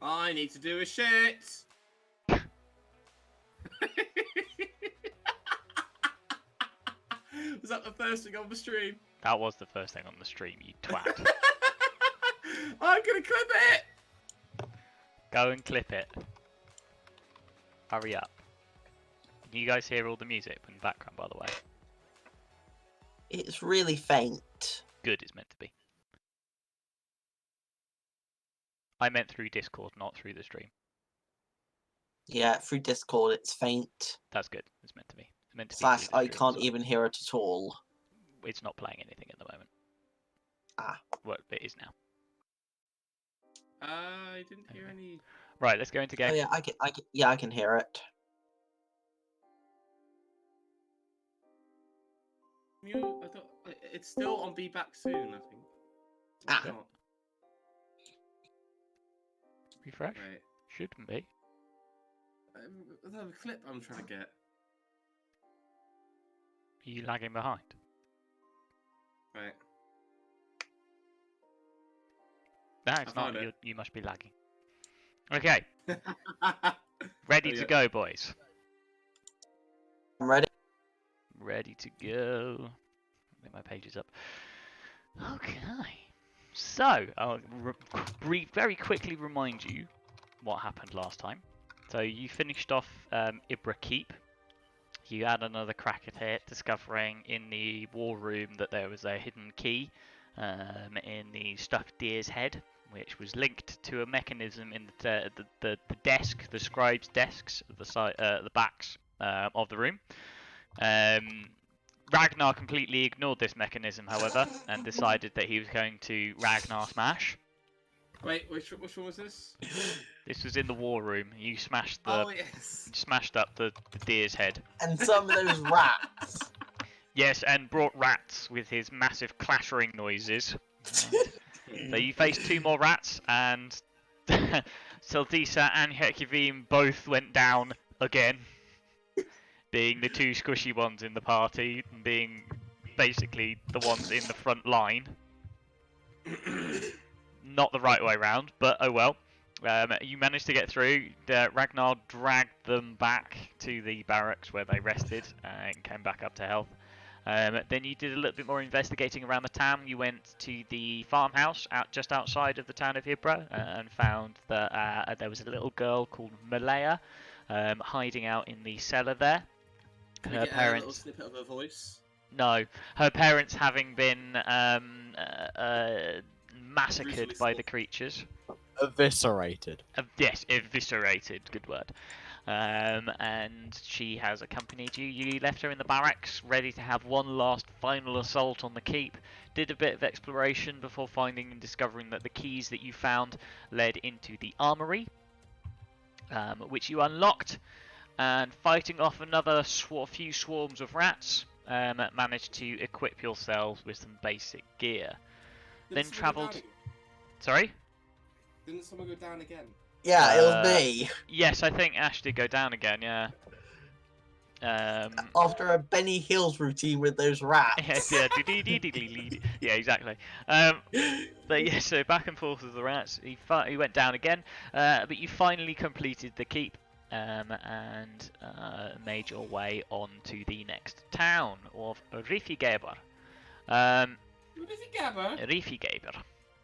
I need to do a shit. Was that the first thing on the stream? That was the first thing on the stream, you twat. I'm gonna clip it. Go and clip it. Hurry up. Can you guys hear all the music in the background, by the way? It's really faint. Good, it's meant to be. I meant through Discord, not through the stream. Yeah, through Discord it's faint. That's good. It's meant to be. It's meant to be. Slash, I can't even hear it at all. It's not playing anything at the moment. Ah. Well, it is now. I didn't hear any. Right, let's go into game. Oh yeah, I can hear it. I thought it's still on Be Back Soon, I think. Ah. It's not. Refresh? Right. Shouldn't be. The clip I'm trying to get. Are you lagging behind? Right. No, it's I found not. it. You must be lagging. Okay, ready to go, boys. I'm ready. Ready to go. Get my pages up. Okay. So, I'll very quickly remind you what happened last time. So you finished off Ibra Keep. You had another crack at it, discovering in the war room that there was a hidden key in the stuffed deer's head, which was linked to a mechanism in the desk, the scribe's desks, the backs of the room. Ragnar completely ignored this mechanism, however, and decided that he was going to Ragnar smash. Wait, which one was this? This was in the war room. You smashed Oh yes. you smashed up the deer's head. And some of those rats. Yes, and brought rats with his massive clattering noises. So you faced 2 more rats, and Sildisa and Hercuvine both went down again. Being the 2 squishy ones in the party, and being basically the ones in the front line. Not the right way round, but oh well. You managed to get through. Ragnar dragged them back to the barracks where they rested and came back up to health. Then you did a little bit more investigating around the town. You went to the farmhouse just outside of the town of Ibra and found that there was a little girl called Malaya hiding out in the cellar there. Can I get a little snippet of her voice? No, her parents having been massacred by the creatures. Eviscerated. Yes, eviscerated. Good word. And she has accompanied you. You left her in the barracks, ready to have one last final assault on the keep. Did a bit of exploration before finding and discovering that the keys that you found led into the armory, which you unlocked. And fighting off another few swarms of rats, managed to equip yourselves with some basic gear. Then travelled. Sorry? Didn't someone go down again? Yeah, it was me. Yes, I think Ash did go down again. Yeah. After a Benny Hills routine with those rats. Yeah, yeah, exactly. But yeah, so back and forth with the rats. He went down again, but you finally completed the keep. And made your way on to the next town of Rifigeber. Rifigeber.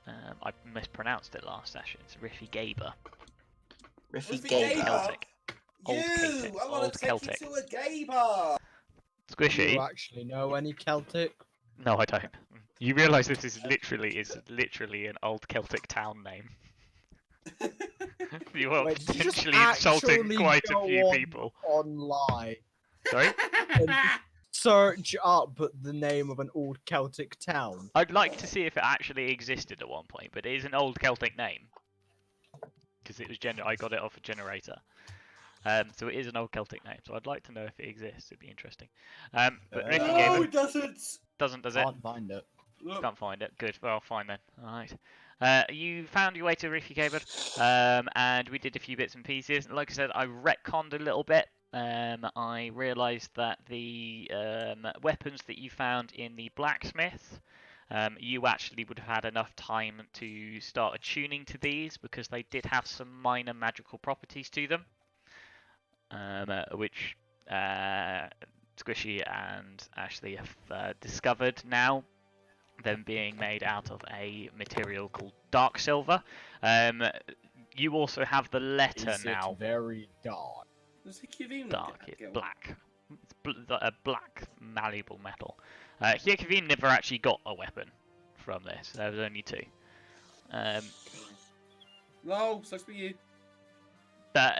I mispronounced it last session. It's Rifigeber. Rifigeber. Celtic. I want to take Celtic. you to a gay bar. Do Squishy. you actually know any Celtic? No, I don't. You realise this is literally an old Celtic town name. You are Wait, did you just potentially insulting actually quite a go few people. Online. Sorry? Search up the name of an old Celtic town. I'd like to see if it actually existed at one point, but it is an old Celtic name. Because it was I got it off a generator. So it is an old Celtic name, so I'd like to know if it exists. It'd be interesting. But Ricky No, it doesn't. doesn't, does it? Can't find it. Look. Can't find it. Good. Well, fine then. Alright. You found your way to Rifigeber, and we did a few bits and pieces. Like I said, I retconned a little bit. I realised that the weapons that you found in the blacksmith You actually would have had enough time to start attuning to these because they did have some minor magical properties to them, which Squishy and Ashley have discovered now, them being made out of a material called dark silver. You also have the letter Is now. it very dark? Does the Kivim Dark, not it's get one? black. It's a black, malleable metal. Hyakivim never actually got a weapon from this. There was only two. No, sucks for you. But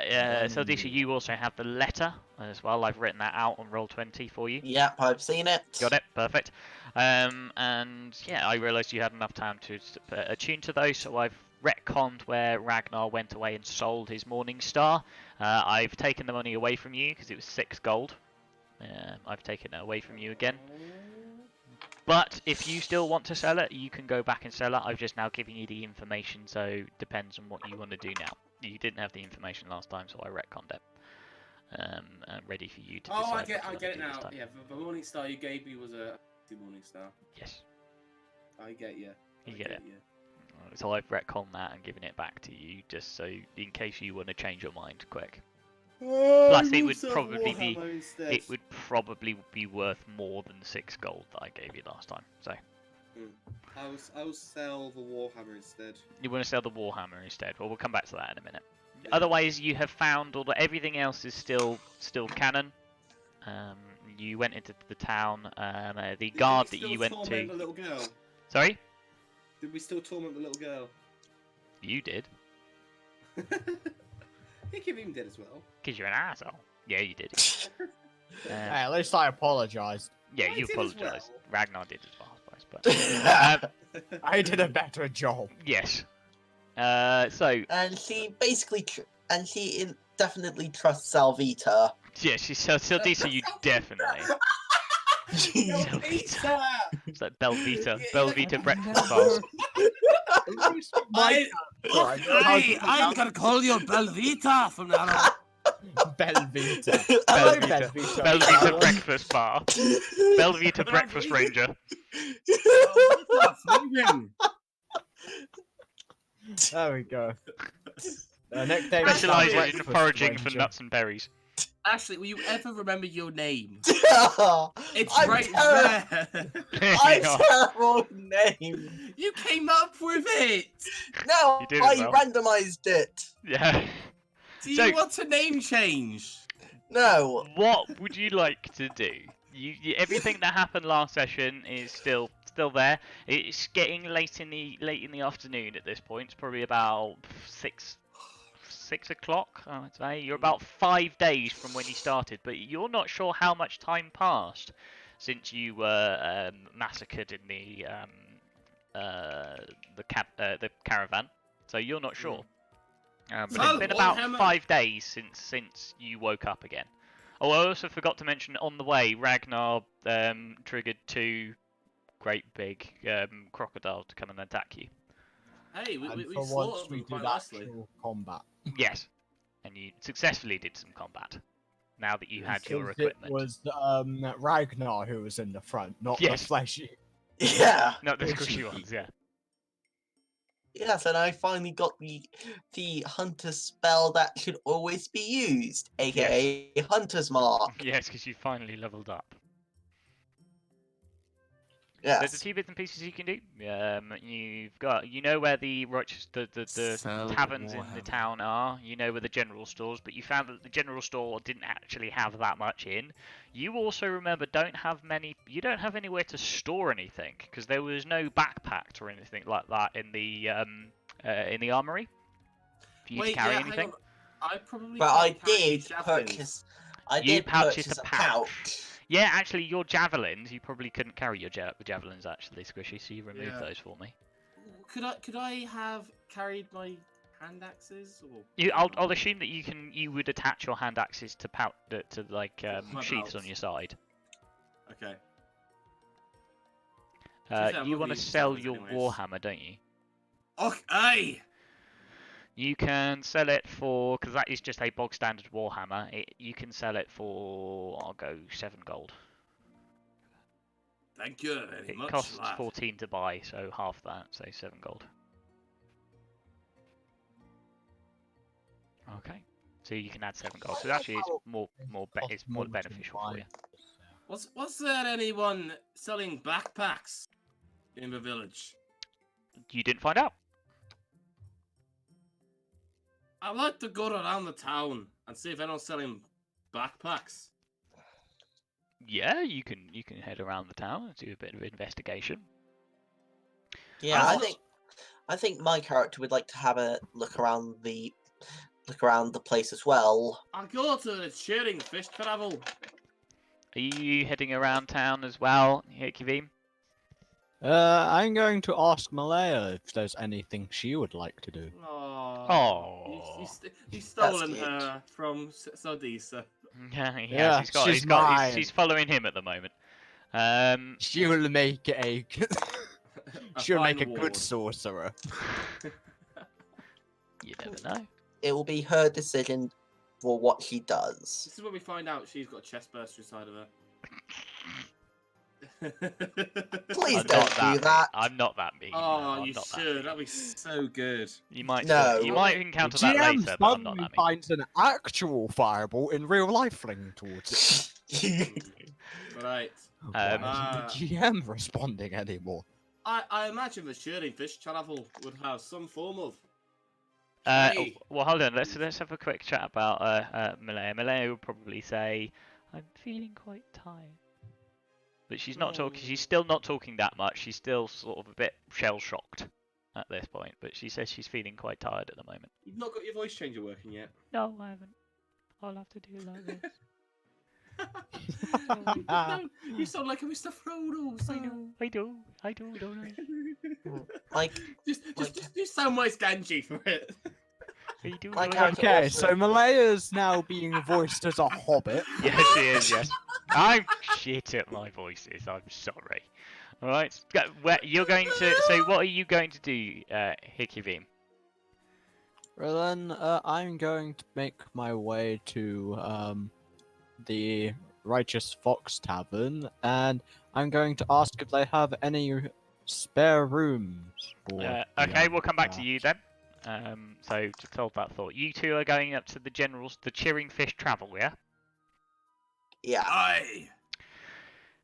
Saldisha, you also have the letter as well. I've written that out on Roll20 for you. Yep, I've seen it. Got it, perfect. And yeah, I realised you had enough time to attune to those, so I've retconned where Ragnar went away and sold his Morning Star. I've taken the money away from you because it was 6 gold. I've taken it away from you again. But if you still want to sell it, you can go back and sell it. I've just now given you the information, so it depends on what you want to do now. You didn't have the information last time, so I retconned it. And ready for you to decide. Oh, I what you get want it to do this now. time. Yeah, the Morning Star you gave me was a Morning Star. Yes, I get you. you get it. So I've retconned that and given it back to you, just so in case you want to change your mind quick. Plus, it would probably be worth more than 6 gold that I gave you last time. So I will sell the Warhammer instead. you want to sell the Warhammer instead? Well, we'll come back to that in a minute. Otherwise, you have found everything else is still canon. You went into the town. The guard that you went to. Torment the little girl? Sorry? Did we still torment the little girl? You did. I think Kivim did as well. Because you're an asshole. Yeah, you did. Hey, at least I apologized. Yeah, I you did as apologised. well. Ragnar did as well, I suppose. But I did a better job. yes. So And she basically, definitely trusts Salvita. yeah, she's so decent. You definitely. Pizza! It's like Belvita. Yeah, Belvita breakfast bars. I'm gonna call you Belvita from now on. Belvita. I like Belvita. Belvita. Belvita breakfast bar. Belvita breakfast ranger. There we go. Next day, Specialising in breakfast foraging for ranger. nuts and berries. Ashley, will you ever remember your name? I'm It's right there. terrible name. You came up with it. No, You did I as well. randomized it. Yeah. Do you So- want a name change? No. What would you like to do? Everything that happened last session is still there. It's getting late in the afternoon at this point. It's probably about 6 o'clock. I would say you're about 5 days from when you started, but you're not sure how much time passed since you were massacred in the caravan. So you're not sure. But So, it's been about Warhammer- 5 days since you woke up again. Oh, I also forgot to mention on the way, Ragnar triggered 2 great big crocodiles to come and attack you. Hey, we And for slaughtered once, we them quite did nicely. actual combat. Yes, and you successfully did some combat. Now that you had your Since equipment. It was Ragnar who was in the front, not Yes. the fleshy. Yeah. Not the squishy ones, yeah. Yes, and I finally got the hunter spell that should always be used, aka Hunter's Mark. Yes, because you finally leveled up. Yes. There's a few bits and pieces you can do. You've got, where the taverns in the town are. You know where the general stores, but you found that the general store didn't actually have that much in. You also remember you don't have anywhere to store anything because there was no backpack or anything like that in the armory for you to carry anything. I probably. But can't I carry did javelins. purchase. I You did purchased purchase a a pouch. pouch. Yeah, actually, your javelins, you probably couldn't carry your javelins actually, Squishy, so you removed Yeah. those for me. Could I have carried my hand axes? Or... I'll assume that you would attach your hand axes to My sheaths belt. on your side. Okay. I'm You not want to using sell javelins your anyways. warhammer, don't you? Okay. You can sell it for, because that is just a bog standard warhammer. You can sell it for, I'll go 7 gold. Thank you very It much, costs lad. 14 to buy, so half that, so 7 gold. Okay, so you can add 7 gold. So actually, it's Costs more to beneficial for buy. you. Was there anyone selling backpacks in the village? You didn't find out. I'd like to go around the town and see if anyone's selling backpacks. Yeah, you can head around the town and do a bit of investigation. Yeah, I I think my character would like to have a look around the place as well. I'll go to the cheering fish travel. Are you heading around town as well, Hikivim? I'm going to ask Malaya if there's anything she would like to do. Oh. He's stolen cute. her from Sodisa. Yeah, he Yeah, has. she's mine. He's following him at the moment. She will make a. She'll make a fine good ward. sorcerer. You never know. It will be her decision for what she does. This is when we find out she's got a chest burster inside of her. Please I'm don't not do that. I'm not that mean. No, Oh, I'm you not that should. mean. That'd be so good. You might No. you might encounter The that GM later, but I'm not suddenly that mean. finds an actual fireball in real life flinging towards it. Right. Um, Why isn't the GM responding anymore? I imagine the cheering fish travel would have some form of. Well, hold on. Let's have a quick chat about Malaya. Malaya would probably say, "I'm feeling quite tired," but she's not talking. She's still not talking that much. She's still sort of a bit shell shocked at this point. But she says she's feeling quite tired at the moment. You've not got your voice changer working yet. No, I haven't. I'll have to do it like this. No, you sound like a Mr. Frodo. I do, don't I? Like, Just sound my Ganji for it. I do, My don't I? character Okay, also- so Malaya's now being voiced as a hobbit. Yes, she is. Yes, I'm shit at my voices. I'm sorry. All right, you're going to. So, what are you going to do, Hikivim? Well then, I'm going to make my way to the Righteous Fox Tavern, and I'm going to ask if they have any spare rooms. For Okay, the, we'll come back to you then. So to solve that thought, you two are going up to the Cheering Fish Travel, yeah? yeah. Aye.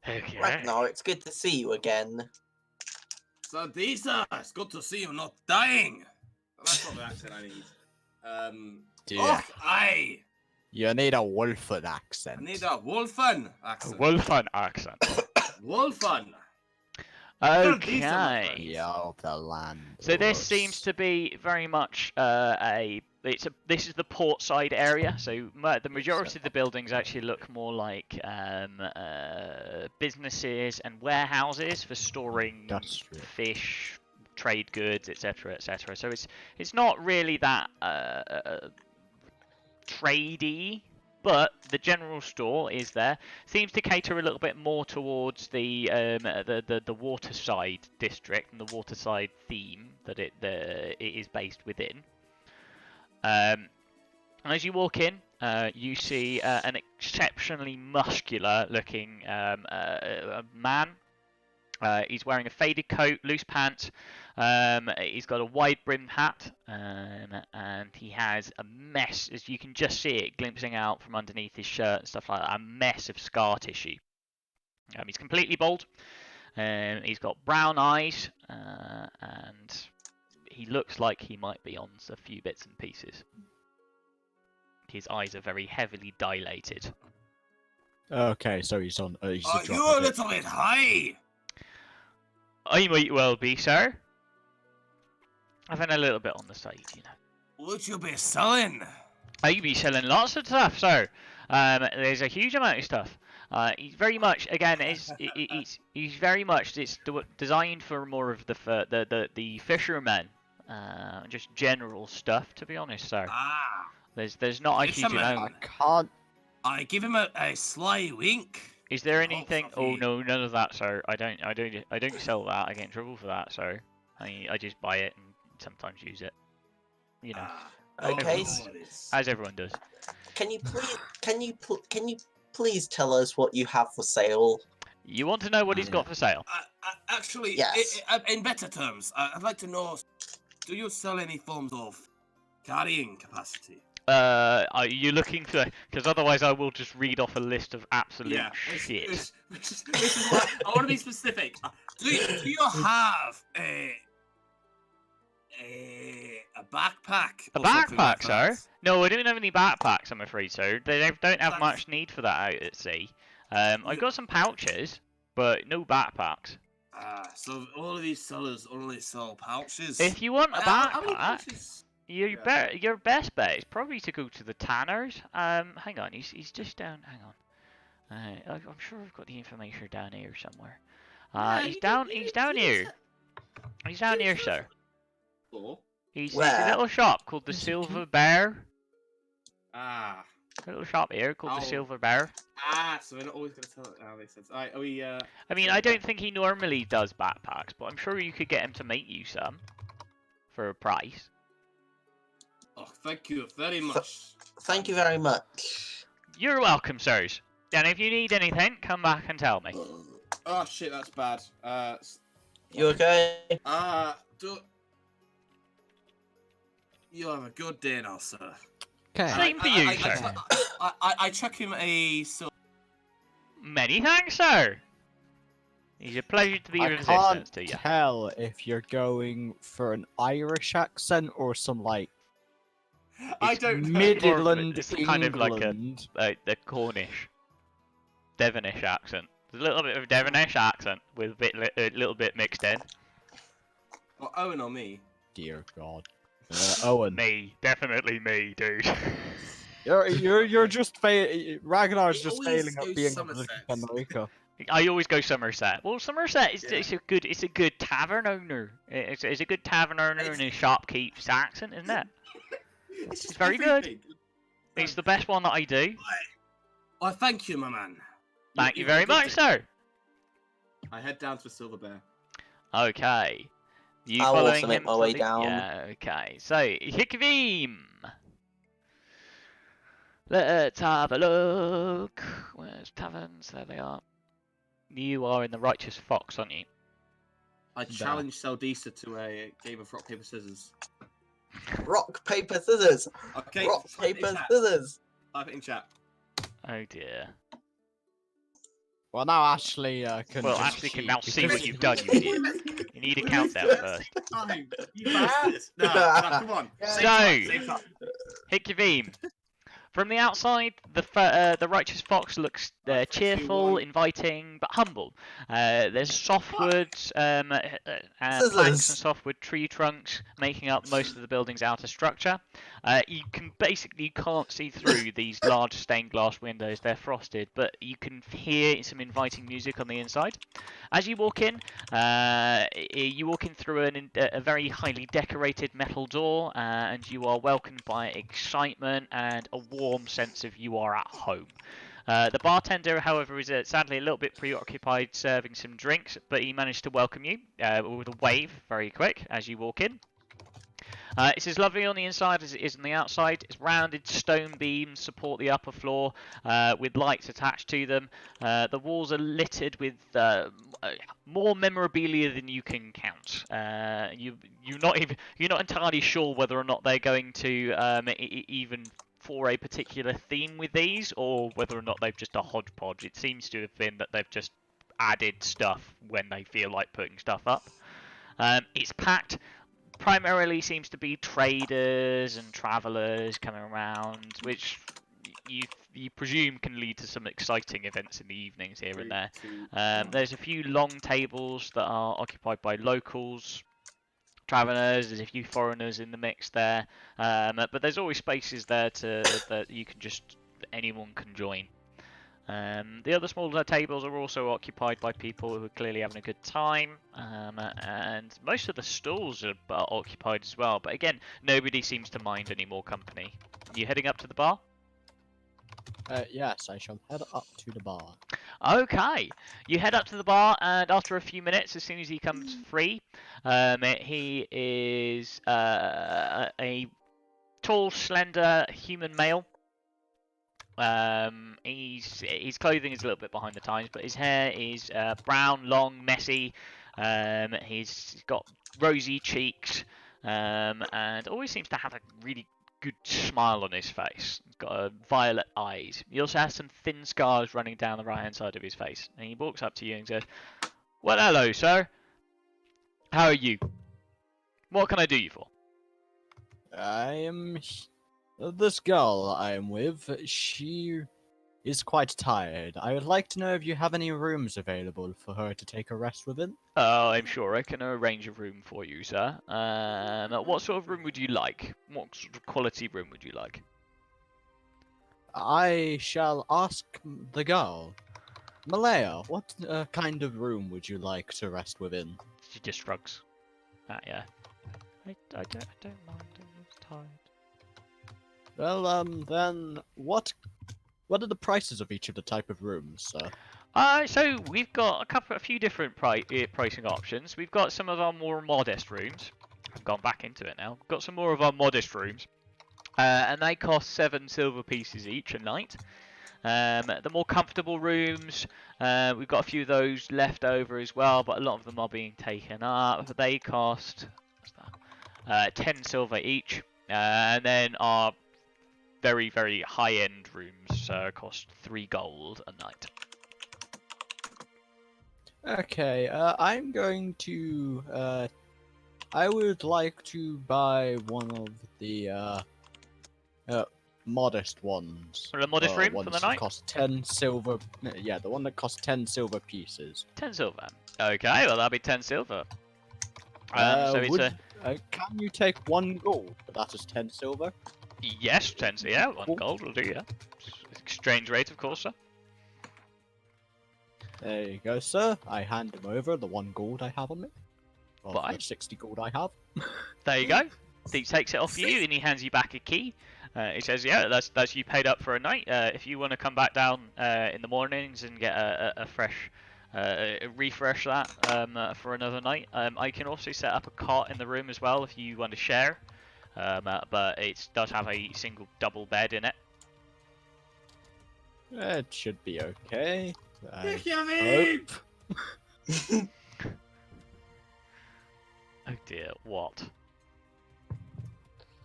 Okay. Ragnar, it's good to see you again. Sodisa, it's good to see you not dying. That's not the accent I need. Yeah. Aye. You need a Wolfen accent. I need a Wolfen accent. Wolfen accent. Wolfen. Okay. Yeah, of the land. So this seems to be very much this is the port side area. So the majority of the buildings actually look more like businesses and warehouses for storing Industrial. fish, trade goods, etc., etc. So it's not really that tradey, but the general store is there. Seems to cater a little bit more towards the waterside district and the waterside theme that it is based within. And as you walk in, you see an exceptionally muscular-looking man. He's wearing a faded coat, loose pants. He's got a wide-brimmed hat, and he has a mess, as you can just see it glimpsing out from underneath his shirt and stuff like that, a mess of scar tissue. He's completely bald. He's got brown eyes, and he looks like he might be on a few bits and pieces. His eyes are very heavily dilated. Okay, so he's on. He's Are you a little bit high? I might well be, sir. I've been a little bit on the side, you know. Would you be selling? I be selling lots of stuff, sir. There's a huge amount of stuff. He's very much, again, he's very much designed for more of the fishermen, just general stuff. To be honest, sir. Ah. There's not a huge Fisherman. amount. I can't. I give him a sly wink. Is there anything? Lots of Oh you. no, none of that, sir. I don't sell that. I get in trouble for that, sir. I just buy it and sometimes use it. You know, Okay. as everyone does. Can you please tell us what you have for sale? You want to know what he's got for sale? Actually, Yes. in better terms, I'd like to know, do you sell any forms of carrying capacity? Are you looking for? Because otherwise, I will just read off a list of absolute Yeah, shit. this is why I want to be specific. Do you have a backpack A or something like backpack, sir? that? No, I don't have any backpacks, I'm afraid, sir. They don't have That's- much need for that out at sea. I've got some pouches, but no backpacks. So all of these sellers only sell pouches. If you want a How many backpack, pouches? your best bet is probably to go to the tanners. Hang on, he's just down. Hang on. I'm sure I've got the information down here somewhere. He's down here. He's down here, sir. He's a Where? little shop called the Silver Bear. Ah. A little shop here called the Oh. Silver Bear. So we're not always going to tell it. That makes sense. Alright, are we, I mean, I don't think he normally does backpacks, but I'm sure you could get him to make you some for a price. Oh, thank you very much. Thank you very much. You're welcome, sirs. And if you need anything, come back and tell me. Oh, shit, that's bad. You okay? You have a good day now, sir. Okay. Same for you, sir. I check him a silver. Many thanks, sir. It's a pleasure to be I of assistance can't to you. tell if you're going for an Irish accent or some like I don't know. Midland It's kind of like a- England. The Cornish, Devonish accent. There's a little bit of Devonish accent with a little bit mixed in. Well, Owen or me? Dear God. Owen. Me, definitely me, dude. You're just Ragnar's He just always failing at goes being Somerset. America. I always go Somerset. Well, Somerset is Yeah. it's a good tavern owner. It's a good tavern owner and a shopkeep's accent, isn't it? It's very good. everything. It's the best one that I do. Well, thank you, my man. Thank you have a very good much, day. sir. I head down to Silver Bear. Okay. You I'll following also make him my to way the- down. Yeah, okay. So, Hikvim! Let's have a look. Where's taverns? There they are. You are in the Righteous Fox, aren't you? I challenge Saldisa to a game of rock, paper, scissors. Rock, paper, scissors. Okay, Rock, type it in paper, chat. scissors. Type it in chat. Oh dear. Well, now Ashley can. Well, just Ashley can cheat now see what because- you've done, you idiot. You need a countdown first. Time, you bastards. No, come on. Same time, same time. Hikvim. From the outside, the Righteous Fox looks Right, cheerful, 2, 1. inviting, but humble. There's softwoods, planks Scissors. and softwood tree trunks making up most of the building's outer structure. You can't see through these large stained glass windows. They're frosted, but you can hear some inviting music on the inside. As you walk in through a very highly decorated metal door, and you are welcomed by excitement and a warm sense of you are at home. The bartender, however, is sadly a little bit preoccupied serving some drinks, but he managed to welcome you with a wave very quick as you walk in. It's as lovely on the inside as it is on the outside. Its rounded stone beams support the upper floor with lights attached to them. The walls are littered with more memorabilia than you can count. You're not entirely sure whether or not they're going to even for a particular theme with these, or whether or not they've just a hodgepodge. It seems to have been that they've just added stuff when they feel like putting stuff up. It's packed. Primarily seems to be traders and travellers coming around, which you presume can lead to some exciting events in the evenings here and there. 3, 2, 1. There's a few long tables that are occupied by locals, travellers. There's a few foreigners in the mix there, but there's always spaces there that you can anyone can join. The other smaller tables are also occupied by people who are clearly having a good time, and most of the stalls are occupied as well. But again, nobody seems to mind any more company. You heading up to the bar? Yes, I shall head up to the bar. Okay, you head up to the bar, and after a few minutes, as soon as he comes free, he is a tall, slender human male. His clothing is a little bit behind the times, but his hair is brown, long, messy. He's got rosy cheeks, and always seems to have a really good smile on his face. He's got violet eyes. He also has some thin scars running down the right-hand side of his face. And he walks up to you and says, "Well, hello, sir. How are you? What can I do you for?" I am. This girl I am with, she is quite tired. I would like to know if you have any rooms available for her to take a rest within. Oh, I'm sure I can arrange a room for you, sir. What sort of room would you like? What sort of quality room would you like? I shall ask the girl. Malaya, what kind of room would you like to rest within? She just shrugs. Yeah. I don't mind. I'm just tired. Well, then, what are the prices of each of the type of rooms, sir? So we've got a few different pricing options. We've got some of our more modest rooms. I've gone back into it now. We've got some more of our modest rooms, and they cost 7 silver pieces each a night. The more comfortable rooms, we've got a few of those left over as well, but a lot of them are being taken up. They cost 10 silver each, and then our very, very high-end rooms cost 3 gold a night. Okay, I'm going to, I would like to buy one of the, modest ones. The modest room ones for the that night? cost 10 silver, yeah, the one that costs 10 silver pieces. 10 silver. Okay, well that'll be 10 silver. So it's can you take 1 gold? That is 10 silver. yes, 10. Yeah, 1 Cool. gold will do. Yeah, exchange rate, of course, sir. There you go, sir. I hand him over the 1 gold I have on me. Of Fine. the 60 gold I have. There you go. He takes it off you and he hands you back a key. He says, "Yeah, that's you paid up for a night. If you want to come back down in the mornings and get a fresh refresh that for another night, I can also set up a cot in the room as well if you want to share. But it does have a single double bed in it." It should be okay. Kevin! Oh dear, what?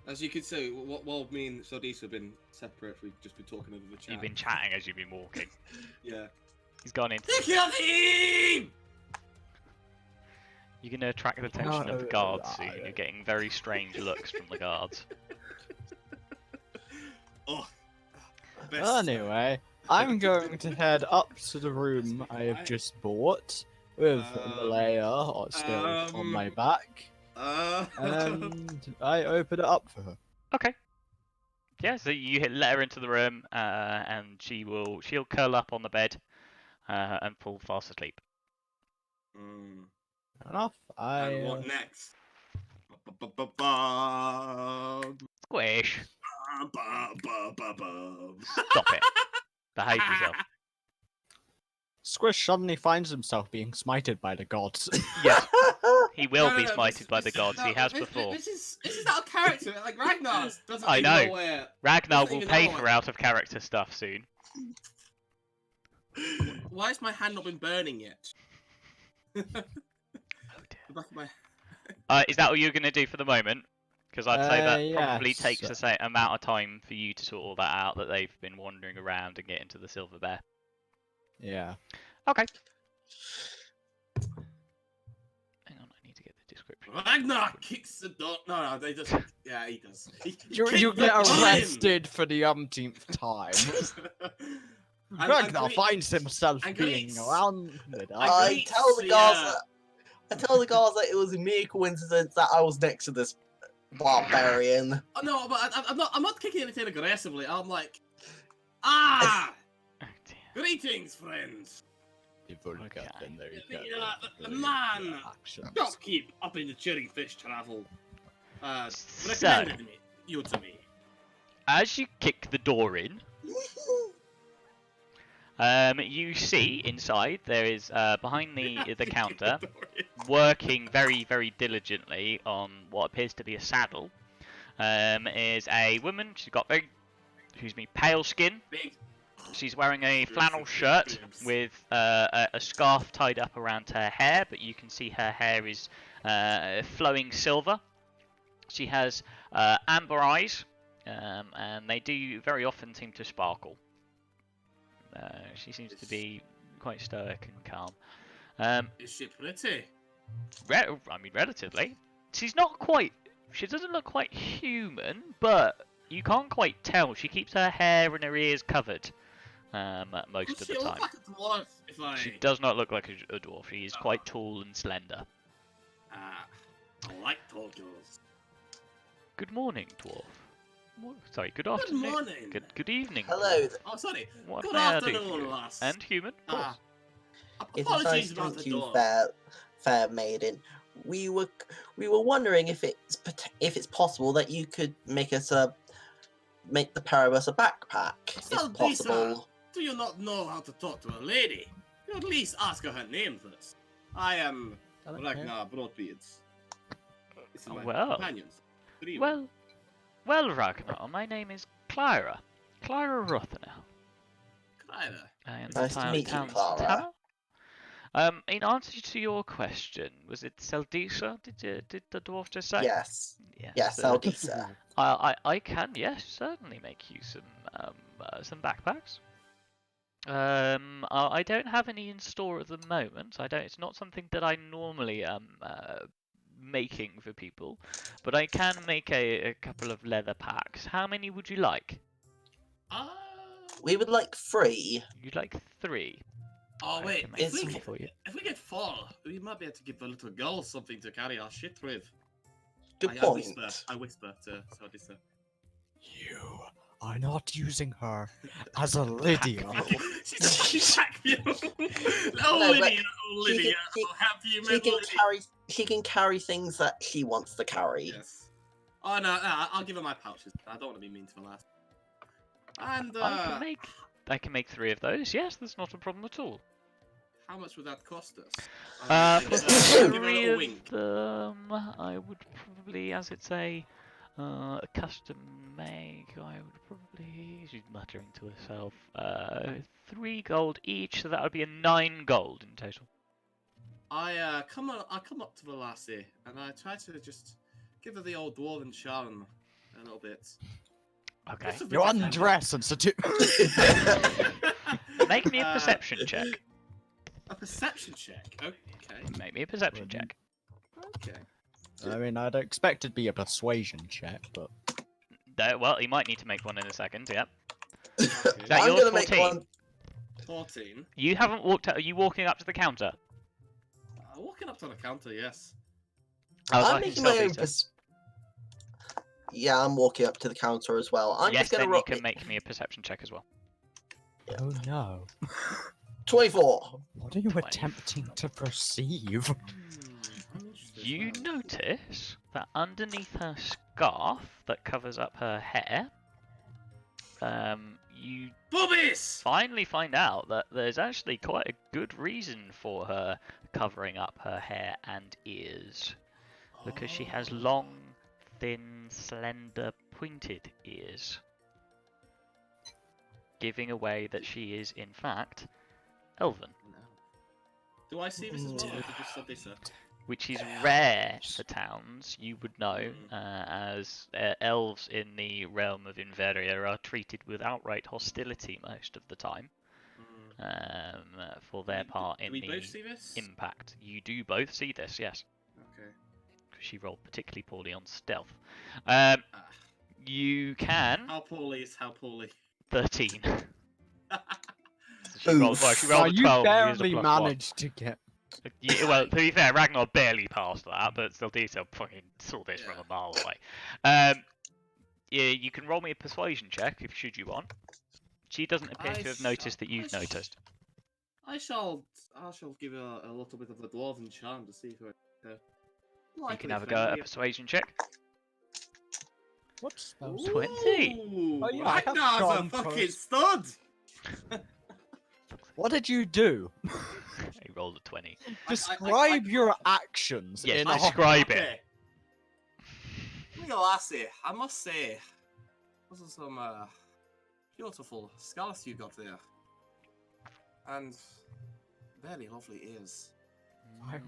As you can see, while me and Sodisa have been separate, we've just been talking over the chat. You've been chatting as you've been walking. Yeah. He's gone into. Kevin! You're going to attract the attention of the guards soon. You're getting very strange looks from the guards. Oh. Best. Anyway, I'm going to head up to the room I have just bought with Malaya still on my back. And I open it up for her. Okay. Yeah, so you let her into the room, and she'll curl up on the bed, and fall fast asleep. Fair enough. And what next? Squish. Stop it. Behave yourself. Squish suddenly finds himself being smited by the gods. Yes, he will be smited by the gods. He has before. This is out of character. Like Ragnar doesn't I even know. where. Ragnar doesn't will even pay know for it. out of character stuff soon. Why has my hand not been burning yet? Oh The back of my. dear. Is that all you're going to do for the moment? Because I'd say that probably Yes. takes the same amount of time for you to sort all that out that they've been wandering around and get into the Silver Bear. Yeah. Okay. Hang on, I need to get the description. Ragnar kicks the door. No, they just. Yeah, he does. He You kicked get the time. arrested for the umpteenth time. And Ragnar Gre- finds himself and being Greeks- surrounded. I tell the Greeks, guards yeah. that I tell the guards that it was a mere coincidence that I was next to this barbarian. Oh, no, but I'm not kicking anything aggressively. I'm like, ah, Oh dear. greetings, friends. Okay. Then there you The, go. the man, Actions. shopkeep up in the cherry fish travel, So- recommended you to me. As you kick the door in, you see inside there is behind the counter, working very, very diligently on what appears to be a saddle, is a woman. She's got very excuse me, pale skin. Big. She's wearing a Boobs flannel and big shirt boobs. with a scarf tied up around her hair, but you can see her hair is flowing silver. She has amber eyes, and they do very often seem to sparkle. She seems to be quite stoic and calm. Is she pretty? I mean, relatively. She's not quite. She doesn't look quite human, but you can't quite tell. She keeps her hair and her ears covered most Does of she the look time. like a dwarf? If I... She does not look like a dwarf. She is quite tall and slender. I like tall girls. Good morning, dwarf. Sorry, good afternoon. Good morning. Good evening. Hello. Oh, sorry. What Good may I do for afternoon, you? lass. And human, of course. It is Apologies nice to about meet the you, door. fair maiden. We were wondering if it's possible that you could make us make the pair of us a backpack, So, if possible. Do you not know how to talk to a lady? You at least ask her name first. I am Ragnar Broadbeards. This is my Well. companions. Three. Well, Ragnar, my name is Clara Rothenau. Clara. I am Nice to meet you, town's Clara. tanner. In answer to your question, was it Seldisa? Did the dwarf just say? Yes. Yes. Yes, Aldisa. I can, yes, certainly make you some backpacks. I don't have any in store at the moment. It's not something that I normally am making for people, but I can make a couple of leather packs. How many would you like? We would like 3. You'd like 3. Oh I wait, can make if It's- we, some for you. if we get 4, we might be able to give the little girl something to carry our shit with. Good I point. whisper to Seldisa. You are not using her as a Lydia. She's back you. No, Oh, but Lydia, she I'll have you She met can Lydia. she can carry things that she wants to carry. Yes. Oh no, I'll give her my pouches. I don't want to be mean to the last. And I can make 3 of those. Yes, that's not a problem at all. how much would that cost us? For I'll give her a 3 little of wink. them, I would probably, as it's a custom make, I would probably. She's muttering to herself. 3 gold each, so that would be a 9 gold in total. I come up to the lassie and I try to just give her the old dwarven charm a little bit. Okay. Just a bit You of undress and seduce. Make me a perception check. A perception check. Okay. Make me a perception check. Okay. I mean, I'd expect it to be a persuasion check, but Well, you might need to make one in a second. Yep. Okay. Is that I'm yours? gonna make 14? one. 14. You haven't walked out. Are you walking up to the counter? Walking up to the counter, yes. I was I'm asking making my own. Selfie, Yeah, I'm walking up to the counter as well. I'm yes, just gonna then you roll can make me a perception check as well. oh no. 24. What are you 20. attempting to perceive? You notice that underneath her scarf that covers up her hair, you Boobies! finally find out that there's actually quite a good reason for her covering up her hair and ears. Because she has long, thin, slender, pointed ears. Giving away that she is, in fact, elven. No. Do I see this as well? Or did you said this, Which is rare for towns, you would know, as elves in the realm of Inveria are treated with outright hostility most of the time for their part in do we the both see this? impact. You do both see this, yes. Okay. She rolled particularly poorly on stealth. Ah. You can... How poorly is how poorly? 13. So she Oof. rolled, well, she Well, rolled a you 12 and used a barely +1. managed to get. Yeah, well, to be fair, Ragnar barely passed that, but still detail fucking saw this from a mile away. Yeah, you can roll me a persuasion check if should you want. She doesn't appear to have noticed that you've noticed. I shall give her a little bit of the dwarven charm to see if You can have a go at a persuasion check. What spells? 20. Oh, yeah, I have Ragnar's a gone fucking first. stud! What did you do? He rolled a 20. Describe your actions Yes, in a describe it. Okay. Look at lassie, I must say, those are some beautiful skulls you got there. And very lovely ears. I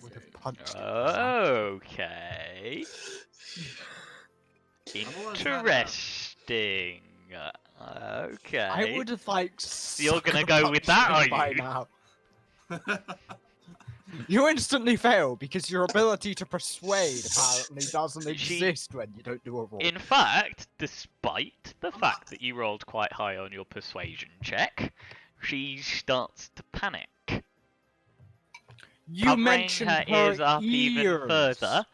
would have punched him. Okay. I've always had a- Interesting. Okay. I would have like. You're gonna sucker go with punched that, him are by you? now. You instantly fail because your ability to persuade apparently doesn't exist when you don't do a roll. In fact, despite the fact that you rolled quite high on your persuasion check, she starts to panic. You Covering mentioned her her ears up even ears. further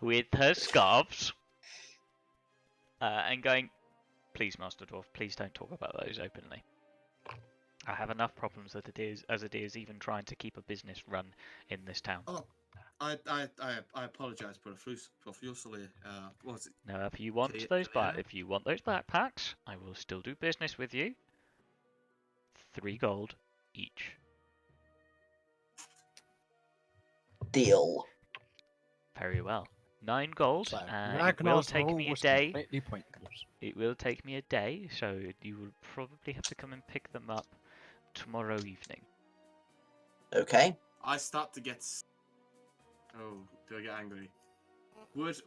with her scarves, and going, "Please, Master Dwarf, please don't talk about those openly. I have enough problems as it is, even trying to keep a business run in this town." Oh, I apologize profusely. What was it? Now, if you want Clear- those clear? if you want those backpacks, I will still do business with you. 3 gold each. Deal. Very well. 9 gold. So, It will Ragnar's take roll me a was day. completely pointless. It will take me a day, so you will probably have to come and pick them up tomorrow evening. Okay. I start to get. Oh, do I get angry? Would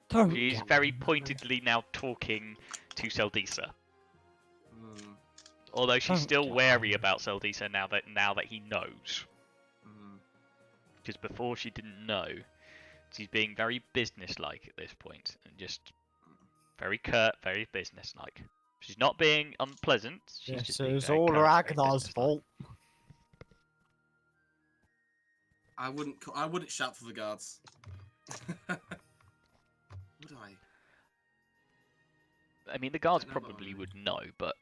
Don't She's get very angry. pointedly now talking to Seldisa. Hmm, Although she's Don't still get wary angry. about Seldisa now that he knows. hmm. Because before she didn't know. She's being very businesslike at this point, and just very curt, very businesslike. She's not being unpleasant. She's This just being is very all curt, very Ragnar's businesslike. fault. I wouldn't shout for the guards. Would I? I mean, the guards I don't know. probably would know, but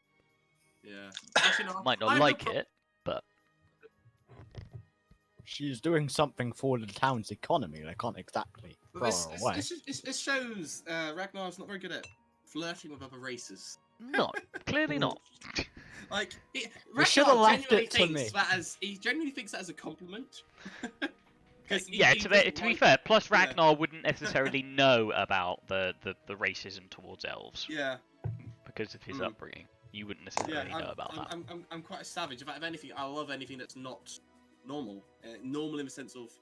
Yeah. Actually, no. might I not have no like pro- it. But She's doing something for the town's economy. They can't exactly But throw her away. This shows Ragnar's not very good at flirting with other races. no, clearly not. Like, You shoulda Ragnar left genuinely it to thinks me. that as he genuinely thinks that as a compliment. 'Cause Yeah, he to doesn't be like- fair, plus yeah. Ragnar wouldn't necessarily know about the racism towards elves Yeah, because of his Mm. upbringing. You wouldn't yeah. necessarily know about that. I'm quite a savage. If anything, I love anything that's not normal. Normal in the sense of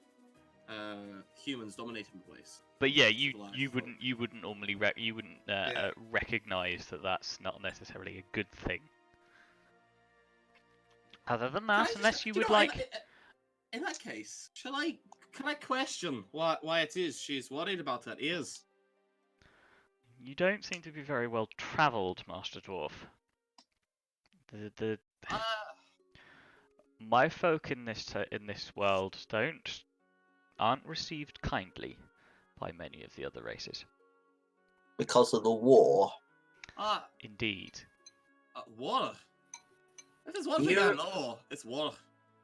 humans dominating the place. But yeah, Life, you fuck. wouldn't normally Yeah. recognize that that's not necessarily a good thing. Other than that, unless you would like. In that case, can I question why it is she's worried about her ears? You don't seem to be very well travelled, Master Dwarf. The my folk in this world aren't received kindly by many of the other races. Because of the war. Indeed. War. If there's one thing I know, it's war.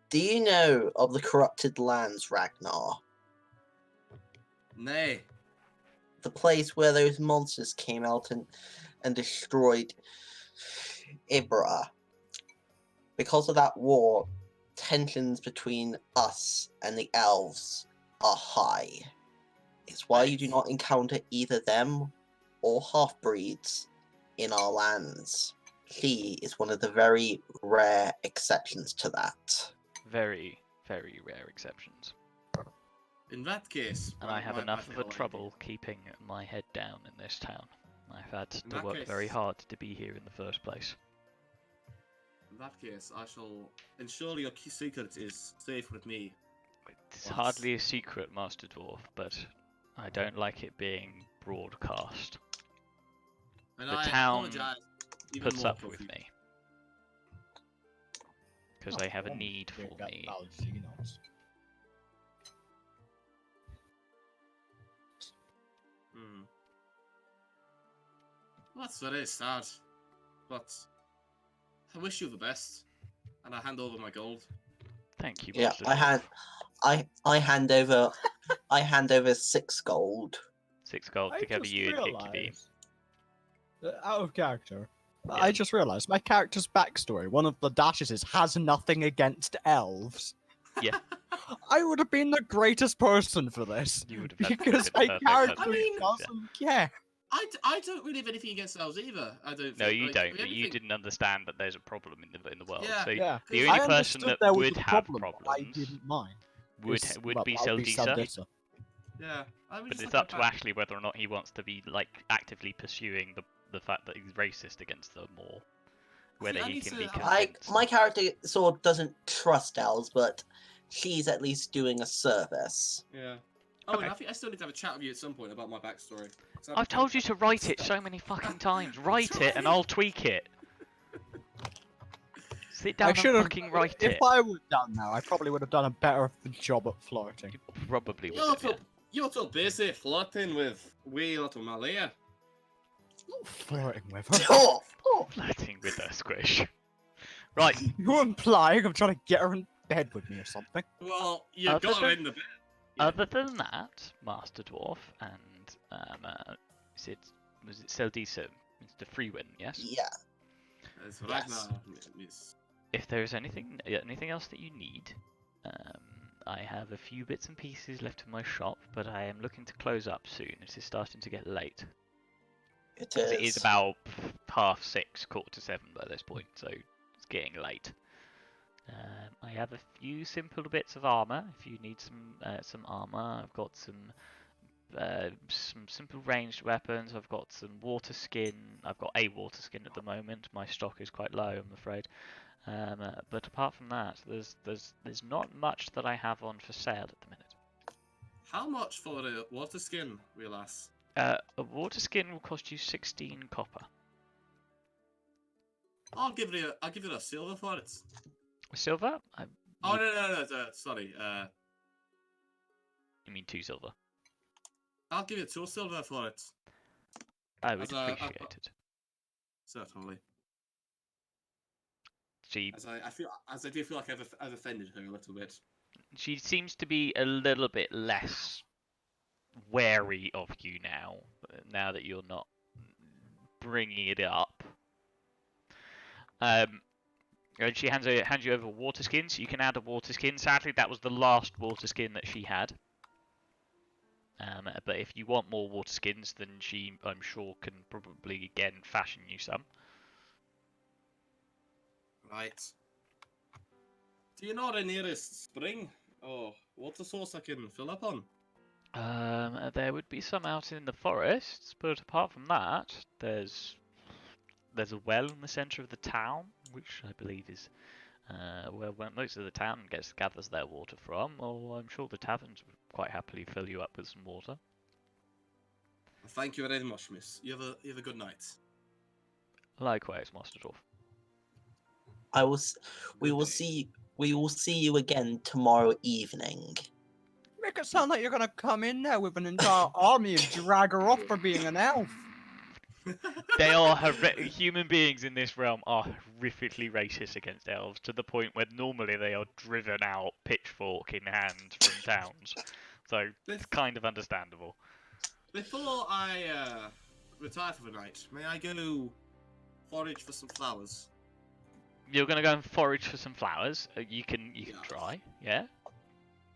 Do you know of the corrupted lands, Ragnar? Nay. The place where those monsters came out and destroyed Ibra. Because of that war, tensions between us and the elves are high. It's why you do not encounter either them or half-breeds in our lands. She is one of the very rare exceptions to that. Very, very rare exceptions. In that case, And I have my enough of a fair lady, trouble keeping my head down in this town. I've had In to that work very case- hard to be here in the first place. In that case, I shall ensure your secret is safe with me. It's What? hardly a secret, Master Dwarf, but I don't like it being broadcast. And The I town apologize even Puts more up with profusely. me. Because they have a need for me. Hmm. That's very sad, but I wish you the best, and I hand over my gold. Thank you, Yeah, Master I Dwarf. hand over I hand over 6 gold. 6 gold to cover you and Hickory. Out of character. Yeah. I just realised my character's backstory. One of the dashes is has nothing against elves. Yeah. I would have been the greatest person for this You would have had because been my perfect character husband, yeah. doesn't care. I don't really have anything against elves either. I don't. No, think. you Like, don't. the But only you thing- didn't understand that there's a problem in the world. Yeah. So Yeah. the I only person understood that there was would a have problem, but I problems didn't mind. would be That would Seldisa. Yeah. I was But just it's looking up to back- Ashley whether or not he wants to be like actively pursuing the fact that he's racist against them, or whether I he need can to be have- convinced. My character sort of doesn't trust elves, but she's at least doing a service. Yeah. Oh, Okay. and I think I still need to have a chat with you at some point about my backstory. So I've told you to write it so many fucking times. Write it and I'll tweak it. Sit down I and should have. fucking write If it. I were done now, I probably would have done a better job at flirting. You probably would You're have, too, yeah. you're too busy flirting with wee little Malaya. Not flirting with her. Oh, oh. Flirting with her, Squish. Right, You're implying I'm trying to get her in bed with me or something. Well, you Other got her than- in the bed. Yeah. other than that, Master Dwarf and was it Seldisa, Mr. Freewin, yes? Yeah. That's Yes. right now, miss. If there's anything else that you need, I have a few bits and pieces left in my shop, but I am looking to close up soon. It is starting to get late. It 'Cause is. it is about 6:30, 7:15 by this point, so it's getting late. I have a few simple bits of armor. If you need some armor, I've got some simple ranged weapons. I've got some water skin. I've got a water skin at the moment. My stock is quite low, I'm afraid. But apart from that, there's not much that I have on for sale at the minute. How much for a water skin, Wheelass? A water skin will cost you 16 copper. I'll give you a silver for it. Silver? Oh no, sorry. You mean 2 silver? I'll give you 2 silver for it. I would As a- appreciate it. Certainly. She As I do feel like I've offended her a little bit. she seems to be a little bit less wary of you now that you're not bringing it up. And she hands you over a water skin, so you can add a water skin. Sadly, that was the last water skin that she had. But if you want more water skins, then she, I'm sure, can probably again fashion you some. Right. Do you know the nearest spring or water source I can fill up on? There would be some out in the forests, but apart from that, there's a well in the centre of the town, which I believe is where most of the town gathers their water from. Or I'm sure the taverns would quite happily fill you up with some water. Thank you very much, miss. You have a good night. Likewise, Master Dwarf. We will see you again tomorrow evening. Make it sound like you're gonna come in there with an entire army and drag her off for being an elf. They are human beings in this realm are horrifically racist against elves, to the point where normally they are driven out pitchfork in hand from towns. So it's kind of understandable. Before I retire for the night, may I go forage for some flowers? You're gonna go and forage for some flowers. You can Yeah. try, yeah.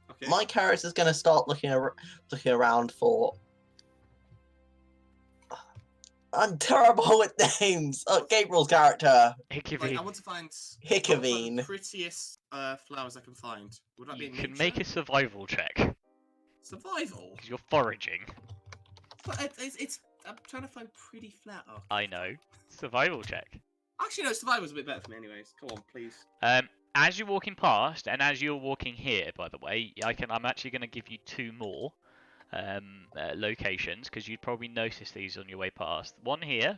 Okay. My character's gonna start looking around for. I'm terrible with names. Gabriel's character, Hickavy. I want to find Hickavine. the prettiest flowers I can find. Would that be You in can nature? make a survival check Survival. because you're foraging. But it's I'm trying to find pretty flower. I know. Survival check. Actually, no, survival's a bit better for me, anyways. Come on, please. As you're walking past, and as you're walking here, by the way, I'm actually going to give you 2 more locations because you'd probably notice these on your way past. One here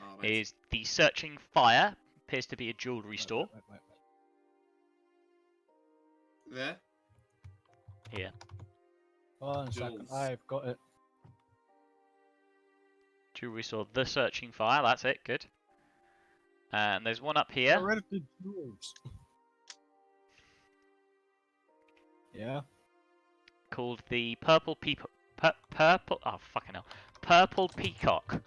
Alright. is the Searching Fire. Appears to be a jewellery store. Wait. There. Here. 1 second, Jules. I've got it. Jewellery store. The Searching Fire. That's it. Good. And there's one up here. Get rid of the jewels. Yeah. Called the Purple Peacock. Purple. Oh fucking hell! Purple Peacock.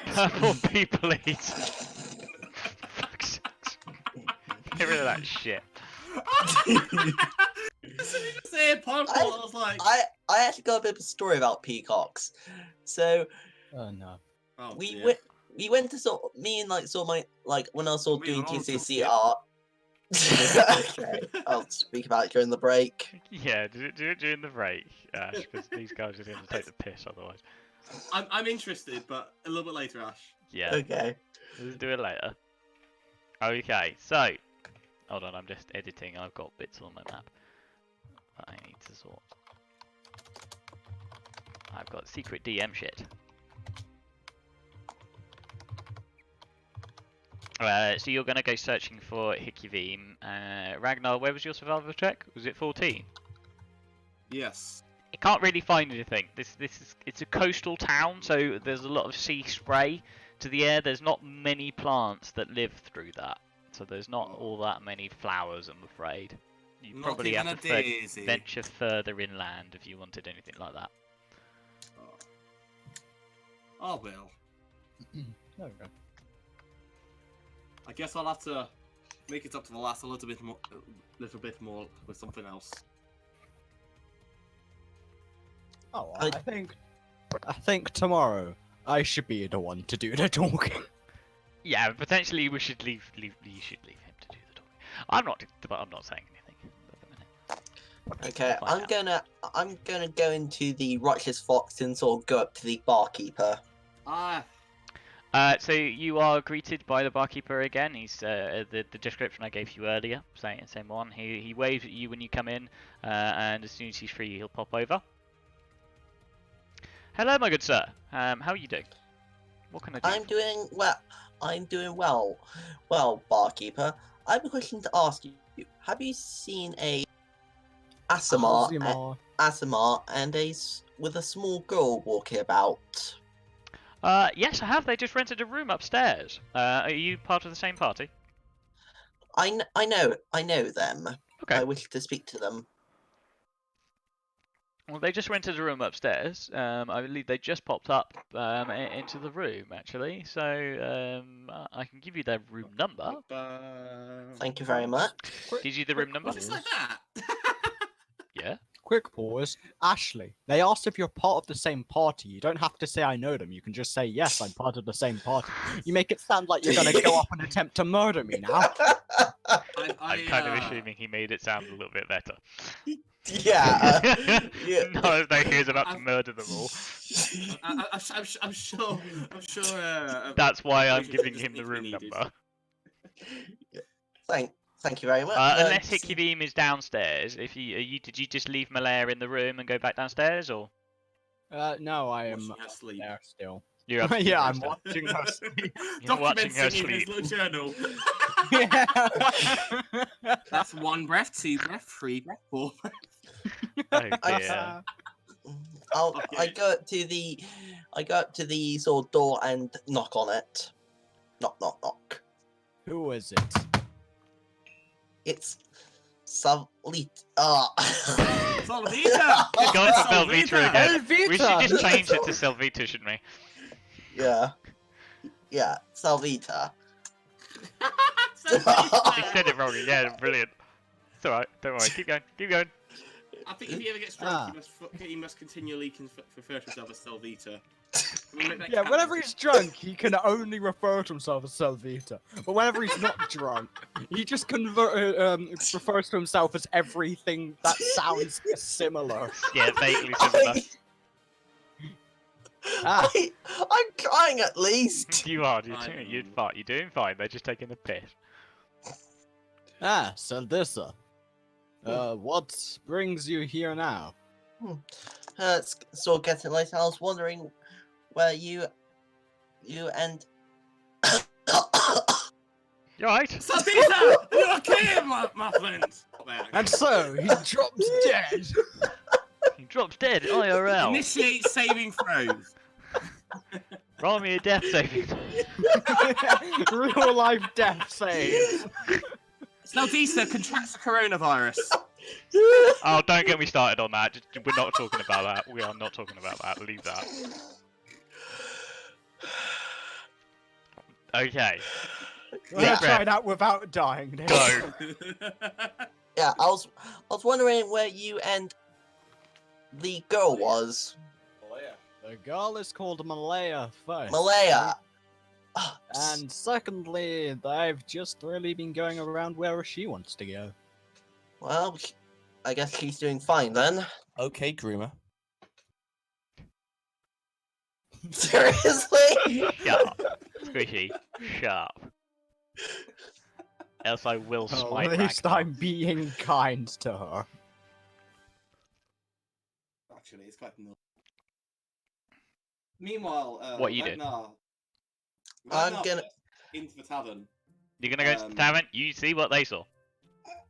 Purple People Eat. Fuck's sake. Get rid of that shit. As soon as you say purple, I was like, I actually got a bit of a story about peacocks. So Oh no. oh, we dear. went to sort of, me and like sort of my like when I was sort of We doing were all GCSE took it. art. Okay, I'll speak about it during the break. Yeah, do it during the break, Ash, because these guys are going to take the piss otherwise. I'm interested, but a little bit later, Ash. Yeah, Okay. let's do it later. Okay, so hold on, I'm just editing. I've got bits on my map that I need to sort. I've got secret DM shit. So you're going to go searching for Hikivim. Ragnar, where was your survival check? Was it 14? Yes. You can't really find anything. It's a coastal town, so there's a lot of sea spray to the air. There's not many plants that live through that, so there's not all that many flowers, I'm afraid. You Not probably even have a to daisy. venture further inland if you wanted anything like that. Oh well. There we go. I guess I'll have to make it up to the last a little bit more with something else. Oh, I think tomorrow I should be the one to do the talking. Yeah, potentially we should leave. You should leave him to do the talking. I'm not saying anything at the minute. Okay, We'll find out. I'm gonna go into the Righteous Fox and sort of go up to the barkeeper. Ah, So you are greeted by the barkeeper again. He's the description I gave you earlier, same one. He waves at you when you come in, and as soon as he's free, he'll pop over. Hello, my good sir. How are you doing? What can I do? I'm doing well. I'm doing well. Well, barkeeper, I have a question to ask you. Have you seen a Asimar and with a small girl walking about? Yes, I have. They just rented a room upstairs. Are you part of the same party? I know them. Okay. I wish to speak to them. Well, they just rented a room upstairs. I believe they just popped up into the room, actually. So I can give you their room number. Thank you very much. Gives you the room number? just like that. Yeah. Quick pause. Ashley, they asked if you're part of the same party. You don't have to say I know them. You can just say, yes, I'm part of the same party. You make it sound like you're going to go up and attempt to murder me now. I'm kind of assuming he made it sound a little bit better. Yeah. Yeah. No, he was about to murder them all. I'm sure. That's why I'm giving him the room number. Thank you very much. Unless Hikivim is downstairs, did you just leave Malaya in the room and go back downstairs, or? No, I am Watching her sleep. there still. You're up Yeah, I'm still. watching her sleep. You're watching her Documenting in his sleep. little journal. Yeah. That's 1 breath, 2 breath, 3 breath, 4 breath. Oh dear. I go up to the sort of door and knock on it. Knock, knock, knock. Who is it? It's Salvita. Salvita! It's gone to Selvita again. Selvita! We should just change it to Selvita, shouldn't we? Yeah, Salvita. You said it wrong again. Brilliant. It's alright. Don't worry. Keep going. I think if he ever gets drunk, he must continually refer to himself as Salvita. Yeah, whenever he's drunk, he can only refer to himself as Selvita. But whenever he's not drunk, he just refers to himself as everything that sounds similar. Yeah, vaguely similar. I'm trying at least. You are. You're doing fine. They're just taking the piss. Selvita. What brings you here now? It's sort of getting late. I was wondering where you and. You alright? Salvita! You okay, my friend? And so he drops dead. He drops dead. IRL. Initiate saving throws. Roll me a death saving. Real life death save. Salvita contracts coronavirus. Oh, don't get me started on that. We're not talking about that. We are not talking about that. Leave that. Okay. Let's try that without dying. Go. Yeah, I was wondering where you and the girl was. Oh yeah. The girl is called Malaya first. Malaya. Ah, And secondly, they've just really been going around where she wants to go. well, I guess she's doing fine then. Okay, groomer. Seriously? Sharp. Squishy. Sharp. Else I will Well, smite at least Ragnar. I'm being kind to her. Actually, it's quite no. Meanwhile, What you did? Ragnar I'm gonna. went into the tavern. You're gonna go to the tavern, you see what they saw.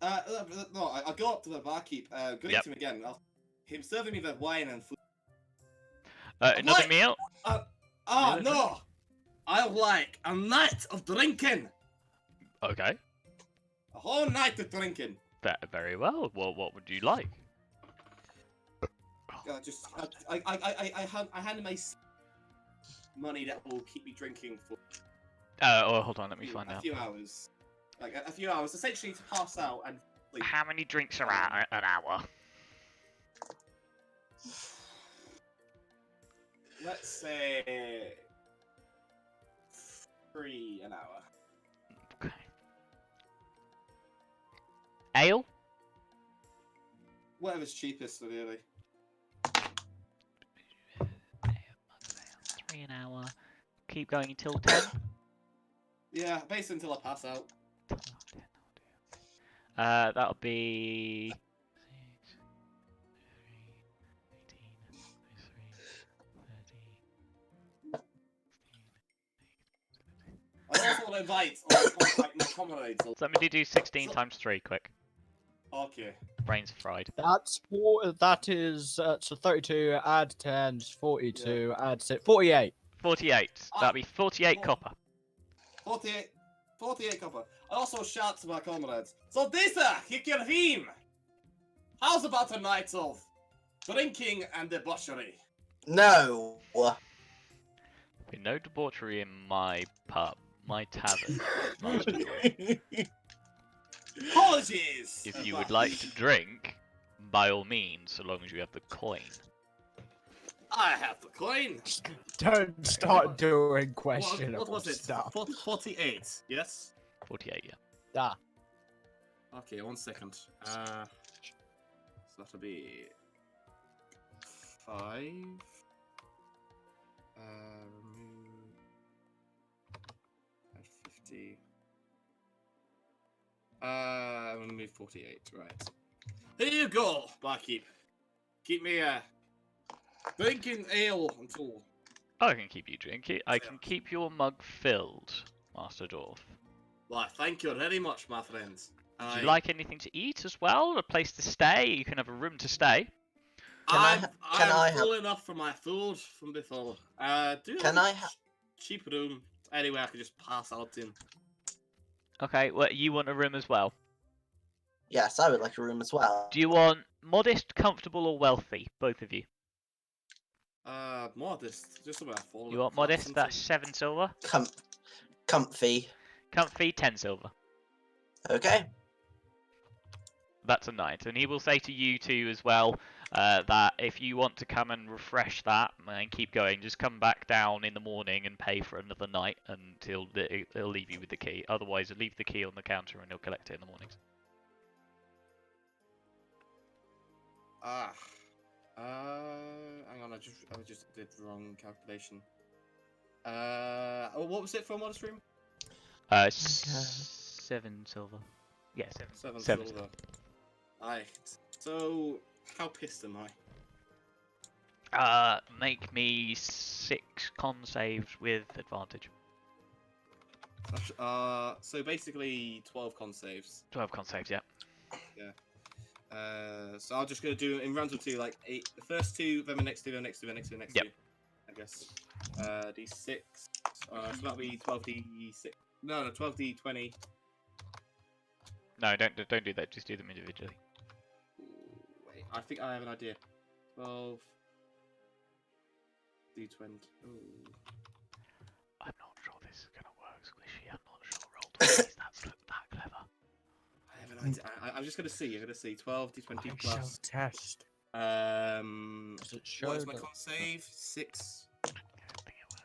No, I go up to the barkeep, going Yep. to him again. Him serving me the wine and food. Another like- meal? Really? No! I like a night of drinking! Okay. A whole night of drinking! Very well. Well, what would you like? I hand him my money that will keep me drinking for Oh, hold on, let me a find out. few hours. Like, a few hours, essentially to pass out and sleep. How many drinks are at an hour? Let's say 3 an hour. Okay. Ale? Whatever's cheapest, really. 3 an hour. Keep going until 10. Yeah, basically until I pass out. That'll be 6, 18, 30. I also want to invite all my comrades. Somebody do 16 times 3, quick. Okay. Brain's fried. That is so 32, add 10, is 42, add 6, 48. 48. That'll be 48 Oh. copper. 48 copper. I also shout to my comrades. So Disa, Hikirhim! How's about a night of drinking and debauchery? No. Be no debauchery in my pub, my tavern. Apologies! If you would like to drink, by all means, so long as you have the coin. I have the coin. Don't start doing What questionable was it? stuff. 48, yes? 48, yeah. Ah, Okay, 1 second. So that'll be 5. Remove. Add 50. Remove 48. Right. Here you go, barkeep. Keep me drinking ale until. I can keep you drinking. I can keep your mug filled, Master Dwarf. Why, thank you very much, my friends. Would you like anything to eat as well? A place to stay? You can have a room to stay. I'm I full enough for my food from before. Do you Can have I a ha- cheap room anywhere I could just pass out in? Okay, well, you want a room as well. Yes, I would like a room as well. Do you want modest, comfortable, or wealthy? Both of you. Modest. Just about full. You want modest? That's 7 silver. Comfy. Comfy, 10 silver. Okay. That's a night. And he will say to you two as well that if you want to come and refresh that and keep going, just come back down in the morning and pay for another night until he'll leave you with the key. Otherwise, he'll leave the key on the counter and he'll collect it in the mornings. Hang on, I just did the wrong calculation. What was it for a modest room? 7 silver. Yeah, 7. 7 silver. Aye. So, how pissed am I? Make me 6 con saves with advantage. So basically 12 con saves. 12 con saves, yeah. So I'm just gonna do in rounds of 2, like 8. The first 2, then the next 2, the next 2, the next 2, the next 2. I guess. D6. So that'll be 12d6. No, 12d20. No, don't do that. Just do them individually. Wait, I think I have an idea. 12 d20. Ooh. I'm not sure this is gonna work, Squishy. I'm not sure. Roll 20s. That's that clever. I have an idea. I'm just gonna see. I'm gonna see. 12 d20 I shall plus. test. Does it show What is my that- con save? 6.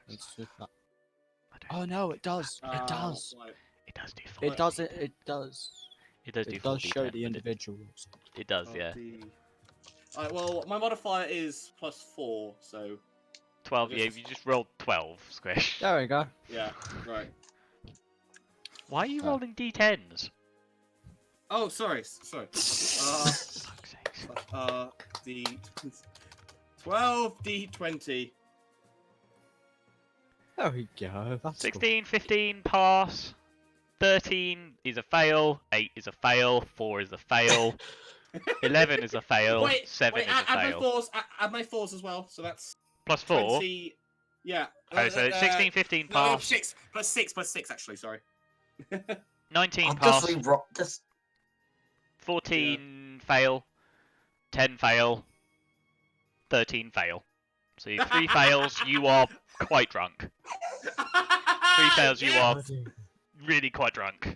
Let's see if that- I don't Oh no, it does. It does. Like, It does do 4. It does. It does. It does do It 4 does show D10, the but individuals. it does, yeah. Alright, well, my modifier is +4, so 12, I yeah, guess you just rolled 12, Squish. There we go. yeah, right. Why are you Oh. rolling D10s? Oh, sorry. Fuck's sakes. D 12 d20. There we go. That's 16, 15, pass. 13 is a fail. 8 is a fail. 4 is a fail. 11 is a fail. Wait, 7 wait, is a add my fail. 4s. Add my 4s as well. So that's Plus 4. 20. Yeah. Oh, so 16, 15, No, pass. 6 plus 6 actually. Sorry. 19 I'll pass. just re-roll. Just 14 fail. 10 fail. 13 fail. So you 3 fails, you are quite drunk. 3 fails, you are really quite drunk.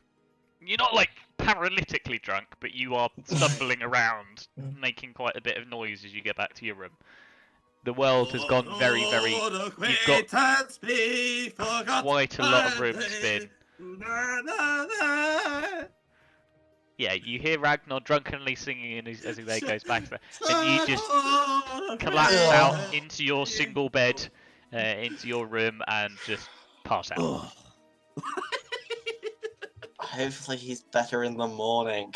You're not like paralytically drunk, but you are stumbling around, making quite a bit of noise as you get back to your room. The world has gone very, very. You've got quite a lot of room to spin. Yeah, you hear Ragnar drunkenly singing as he goes back to it, and you just collapse out into your single bed, into your room, and just pass out. hopefully he's better in the morning.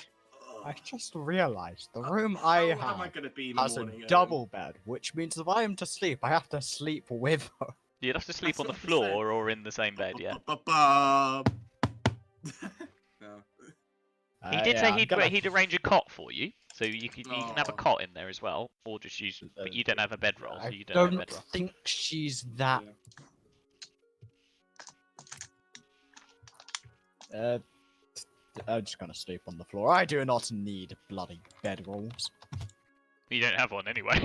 I just realized the room I How am I have gonna be in the has a morning? double bed, which means if I am to sleep, I have to sleep with her. You'd have to sleep That's on the what I floor or in the same bed, yeah. No. He did say I'm gonna- he'd arrange a cot for you, so you can have a Oh. cot in there as well, or just use. But you don't have a bedroll, so I you don't have a don't bedroll. think she's that. I'm just gonna sleep on the floor. I do not need bloody bedrolls. You don't have one anyway.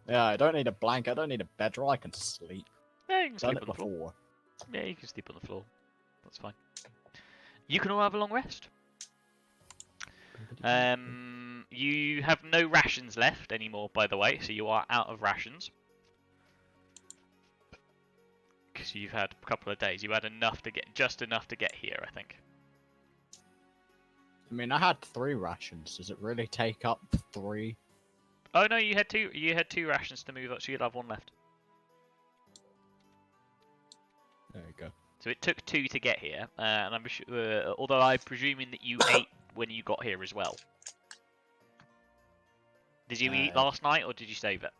Yeah, I don't need a blanket. I don't need a bedroll. I can sleep. Yeah, you can Done sleep it on the floor. before. Yeah, you can sleep on the floor. That's fine. You can all have a long rest. You have no rations left anymore, by the way, so you are out of rations. Because you've had a couple of days. You had just enough to get here, I think. I mean, I had 3 rations. Does it really take up 3? Oh no, you had 2. You had 2 rations to move up, so you'd have 1 left. There you go. So it took 2 to get here, and I'm although I'm presuming that you ate when you got here as well. Did you eat last night, or did you save it?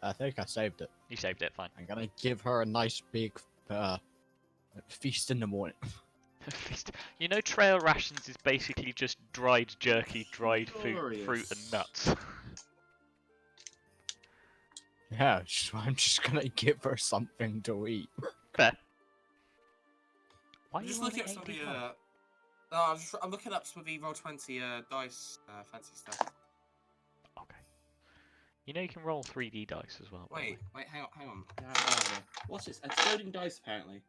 I think I saved it. You saved it, fine. I'm gonna give her a nice big feast in the morning. Feast. You know, trail rations is basically just dried jerky, dried food, fruit, Glorious. and nuts. Yeah, I'm just gonna give her something to eat. Fair. Why are I'm you just rolling looking at some of the. 8d12? No, I'm looking up some of the Roll20 dice fancy stuff. Okay. You know you can roll 3D dice as well. by the way. Wait, hang on. What's this? Exploding dice, apparently.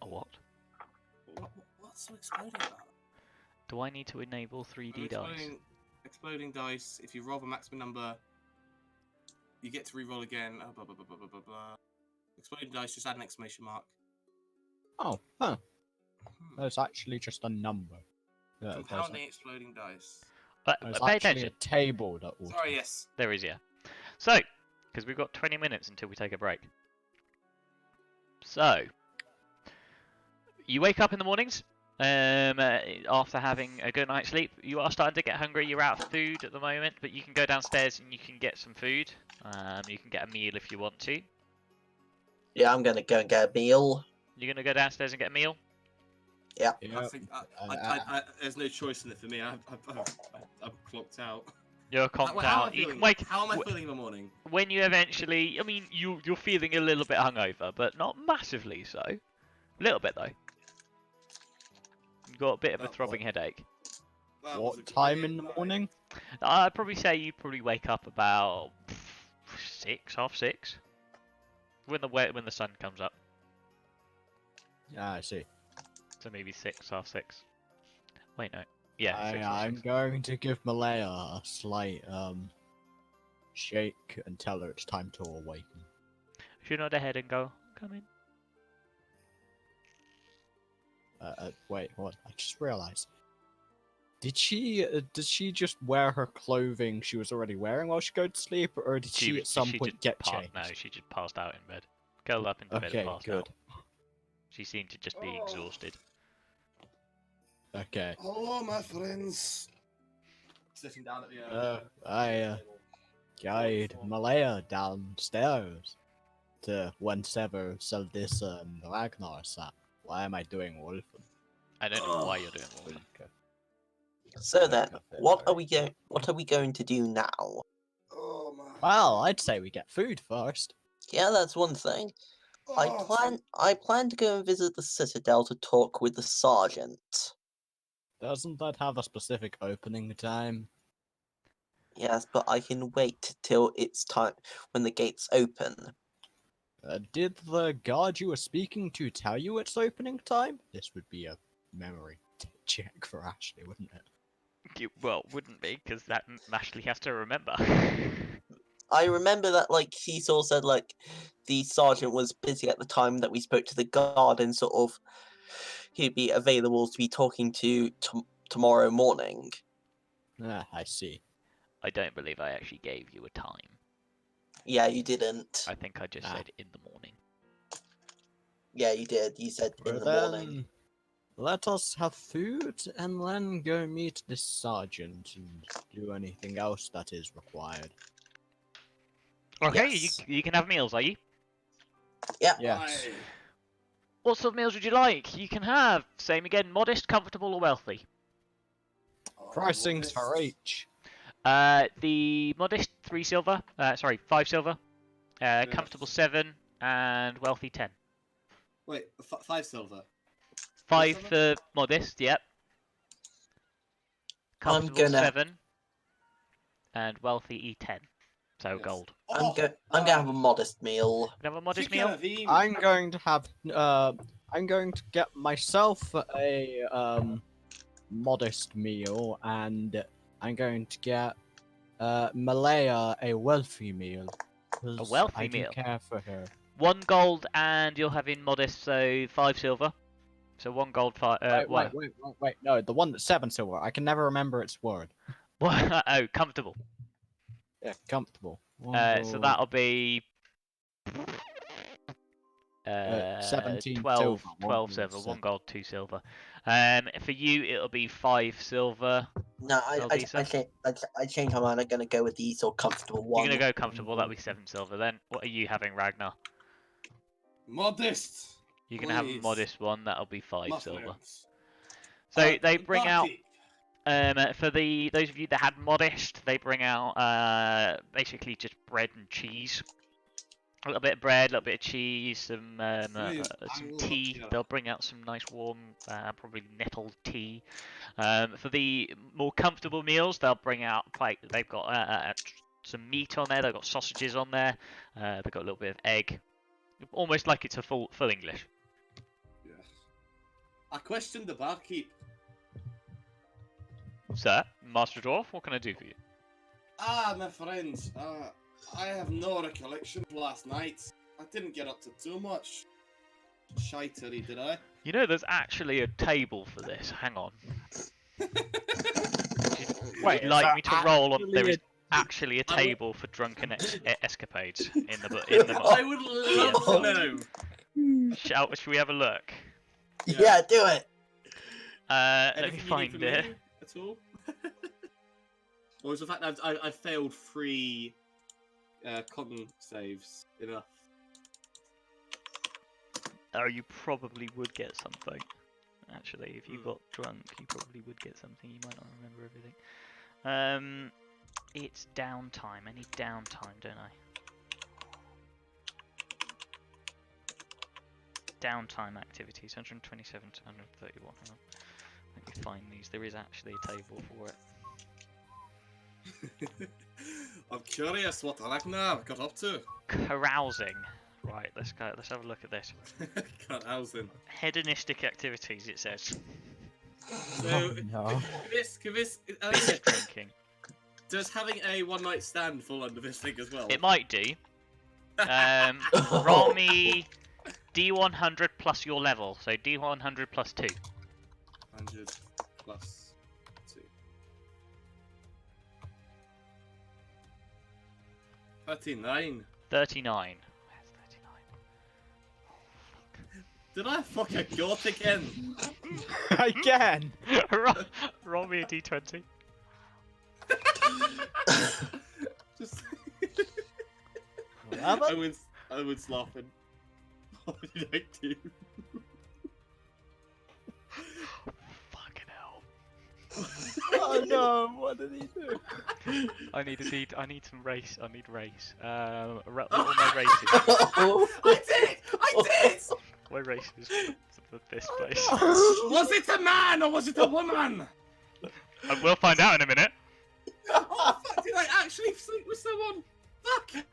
A what? What's so exploding about? Do I need to enable 3D dice? Exploding dice. If you roll the maximum number, you get to re-roll again. Blah, blah, blah, blah, blah, blah, blah. Exploding dice. Just add an exclamation mark. Oh, huh. There's actually just a number. Yeah, Compounding exploding dice. there's Pay actually attention. a table that will. Sorry, yes. There is, yeah. So, because we've got 20 minutes until we take a break. So, you wake up in the mornings after having a good night's sleep. You are starting to get hungry. You're out of food at the moment, but you can go downstairs and you can get some food. You can get a meal if you want to. Yeah, I'm gonna go and get a meal. You're going to go downstairs and get a meal? Yeah. I think there's no choice in it for me. I'm clocked out. You're conked out. You can wake. How am I feeling in the morning? When you eventually, I mean, you're feeling a little bit hungover, but not massively so. A little bit though. You've got a bit of a throbbing headache. What time in the morning? I'd probably say you probably wake up about 6, half 6, when the sun comes up. Yeah, I see. So maybe 6, half 6. Wait, no. Yeah, 6, half I'm 6. going to give Malaya a slight shake and tell her it's time to awaken. She nod ahead and go, come in. Wait, what? I just realized. Did she just wear her clothing she was already wearing while she go to sleep, or did she at some point get changed? No, she just passed out in bed. Curled up into bed and passed good. out. She seemed to just be exhausted. Okay. Hello, my friends. Sitting down at the. I guide Malaya downstairs to whenever sell this Ragnar sap. Why am I doing Wolfen? I don't know why you're doing Wolfen. Okay. So then, what are we going to do now? Oh my. Well, I'd say we get food first. Yeah, that's one thing. I plan to go and visit the Citadel to talk with the sergeant. Doesn't that have a specific opening time? Yes, but I can wait till it's time when the gates open. Did the guard you were speaking to tell you its opening time? This would be a memory check for Ashley, wouldn't it? Well, wouldn't be, because that Ashley has to remember. I remember that, like, he sort of said, like, the sergeant was busy at the time that we spoke to the guard, and sort of he'd be available to be talking to tomorrow morning. Ah, I see. I don't believe I actually gave you a time. Yeah, you didn't. I think I just said in the morning. Yeah, you did. You said in the morning. Let us have food and then go meet the sergeant and do anything else that is required. Okay, Yes. you can have meals, are you? Yeah. Yes. What sort of meals would you like? You can have, same again, modest, comfortable, or wealthy. Pricings for each. The modest 3 silver, 5 silver, comfortable 7, and wealthy 10. Wait, 5 silver. 5 silver? for modest, yep. I'm Comfortable gonna- 7, and wealthy E10. So Yes. gold. I'm gonna have a modest meal. Can I have a modest Chicken meal? Avim. I'm going to have. I'm going to get myself a modest meal, and I'm going to get Malaya a wealthy meal. 'Cause A wealthy I do meal? care for her. 1 gold, and you'll have in modest, so 5 silver. So 1 gold, 5. Wait. No, the one that's 7 silver. I can never remember its word. Oh, comfortable. Yeah, comfortable. So that'll be 17 12, silver. 12 silver, 1 gold, 2 silver. For you, it'll be 5 silver. No, Well, I decent. changed my mind. I'm gonna go with the sort of comfortable one. You're gonna go comfortable. That'll be 7 silver then. What are you having, Ragnar? Modest. You can have a Please. modest one. That'll be 5 My silver. friends. So they bring out. Barkeep. For those of you that had modest, they bring out basically just bread and cheese. A little bit of bread, a little bit of cheese, some tea. They'll bring out some nice warm, probably nettle tea. For the more comfortable meals, they'll bring out they've got some meat on there. They've got sausages on there. They've got a little bit of egg, almost like it's a full English. Yes. I questioned the barkeep. Sir, Master Dwarf, what can I do for you? My friends. I have no recollection of last night. I didn't get up to too much shitery, did I? You know, there's actually a table for this. Hang on. Wait, Would like me to roll on? There is a- actually a table for drunken escapades in the book. I would love to know. Should we have a look? Yeah, do it. Let me Anything you need find from it. me at all? Or is the fact that I've failed 3 cotton saves enough? Oh, you probably would get something. Actually, if you got drunk, you probably would get something. You might not remember everything. It's downtime. I need downtime, don't I? Downtime activities, 127 to 131. Hang on. Let me find these. There is actually a table for it. I'm curious what Ragnar got up to. Carousing. Right, let's go. Let's have a look at this. God, Alison. Hedonistic activities, it says. So, Oh, no. Can this, Binge drinking. does having a one-night stand fall under this thing as well? It might do. Roll me D100 plus your level, so D100 plus 2. 100 plus 2. 39. 39. Where's 39? Did I fuck a goat again? Again! Roll me a D20. Just. 11? I was laughing. What did I do? Fucking hell. Oh no, what did he do? I need some race. I need race. What are my races? I did it! I did! My races for this place. Was it a man or was it a woman? We'll find out in a minute. Oh fuck! Did I actually sleep with someone? Fuck!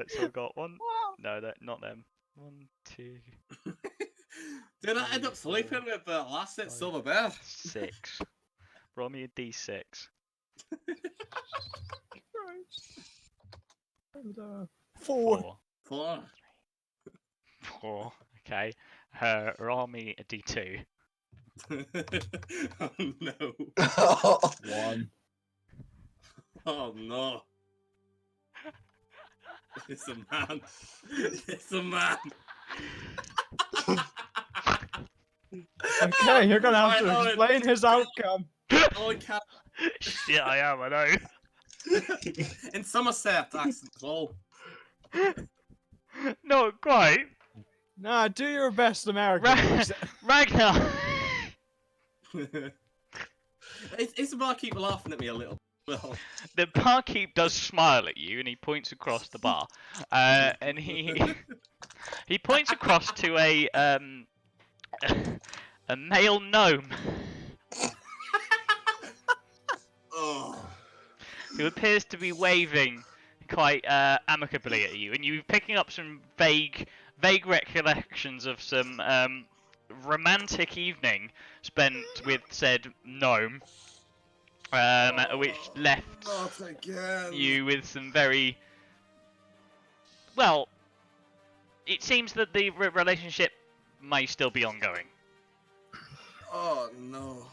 So we've got one. No, not them. 1, 2, Did I end up sleeping with the last set silver bear? 6. Roll me a D6. Four. 4. 4. Okay. Roll me a D2. Oh no. 1. Oh no. It's a man. It's a man. Okay, you're gonna have Right, to Owen. explain his outcome. Oh, I can't. Shit, I am. I know. In Somerset accent as well. Not quite. Nah, do your best American accent. Ragnar. It's the barkeep laughing at me a little. Well, The barkeep does smile at you, and he points across the bar, and he points across to a male gnome oh. who appears to be waving quite amicably at you, and you're picking up some vague recollections of some romantic evening spent with said gnome. Which left Not again. you with some very well. It seems that the relationship may still be ongoing. Oh no.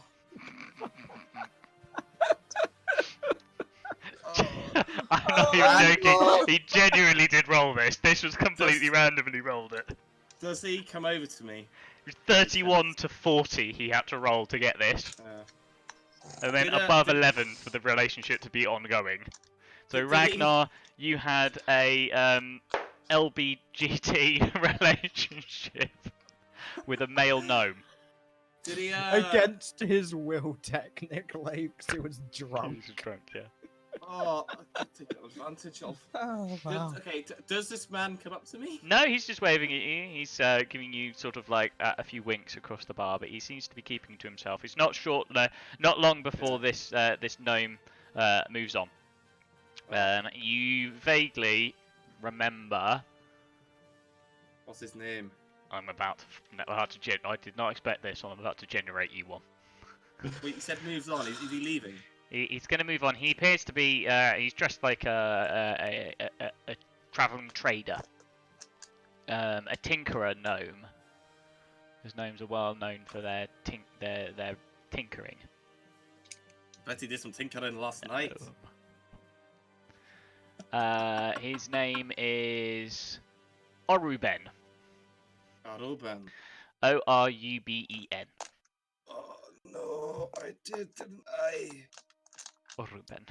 I'm not even joking. He genuinely did roll this. This was completely randomly rolled it. Does he come over to me? It was 31 to 40 he had to roll to get this. And then Did, above did- 11 for the relationship to be ongoing. So Did he- Ragnar, you had a LBGT relationship with a male gnome. Did he? Against his will, technically, because he was He drunk. was drunk, yeah. Oh, I could take advantage of. Oh, Okay, does this man come up to me? No, he's just waving at you. He's giving you sort of like a few winks across the bar, but he seems to be keeping to himself. It's not not long before this this gnome moves on. You vaguely remember. What's his name? I'm about to. I did not expect this. I'm about to generate you one. Wait, you said moves on. Is he leaving? He's going to move on. He appears to be. He's dressed like a traveling trader, a tinkerer gnome. Because gnomes are well known for their tinkering. Bet he did some tinkering last night. His name is Oruben. Ruben. Oruben. Oh no, I did, didn't I? Oruben.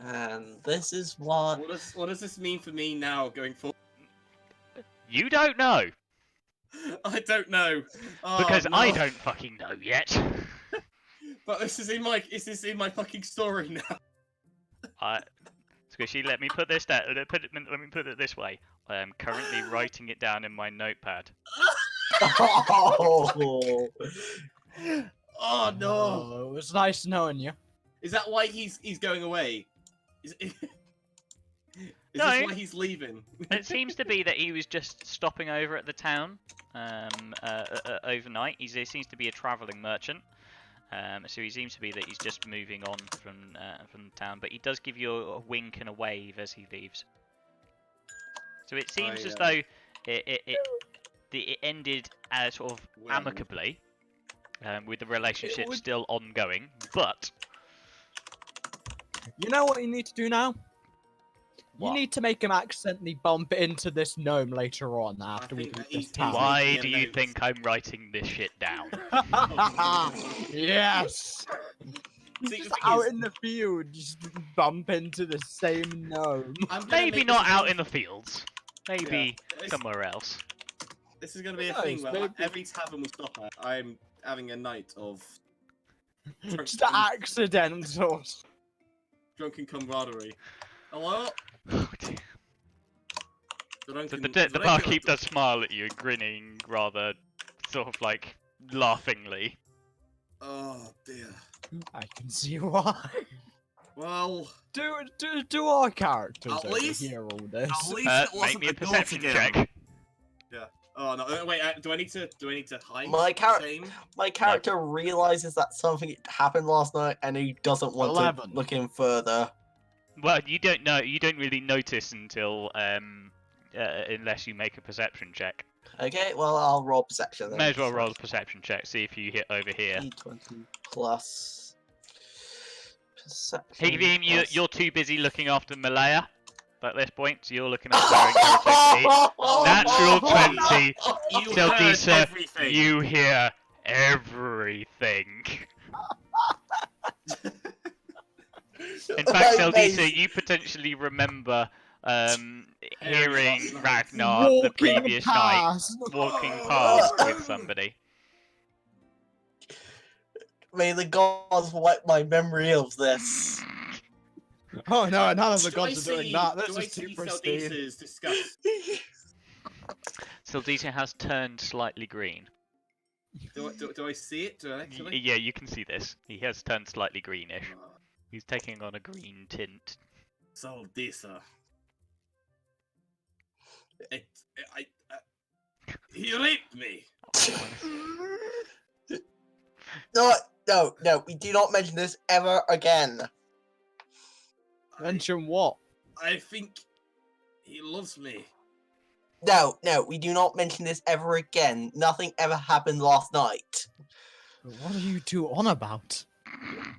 And this is what. What does this mean for me now going forward? You don't know I don't know. Oh, because no. I don't fucking know yet. But this is in my fucking story now. Squishy, let me put this down. Let me put it this way. I am currently writing it down in my notepad. Oh, Oh no. It was nice knowing you. Is that why he's going away? Is No. this why he's leaving? It seems to be that he was just stopping over at the town overnight. He seems to be a travelling merchant. So he seems to be that he's just moving on from the town. But he does give you a wink and a wave as he leaves. So it seems as though it ended sort of When? amicably, with the relationship still ongoing. But You know what you need to do now? what? You need to make him accidentally bump into this gnome later on after we think do that this he's task. Why making do a you note. think I'm writing this shit down? Yes! See, Just the thing out is- in the field, just bump into the same gnome. I'm gonna Maybe make not this a out thing- in the fields. Maybe Yeah. somewhere else. This is gonna be a Nice, thing where maybe. every tavern we stop at, I'm having a night of Just accidental. drunken camaraderie. Hello? Oh, dear. Drunken, The regular barkeep does smile at you, grinning rather sort of like laughingly. Oh dear. I can see why. Well, Do our characters At over least- here all this? at least it Make wasn't me a the goat perception again. check. Oh no! Wait, do I need to hide? My Shame? My character realizes that something happened last night, and he doesn't want 11. to look in further. Well, you don't know. You don't really notice until unless you make a perception check. Okay, well, I'll roll perception then. May as well roll a perception check. See if you hit over here. D20 plus perception. Higbeam, plus- you're too busy looking after Malaya at this point, so you're looking after her encouragingly. Natural 20. You Tell heard Disa, everything. you hear everything. In fact, Eldisa, you potentially remember hearing last night. Ragnar the Walking previous night past. walking past with somebody. May the gods wipe my memory of this. Oh no, none of the Do I gods are doing see- that. do This I is too see pristine. Saldisa's disgust? Sildita has turned slightly green. Do I see it? Do I actually? Yeah, you can see this. He has turned slightly greenish. He's taking on a green tint. Saldisa. He raped me. No, we do not mention this ever again. Mention what? I think he loves me. No, we do not mention this ever again. Nothing ever happened last night. What are you two on about?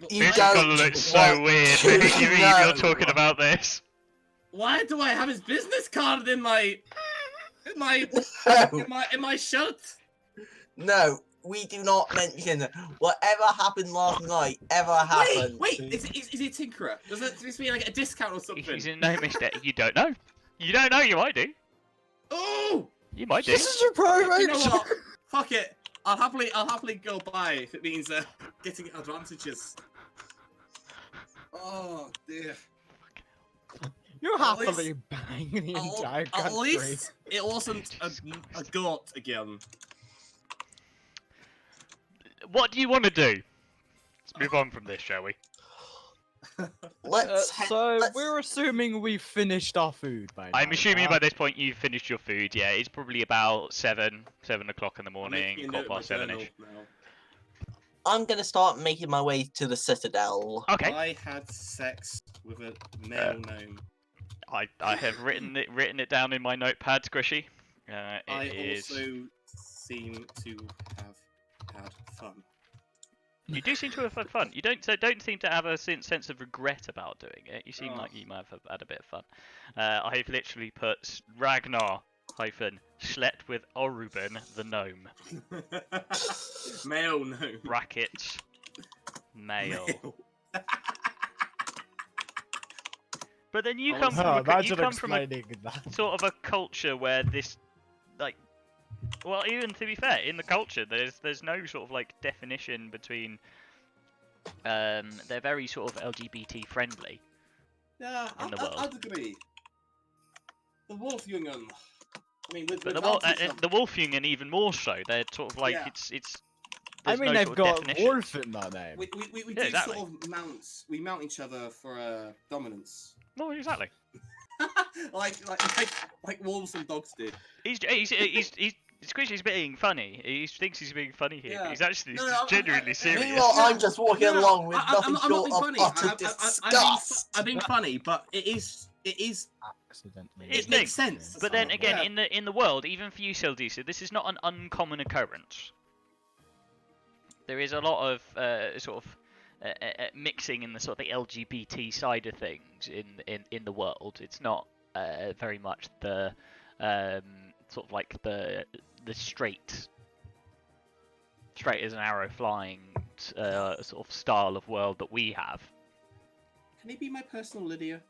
You This is don't gonna look so want weird to if you're know. talking about this. Why do I have his business card in my shirt? No, we do not mention whatever happened last night ever happened. Wait, is he a tinkerer? Does this mean I get a discount or something? He's in no mistake. You don't know. You don't know. You might do. Oh! You might do. This is your private. You know what? Fuck it. I'll happily go buy if it means getting advantages. Oh dear. You're At least- happily banging the entire At country. least it wasn't a goat again. What do you want to do? Let's move on from this, shall we? Let's We're assuming we finished our food by now. I'm assuming huh? by this point you've finished your food. Yeah, it's probably about 7 o'clock in the I'm morning, making a note quarter of my past 7ish. journal now. I'm gonna start making my way to the citadel. Okay. I had sex with a male gnome. I have written it down in my notepad, Squishy. I It is. also seem to have had fun. You do seem to have had fun. You don't seem to have a sense of regret about doing it. You seem like you might have had a bit of fun. I've literally put Ragnar hyphen slept with Oruben the gnome. Male gnome. Brackets male. But then you come Oh, from imagine you come from a explaining that. sort of a culture where this, like, well, even to be fair, in the culture, there's no sort of like definition between. They're very sort of LGBT friendly. Yeah, In the world. I'd agree. The Wolfjungen. I mean, with But the without Wolfjungen even more so. They're sort of like Yeah. it's I there's mean, no they've sort of got definition. wolf in their name. We Yeah, do exactly. sort of mounts. We mount each other for dominance. Well, exactly. like wolves and dogs do. Squishy's being funny. He thinks he's being funny here, but Yeah. he's actually No, just genuinely serious. Meanwhile, I'm just walking along with nothing I'm not short being of funny. utter disgust. I'm being funny, but it is. Accidentally. It's It makes sense. But then again, Yeah. in the world, even for you, Sildisa, this is not an uncommon occurrence. There is a lot of sort of mixing in the sort of the LGBT side of things in the world. It's not very much the sort of like the straight as an arrow flying sort of style of world that we have. Can he be my personal Lydia?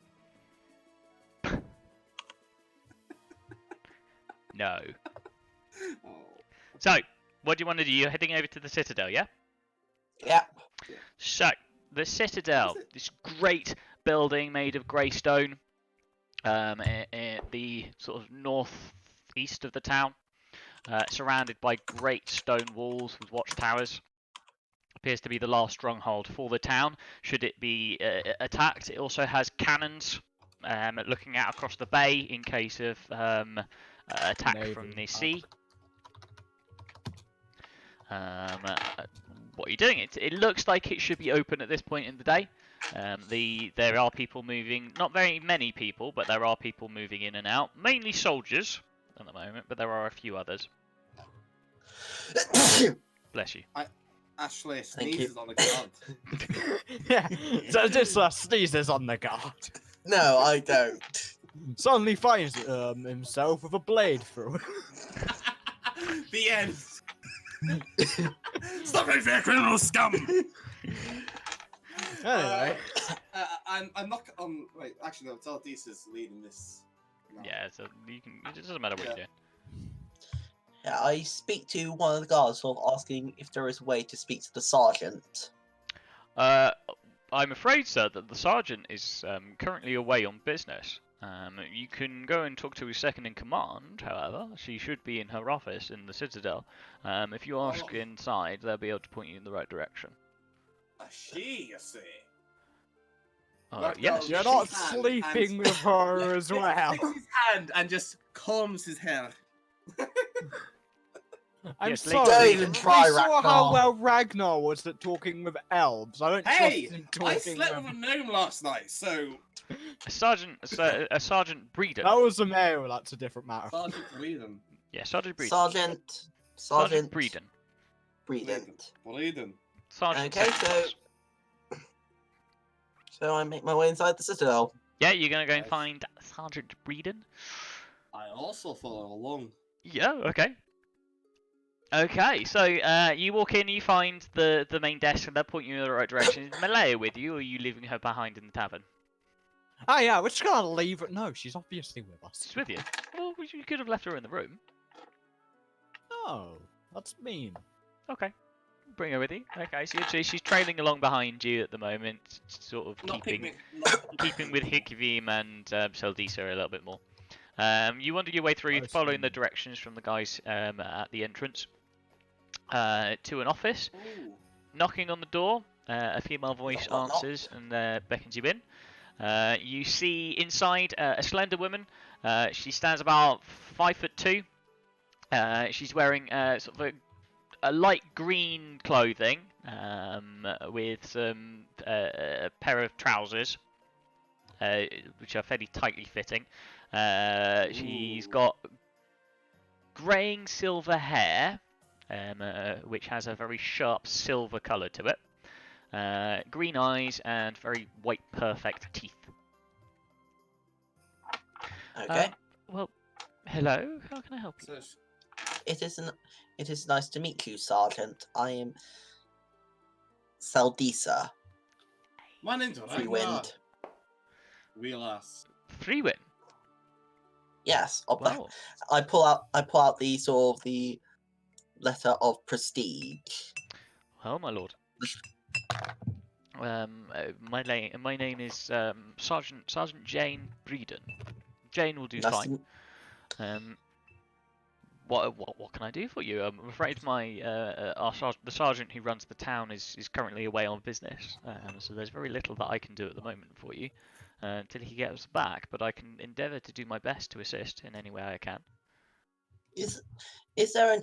No. Oh. So, what do you want to do? You're heading over to the Citadel, yeah? Yeah. So, the Citadel, this great building made of grey stone, at the sort of northeast of the town, surrounded by great stone walls with watchtowers. Appears to be the last stronghold for the town, should it be attacked. It also has cannons looking out across the bay in case of attack Navy. from the sea. What are you doing? It looks like it should be open at this point in the day. There are people moving, not very many people, but there are people moving in and out. Mainly soldiers at the moment, but there are a few others. Bless you. Ashley Thank sneezes you. on the guard. Yeah. So this sneezes on the guard. No, I don't. Suddenly finds himself with a blade through. The end. Stop it, there, criminal scum! Anyway. I'm not. Wait, actually, no. Taldis is leading this. No. Yeah, so you can. It doesn't matter what you do. Yeah, I speak to one of the guards, sort of asking if there is a way to speak to the sergeant. I'm afraid, sir, that the sergeant is currently away on business. You can go and talk to his second in command, however. She should be in her office in the Citadel. If you ask inside, they'll be able to point you in the right direction. She, you see. Yes. You're not sleeping with her as well. Takes his hand and just combs his hair. I'm Yes, sorry. Don't even try, I saw how Ragnar. well Ragnar was at talking with elves. I don't Hey, trust him I talking slept with with a gnome last night, so A Sergeant Breeden. That was a male, that's a different matter. Sergeant Breeden. Yeah, Sergeant Breeden. Sergeant Breeden. Breeden. Sergeant. Okay, so I make my way inside the Citadel. Yeah, you're gonna go and Nice. find Sergeant Breeden. I also follow along. Yeah. Okay. Okay, so you walk in, you find the main desk, and they'll point you in the right direction. Is Malaya with you, or are you leaving her behind in the tavern? Oh yeah, we're just gonna leave her. No, she's obviously with us. She's with you. Well, you could have left her in the room. Oh, that's mean. Okay. Bring her with you. Okay, so she's trailing along behind you at the moment, sort of keeping with Hikvim and Seldisa a little bit more. You wander your way through, following the directions from the guys at the entrance to an office. Ooh. Knocking on the door, a female voice Knock, knock, knock. answers and beckons you in. You see inside a slender woman. She stands about 5'2". She's wearing sort of a light green clothing with some a pair of trousers, which are fairly tightly fitting. She's Ooh. got greying silver hair, which has a very sharp silver colour to it. Green eyes and very white, perfect teeth. Okay. Well, hello. How can I help you? So, It is nice to meet you, Sergeant. I am Saldisa, my name's Freewind. Wheelass. Freewin. Yes, Wow. I pull out the sort of the letter of prestige. Well, my lord. My name is Sergeant Jane Breeden. Jane will do Nice fine. What can I do for you? I'm afraid the sergeant who runs the town is currently away on business, so there's very little that I can do at the moment for you until he gets back. But I can endeavour to do my best to assist in any way I can. Is there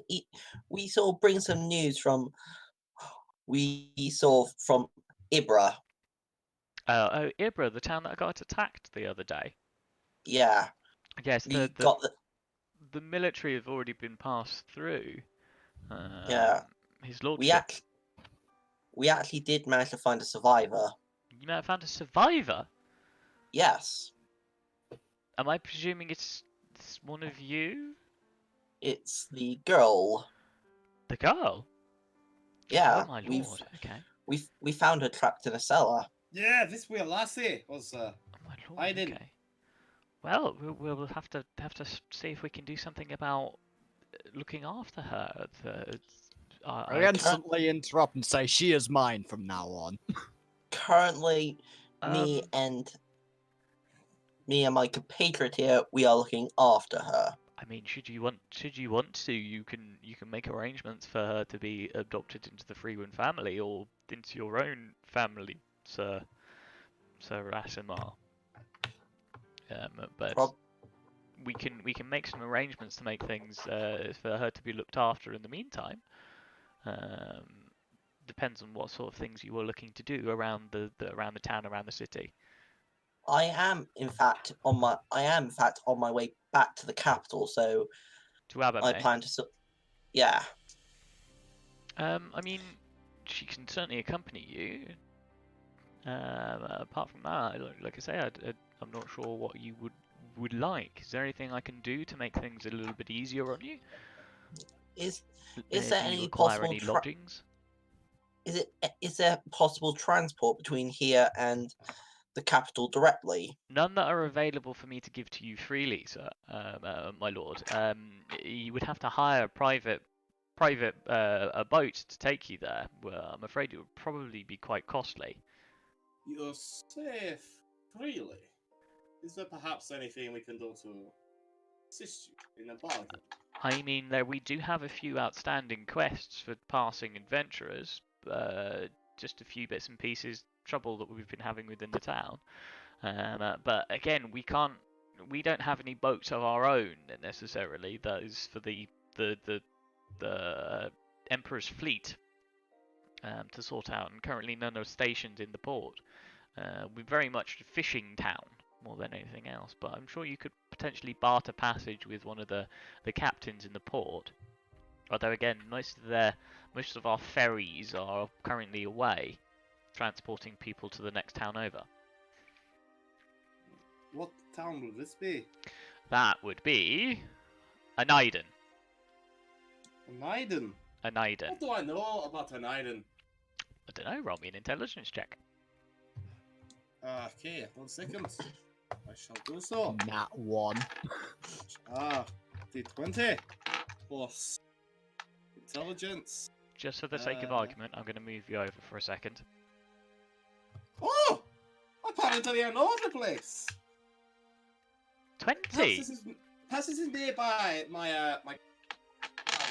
we saw bring some news from Ibra. Oh, Ibra, the town that got attacked the other day. Yeah, Yes, we got the military have already been passed through. yeah. His We lordship. actually did manage to find a survivor. You might have found a survivor. Yes, Am I presuming it's one of you? it's the girl. The girl? Yeah, Oh my lord, okay. we found her trapped in a cellar. Yeah, this wee lassie was. Oh my lord, I didn't. okay. Well, we'll have to see if we can do something about looking after her. I instantly interrupt and say she is mine from now on. Currently, me and my compatriot here, we are looking after her. I mean, should you want to, you can make arrangements for her to be adopted into the Freewind family or into your own family, Sir Asimar. But we can make some arrangements to make things for her to be looked after in the meantime. Depends on what sort of things you were looking to do around the town, around the city. I am in fact on my way back to the capital, so To Abame. I plan to. Yeah. I mean, she can certainly accompany you. Apart from that, like I say, I'm not sure what you would like. Is there anything I can do to make things a little bit easier on you? Is Do there you any require possible any lodgings? Is there possible transport between here and the capital directly? None that are available for me to give to you freely, sir, my lord. You would have to hire a private a boat to take you there. Well, I'm afraid it would probably be quite costly. You're safe, freely. Is there perhaps anything we can do to assist you in a bargain? I mean, we do have a few outstanding quests for passing adventurers. Just a few bits and pieces trouble that we've been having within the town. But again, we don't have any boats of our own necessarily. That is for the Emperor's fleet to sort out, and currently none are stationed in the port. We're very much a fishing town more than anything else, but I'm sure you could potentially barter passage with one of the captains in the port. Although again, most of our ferries are currently away, transporting people to the next town over. What town will this be? That would be Anaiden. Anaiden? Anaiden. What do I know about Anaiden? I don't know, roll me an intelligence check. Okay, 1 second. I shall do so. Nat 1. D20 plus intelligence. Just for the sake of argument, I'm going to move you over for a second. Oh! Apparently I know the place! 20! Perhaps this is nearby my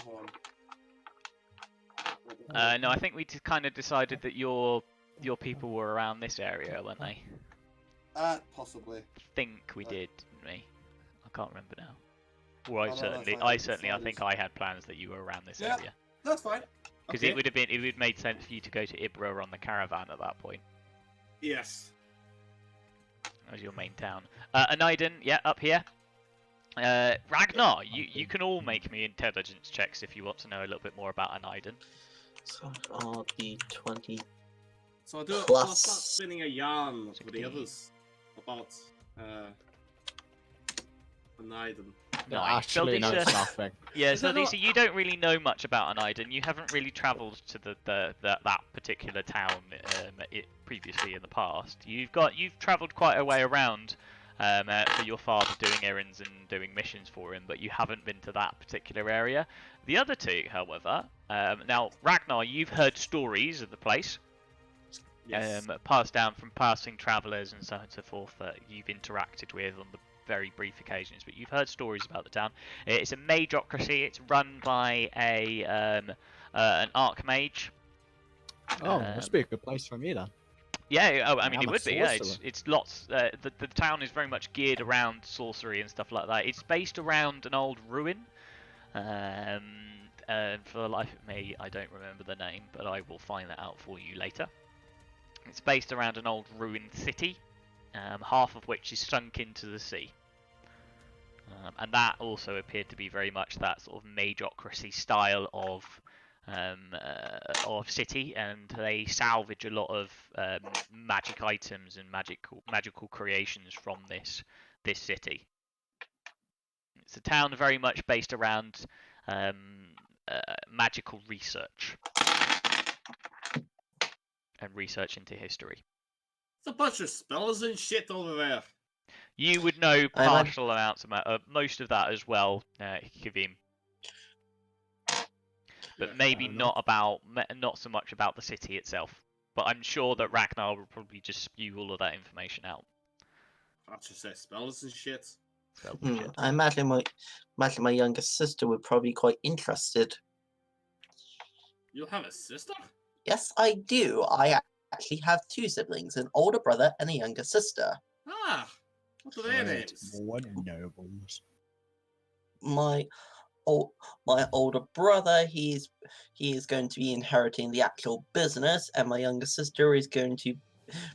home. No, I think we kind of decided that your people were around this area, weren't they? Possibly. I think we did, didn't we? I can't remember now. Well, I think I had plans that you were around this area. That's fine. Because Okay. it would have made sense for you to go to Ibra on the caravan at that point. Yes. As your main town. Anaiden, yeah, up here. Ragnar, you can all make me intelligence checks if you want to know a little bit more about Anaiden. So the 20. So I'll start Plus- spinning a yarn with 16. the others about Anaiden. No, Nice. actually So knows Lisa- nothing. Yeah, Is so that not- Lisa, you don't really know much about Anaiden. You haven't really travelled to that particular town previously in the past. You've travelled quite a way around for your father doing errands and doing missions for him, but you haven't been to that particular area. The other two, however, now Ragnar, you've heard stories of the place. Yes. Passed down from passing travellers and so on and so forth that you've interacted with on very brief occasions, but you've heard stories about the town. It's a mageocracy. It's run by an archmage. Oh, must be a good place for me then. Yeah, oh, I mean am it a would be. Yeah, sorcerer. it's lots. The town is very much geared around sorcery and stuff like that. It's based around an old ruin. And for the life of me, I don't remember the name, but I will find that out for you later. It's based around an old ruined city, half of which is sunk into the sea. And that also appeared to be very much that sort of mageocracy style of city, and they salvage a lot of magic items and magical creations from this city. It's a town very much based around magical research and research into history. It's a bunch of spells and shit over there. You would know I imagine- partial amounts of most of that as well, Kivim. But Yeah, maybe fair not so much about the city itself. But I'm sure that Ragnar will probably just spew all of that information out. I just say spells and shit. So, shit. I imagine my younger sister would probably be quite interested. You have a sister? Yes, I do. I actually have 2 siblings, an older brother and a younger sister. Ah, what are their names? What nobles. My older brother, he is going to be inheriting the actual business, and my younger sister is going to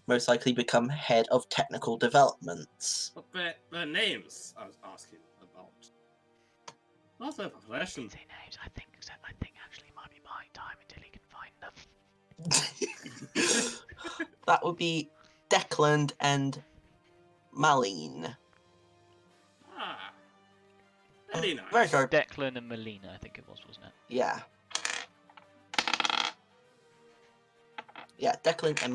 most likely become head of technical developments. What their names? I was asking about. Not their profession. Say names. I think actually it might be buying time until he can find them. That would be Declan and Malene. Ah, very nice. Very sorry. Declan and Melina, I think it was, wasn't it? Yeah. Yeah, Declan and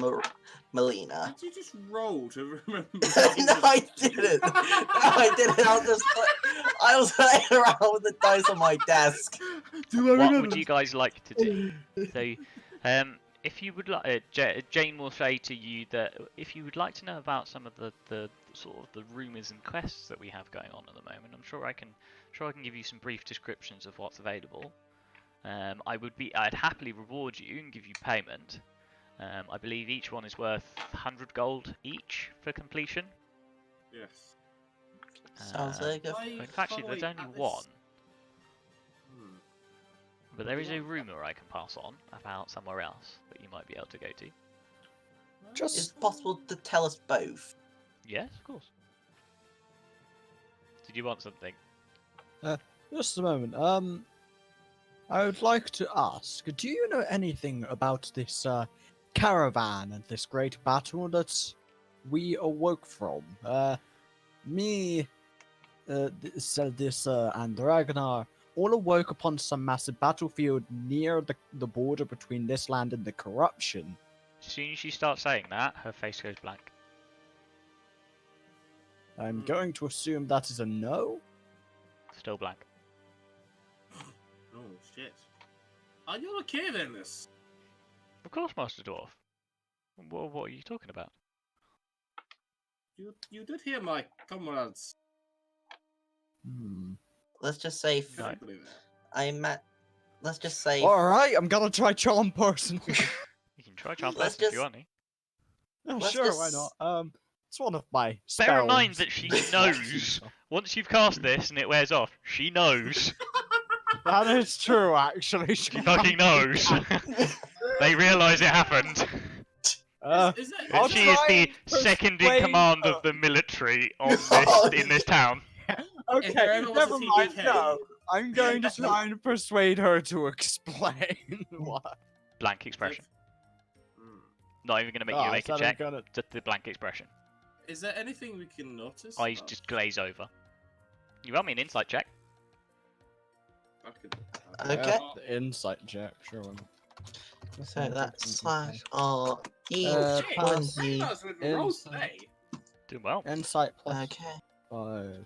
Melina. Did you just roll to remember? No, I didn't. No, I didn't. I was playing around with the dice on my desk. What would you guys like to do? So, if you would like, Jane will say to you that if you would like to know about some of the sort of the rumours and quests that we have going on at the moment, I'm sure I can give you some brief descriptions of what's available. I'd happily reward you and give you payment. I believe each one is worth 100 gold each for completion. Yes. Sounds like a... In fact, there's only one. But there is a rumour I can pass on about somewhere else that you might be able to go to. Is it possible to tell us both? Yes, of course. Did you want something? Just a moment. I would like to ask, do you know anything about this caravan and this great battle that we awoke from? Me, this and Ragnar all awoke upon some massive battlefield near the border between this land and the corruption. As soon as you start saying that, her face goes blank. I'm going to assume that is a no? Still blank. Oh shit. Are you okay then, this? Of course, Master Dwarf. What are you talking about? You did hear my comrades. Let's just say... No. Let's just say... Alright, I'm gonna try charm person. You can try Charm Let's Person if you just- want. Oh, Let's sure, just- why not? It's one of my Bear in mind spells. that she knows. Once you've cast this and it wears off, she knows. That is true, actually. She fucking knows. They realise it happened. Is it? I'll And she is the try and second in persuade command her. of the military on No. in this town. If Okay, there ever was a never mind. TPK. No, I'm going to try and persuade her to explain what. Blank expression. Hmm. Not even going to make Oh, you make is a that check. gonna- Just the blank expression. Is there anything we can notice? Eyes about- just glaze over. You want me an insight check? I could- Okay. The insight check, sure. why not? So that's slash R E Uh, Shit, pass. I was with the rolls Insight. today. Doing well. Insight plus Okay. 5.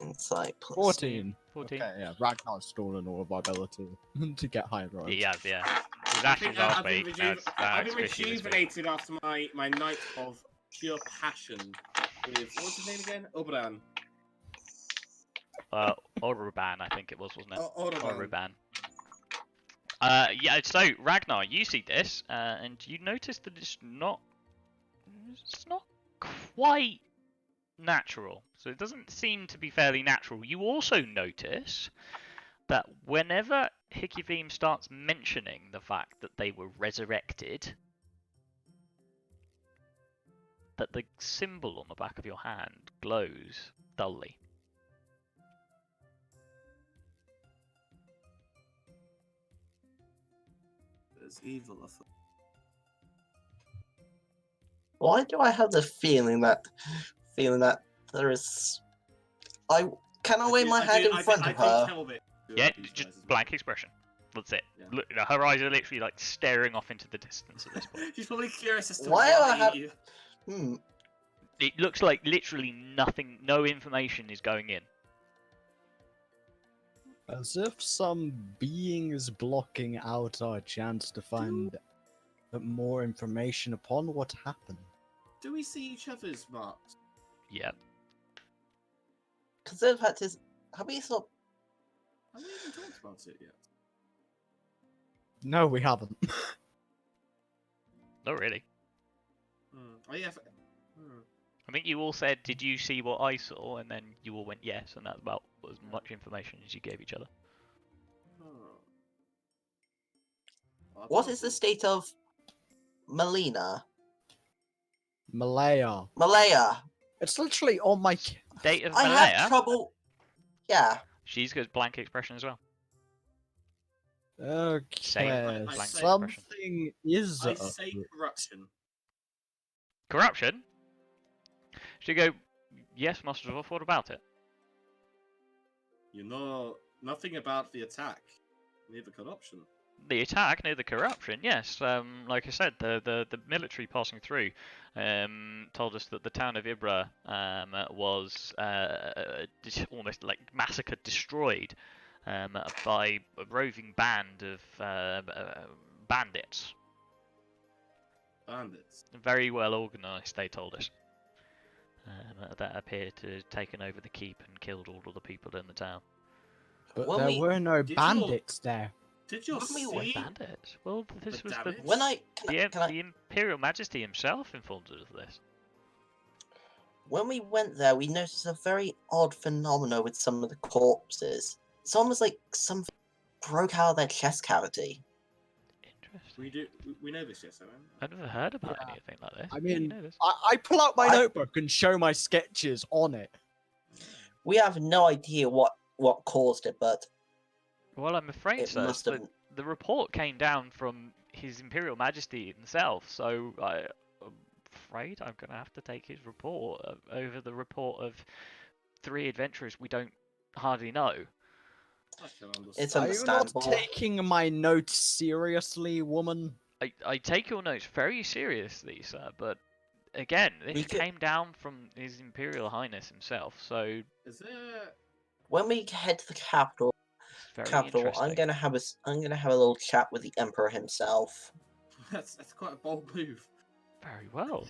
Insight plus 14. 14. Okay, yeah, Ragnar's stolen all of our ability to get high rolls. Yeah, yeah. It was I Ash's think last I've been, week. Now it's I've been Fishy's this week. rejuvenated after my night of pure passion. with what was his name again? Oberon. Oruban, I think it was, wasn't it? Oberon. Oruban. Yeah. So Ragnar, you see this, and you notice that it's not quite natural. So it doesn't seem to be fairly natural. You also notice that whenever Hikivim starts mentioning the fact that they were resurrected, that the symbol on the back of your hand glows dully. There's evil afoot. Why do I have the feeling that there is? I wave my hand in front of her. Yeah, just blank expression. That's it. Yeah. Look, her eyes are literally like staring off into the distance at this point. She's probably curious as to Why do I why have- you... It looks like literally nothing, no information is going in. As if some being is blocking out our chance to find more information upon what happened. Do we see each other's marks? Yep. Because the fact is, have we sort? Have we even talked about it yet? No, we haven't. Not really. Oh yeah. I think you all said, "Did you see what I saw?" And then you all went yes, and that's about as much information as you gave each other. What is the state of Melina? Malaya. Malaya. It's literally on my. Date of I Malaya. have trouble. Yeah. She's got blank expression as well. Okay. blank Something is. I say corruption. Corruption. She go, yes, Master Dwarf. What about it? You know nothing about the attack, neither corruption. The attack near the corruption, yes. Like I said, the military passing through told us that the town of Ibra was almost like massacred, destroyed by a roving band of bandits. Bandits. Very well organised, they told us. That appeared to have taken over the keep and killed all of the people in the town. But When there we- were no Did bandits there. Did you When we see? Bandits? Well, this was the damage? When I the Imperial Majesty himself informed us of this. when we went there, we noticed a very odd phenomenon with some of the corpses. It's almost like something broke out of their chest cavity. Interesting. We know this, yes, Aaron. I've never heard about anything like this. I You mean, know this. I pull out my I- notebook and show my sketches on it. We have no idea what caused it, but Well, I'm afraid it so. must The, have. the report came down from His Imperial Majesty himself, so I'm afraid I'm going to have to take his report over the report of 3 adventurers we don't hardly know. I can understand. It's Are you not understandable. taking my notes seriously, woman? I take your notes very seriously, sir, but again, We this could- came down from His Imperial Highness himself, so Is there? When we head to the capital, it's very interesting. I'm gonna have a little chat with the emperor himself. That's quite a bold move. Very well.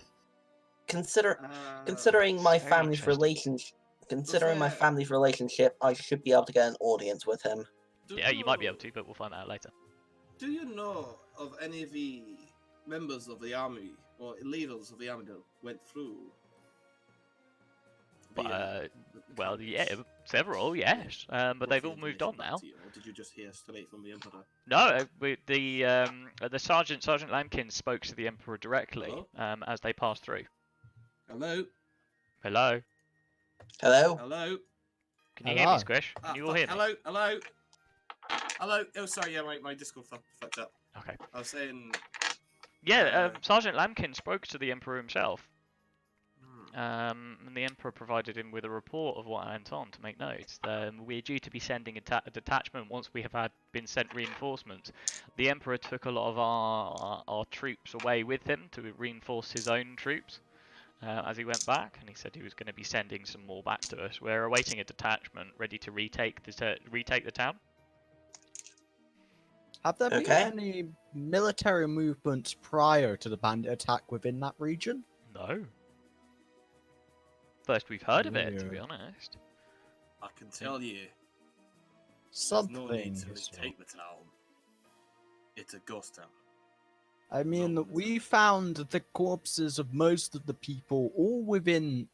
Considering my very family's interesting. relationship, there- I should be able to get an audience with him. Yeah, you might be able to, but we'll find out later. Do you know of any of the members of the army or leaders of the army that went through? Well, yeah, several, yes, but they've all moved on now. Or did you just hear straight from the emperor? No, the Sergeant Lambkin spoke to the Emperor directly as they passed through. Hello. Hello, Hello. Hello. can you hear me, Hello. Squish? Can you all fuck, hear me? Hello. Hello. Hello. Oh, sorry. Yeah, my Discord fucked up. Okay. I was saying. Yeah, Sergeant Lambkin spoke to the Emperor himself, hmm, and the Emperor provided him with a report of what went on to make notes. We're due to be sending a detachment once we have been sent reinforcements. The Emperor took a lot of our troops away with him to reinforce his own troops as he went back, and he said he was going to be sending some more back to us. We're awaiting a detachment ready to retake the town. Have there been Okay. any military movements prior to the bandit attack within that region? No. First we've heard of it, to be Weird. honest. I can tell you, there's Something. no need to is wrong. retake the town. It's a ghost town. I mean, No, we found the corpses of most of the people all within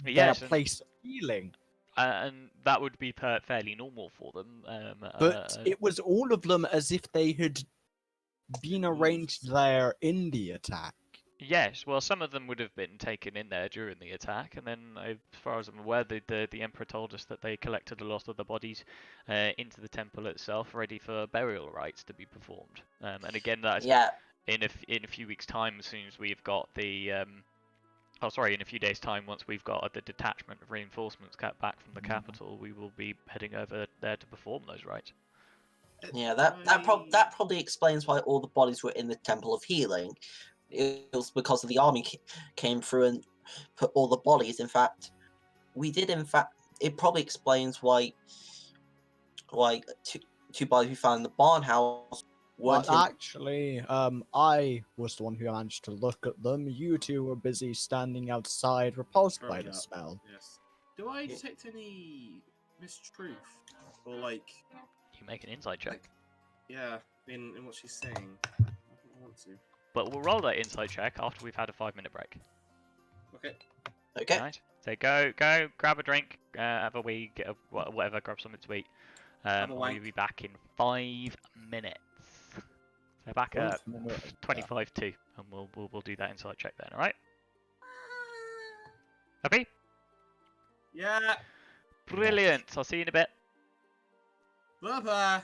their Yes, and, place of healing. and that would be fairly normal for them. But it was all of them as if they had been arranged there in the attack. Yes, well, some of them would have been taken in there during the attack, and then, as far as I'm aware, the Emperor told us that they collected a lot of the bodies into the temple itself, ready for burial rites to be performed. And again, that is Yeah, in a few weeks' time, as soon as we've got the in a few days' time, once we've got the detachment of reinforcements back from the capital, we will be heading over there to perform those rites. yeah. That probably explains why all the bodies were in the Temple of Healing. It was because the army came through and put all the bodies. In fact, it probably explains why two bodies we found in the barn house weren't But in. actually, I was the one who managed to look at them. You two were busy standing outside, repulsed by Throwing the up. smell. Yes. Do I detect any mistruth? Or like, You make an insight check. yeah, in what she's saying? I don't want to. But we'll roll that insight check after we've had a 5-minute break. Okay. Okay. Right? So go, grab a drink, have a wee, get whatever, grab something to eat. Have a We'll wank. be back in 5 minutes. So back at 25-2, and we'll do that insight check then. All right? Happy? Yeah. Brilliant. I'll see you in a bit. Bye bye.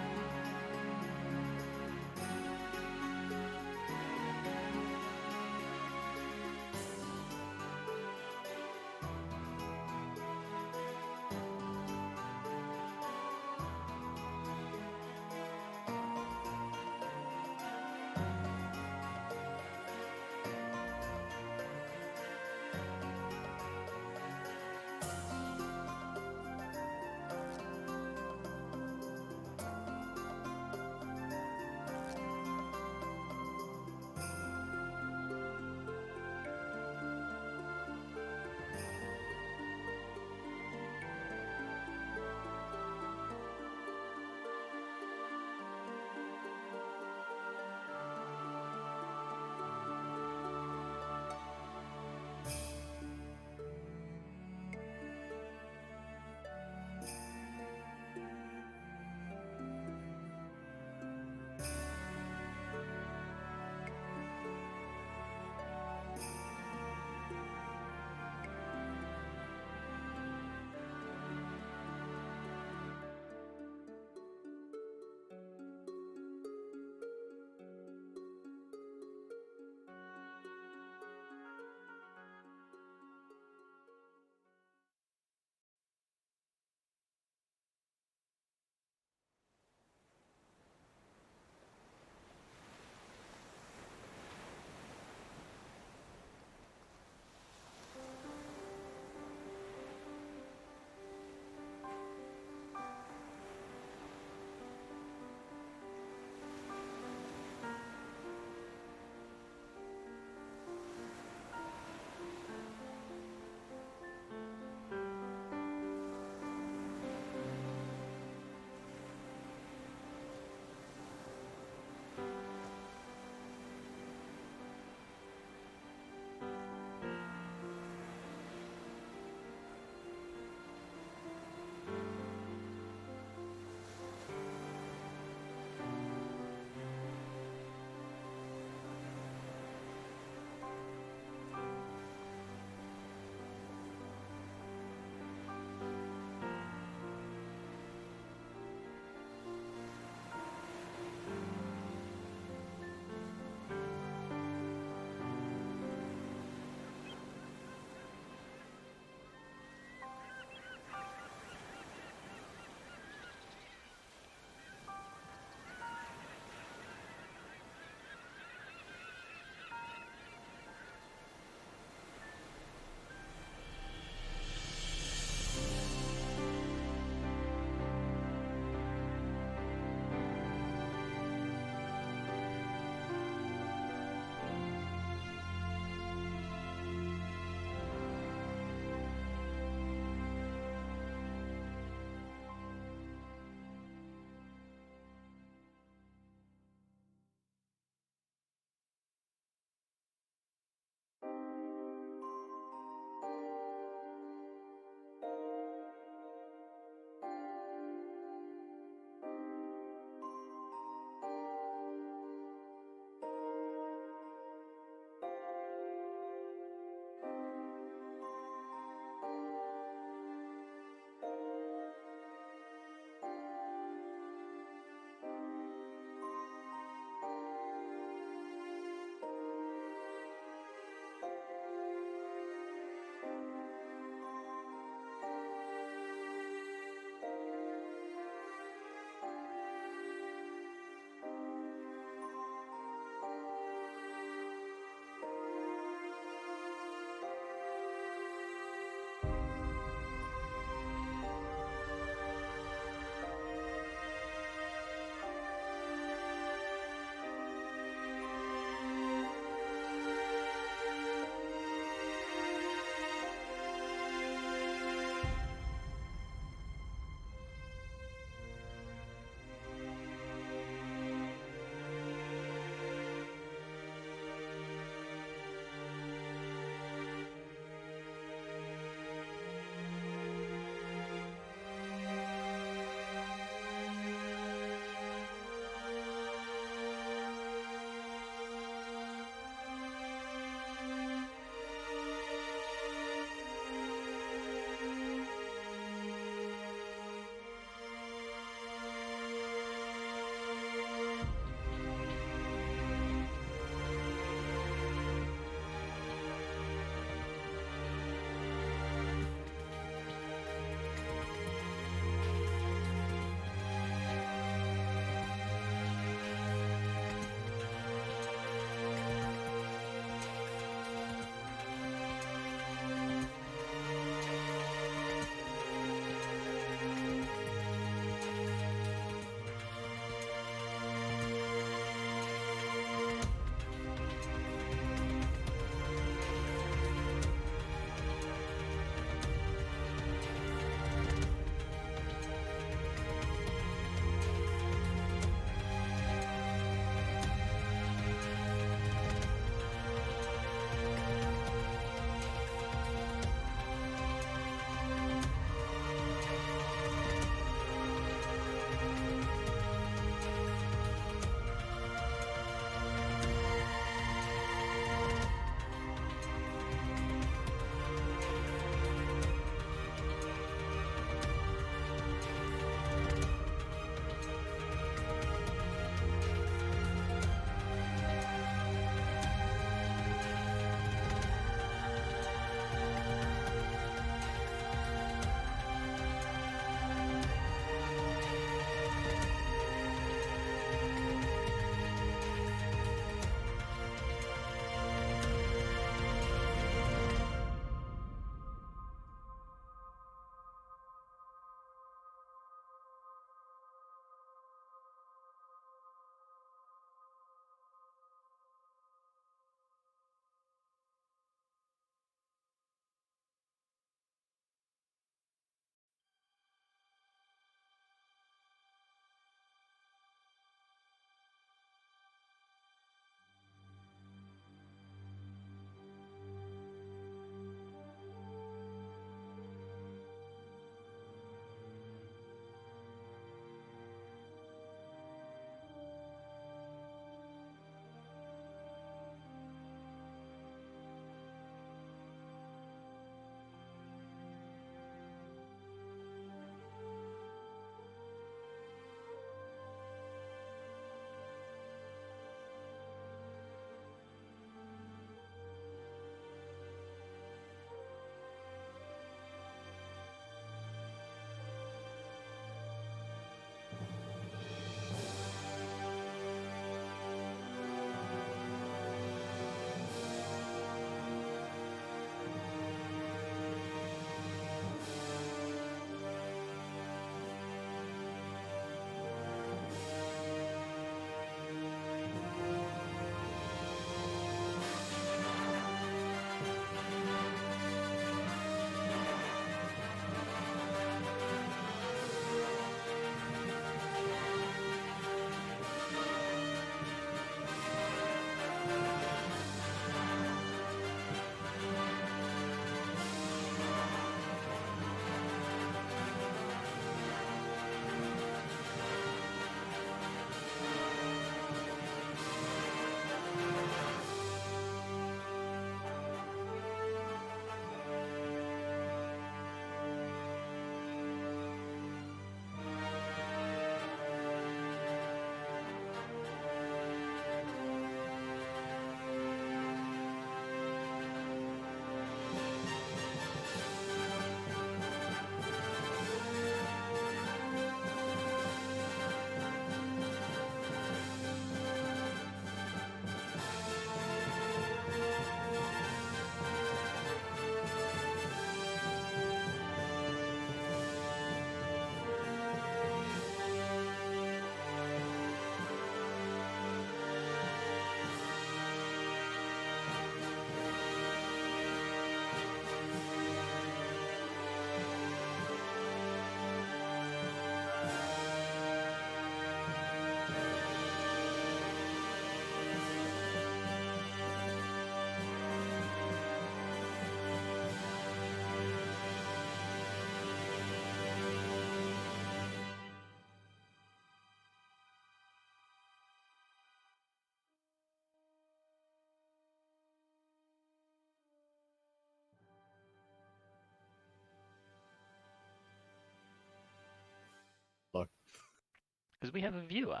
Because we have a viewer.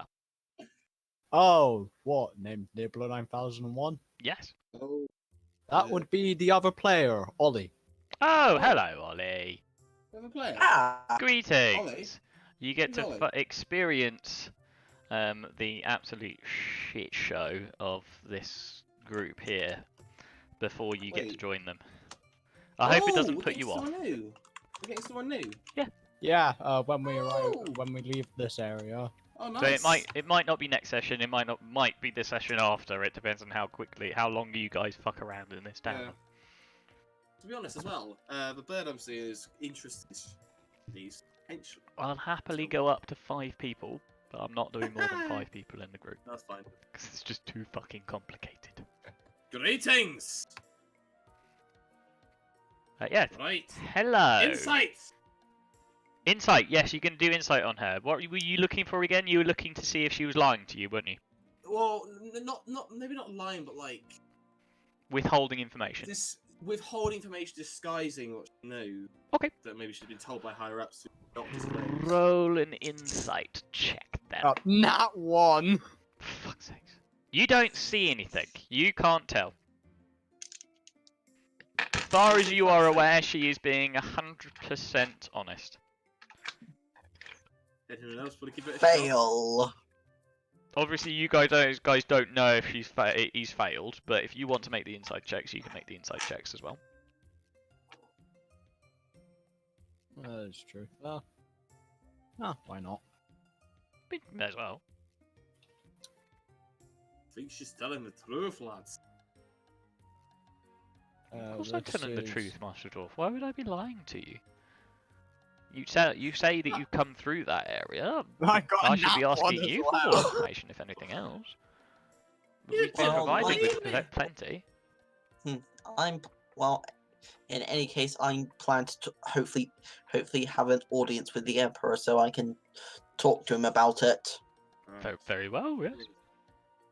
Oh, what? Named Nibbler 9001? Yes. Oh, That Yeah. would be the other player, Ollie. Oh, Oh. hello, Ollie. we have a player. Ah, Greetings. Ollie? You get Who's to Ollie? experience the absolute shit show of this group here before you get to Wait. join them. I hope it doesn't we're put getting you off. someone new. We're getting someone new. Yeah, when we arrive, Oh. when we leave this area. Oh, nice. So it might not be next session. It might be the session after. It depends on how long you guys fuck around in this town. Yeah. To be honest, as well, the bird I'm seeing is interesting. These potentially. I'll happily go up to 5 people, but I'm not doing more than 5 people in the group That's fine. because it's just too fucking complicated. Greetings. Yeah. Right. Hello. Insight. Insight. Yes, you can do insight on her. What were you looking for again? You were looking to see if she was lying to you, weren't you? Well, maybe not lying, but like Withholding information. this withholding information, disguising what she knew. Okay. That maybe she'd been told by higher ups to not disclose. Roll an insight check then. Not one. For fuck's sakes. You don't see anything. You can't tell. As far as you are aware, she is being 100% honest. Anyone else want to give it a shot? fail. Obviously, you guys don't know if he's failed, but if you want to make the inside checks, you can make the inside checks as well. That's true. Why not? May as well. I think she's telling the truth, lads. Of course I'm this telling the is- truth, Master Dwarf. Why would I be lying to you? You say that you come through that area. I got I should be that one asking as you for more well. information, if anything else. You We've been didn't provided believe with me. plenty. Well, in any case, I'm planning to hopefully have an audience with the Emperor so I can talk to him about it. Right. Very well, yes.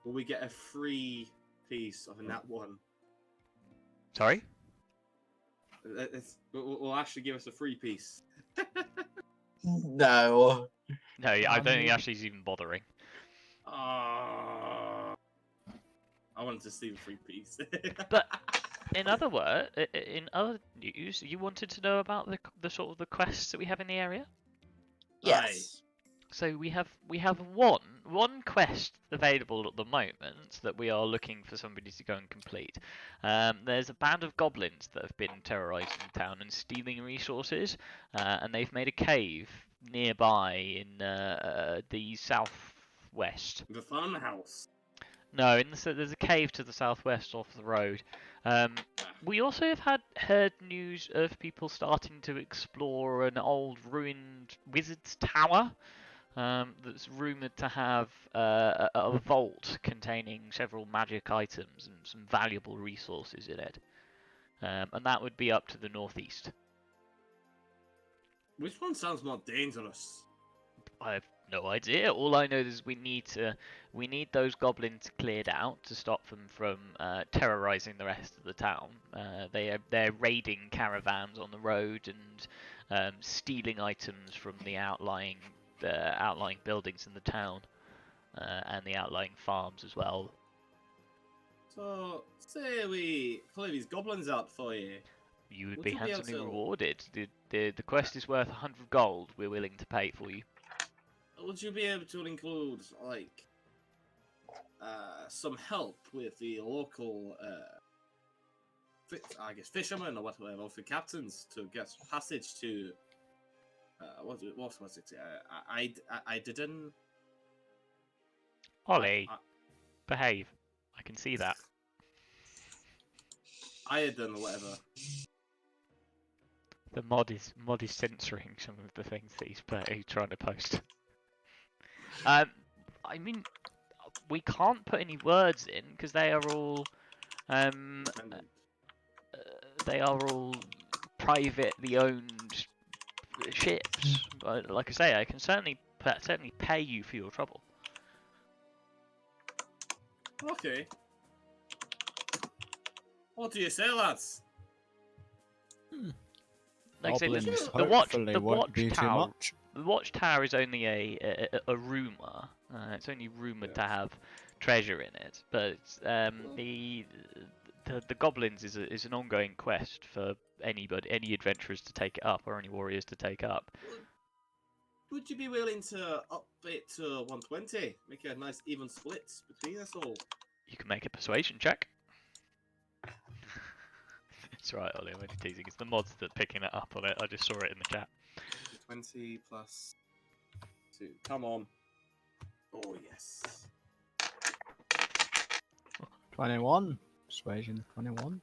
Will we get a free piece of a nat one? Sorry? Will actually give us a free piece. No. No, I don't think Ashley's even bothering. I wanted to see the free piece. But in other news, you wanted to know about the sort of the quests that we have in the area. Yes. So we have one quest available at the moment that we are looking for somebody to go and complete. There's a band of goblins that have been terrorising the town and stealing resources, and they've made a cave nearby in the southwest. The farmhouse. No, there's a cave to the southwest off the road. We also have heard news of people starting to explore an old ruined wizard's tower. That's rumoured to have a vault containing several magic items and some valuable resources in it. And that would be up to the northeast. Which one sounds more dangerous? I have no idea. All I know is we need those goblins cleared out to stop them from terrorising the rest of the town. They're raiding caravans on the road and stealing items from the outlying buildings in the town and the outlying farms as well. So, say we clear these goblins out for you. You would Would be you be able handsomely to- rewarded. The quest is worth 100 gold. We're willing to pay for you. Would you be able to include, like, some help with the local, fishermen or whatever, for captains to get passage to, what was it? I didn't. Ollie, behave. I can see that. I had done or whatever. The mod is censoring some of the things that he's trying to post. I mean, we can't put any words in because they are all privately owned ships. But like I say, I can certainly pay you for your trouble. Okay. What do you say, lads? Like I say, Goblins the hopefully won't be too watchtower. much. the watchtower is only a rumor. It's only rumored to have treasure in it, but the goblins is an ongoing quest for any adventurers to take it up, or any warriors to take up. Would you be willing to up it to 120? Make a nice even split between us all. You can make a persuasion check. It's right, Ollie, I'm only teasing. It's the mods that are picking it up on it. I just saw it in the chat. 20 plus 2. Come on. Oh, yes. 21. Persuasion 21.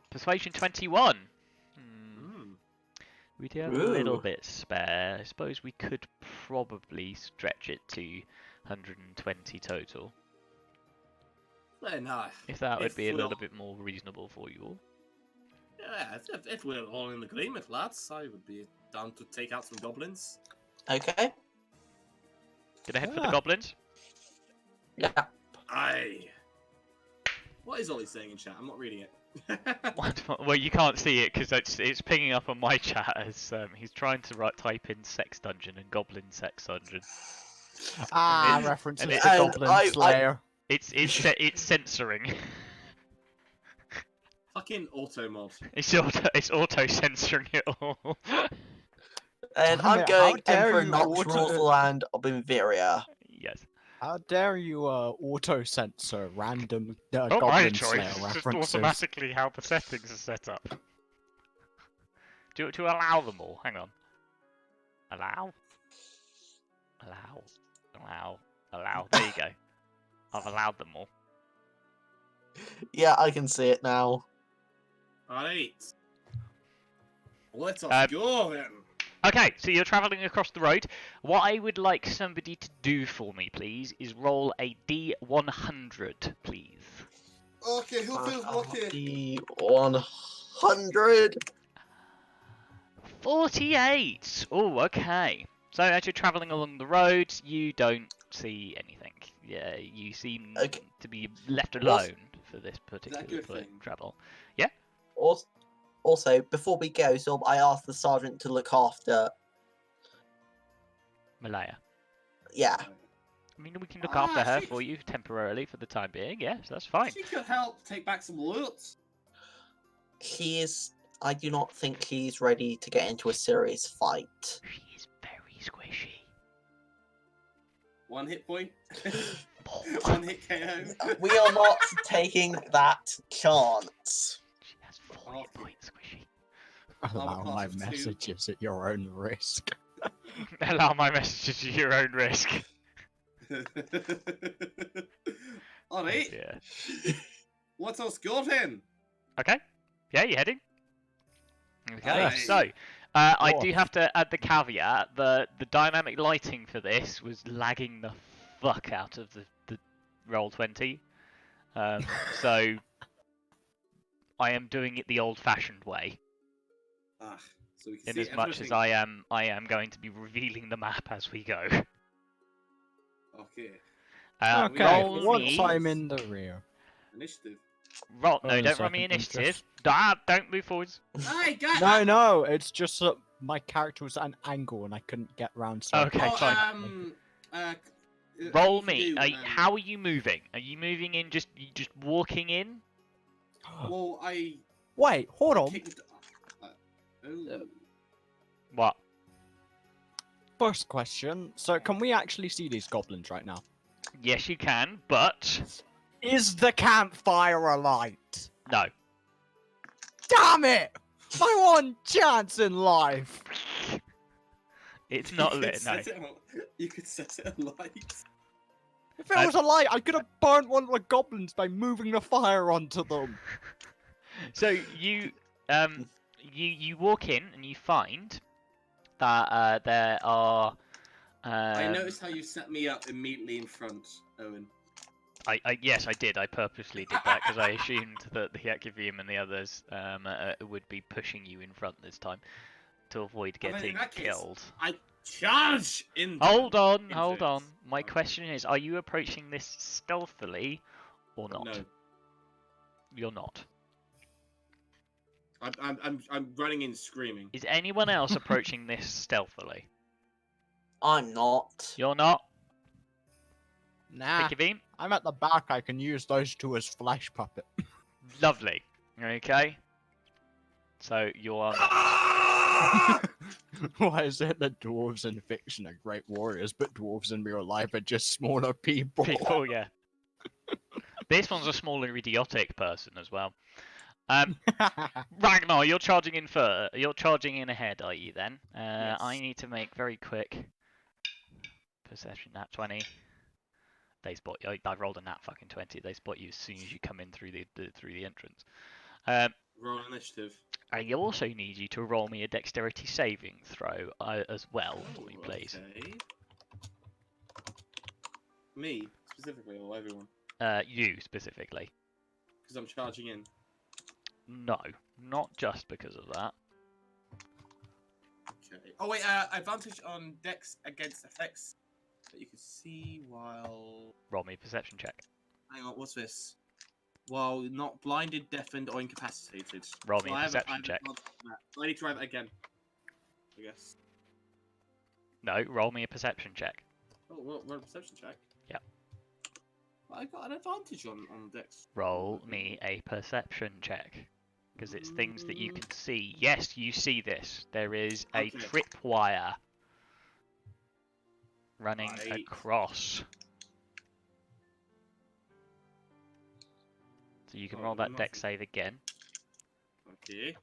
Persuasion 21. We do have a little Ooh. bit spare. I suppose we could probably stretch it to 120 total. Well, no. If that would be a we're- little bit more reasonable for you all. Yeah, if we're all in agreement, lads, I would be down to take out some goblins. Okay. Gonna head for the Yeah. goblins? Yeah. Aye. What is Ollie saying in chat? I'm not reading it. Wonderful. Well, you can't see it because it's pinging up on my chat as he's trying to type in sex dungeon and goblin sex dungeon. Ah, And references and to it's- Goblin Slayer. It's censoring. Fucking auto mod. It's auto censoring it all. And Damn I'm it, how going dare Emperor you Nox auto- rules the land of Inveria. Yes. How dare you auto-censor random Not my Goblin choice. Slayer It's just references? automatically how the settings are set up. To allow them all. Hang on. Allow. There you go. I've allowed them all. Yeah, I can see it now. Alright. Let us Um, go then. Okay, so you're travelling across the road. What I would like somebody to do for me, please, is roll a D100, please. Okay, who feels lucky? 100. 48! Oh, okay. So as you're travelling along the road, you don't see anything. Yeah, you seem Okay. to be left alone for this particular good thing? travel. Also, before we go, so I asked the sergeant to look after. Malaya. Yeah. I mean, we can look after her she- for you temporarily for the time being. Yes, that's fine. She could help take back some loot. He is. I do not think he's ready to get into a serious fight. She is very squishy. 1 hit point. 1 hit KO. We are not taking that chance. She has 4 hit Okay. points, squishy. Allow class my of 2. messages at your own risk. Allow my messages at your own risk. Alright, Yeah. what else got in? Okay. Yeah, you heading? Okay. Aye. So, I Go do on. have to add the caveat that the dynamic lighting for this was lagging the fuck out of the roll 20. So I am doing it the old-fashioned way, Ah, so we can in see as much as everything. I am going to be revealing the map as we go. Okay, Okay, roll once me. I'm in the rear. initiative. No, Hold on a don't roll me second, I'm initiative. just- Don't move forwards. Aye, guys! No, it's just that my character was at an angle and I couldn't get round. So Okay, fine. Roll me. How are you moving? Are you moving in just walking in? Well, I Wait, hold on. kicked... oh. What? First question. So, can we actually see these goblins right now? Yes, you can, but Is the campfire alight? no. Damn it! My one chance in life. It's not You could lit. No. set it on- You could set it alight. If it was alight, I could have burnt one of the goblins by moving the fire onto them. So you you walk in and you find that there are. I noticed how you set me up immediately in front, Owen. Yes, I did. I purposely did that because I assumed that the Yakivium and the others would be pushing you in front this time to avoid Well, then in getting that case, killed. I charge in. Hold on. Inverse. My question is: are you approaching this stealthily or not? No, You're not. I'm running in screaming. Is anyone else approaching this stealthily? I'm not. You're not. Nah, Pick your beam. I'm at the back. I can use those two as flesh puppet. Lovely. Okay. So you are next. Why is it that dwarves in fiction are great warriors, but dwarves in real life are just smaller people? People, yeah. This one's a smaller idiotic person as well. Ragnar, you're charging in You're charging in ahead, are you then? Yes. I need to make very quick perception. Nat 20. They spot you. I rolled a nat fucking 20. They spot you as soon as you come in through the entrance. Roll initiative. I also need you to roll me a dexterity saving throw as well, for me, please. Okay. Me specifically, or everyone? You specifically. Because I'm charging in. No, not just because of that. Okay. Oh wait, advantage on dex against effects that you can see while. Roll me a perception check. Hang on, what's this? While not blinded, deafened, or incapacitated. Roll me a I have perception check. advantage on that. So I need to try that again. I guess. No, roll me a perception check. Oh, what a perception check. Yep. I got an advantage on dex. Roll me a perception check. Because it's things that you can see. Yes, you see this. There is a Okay. tripwire running Right. across. So you can roll that dex save again. Okay.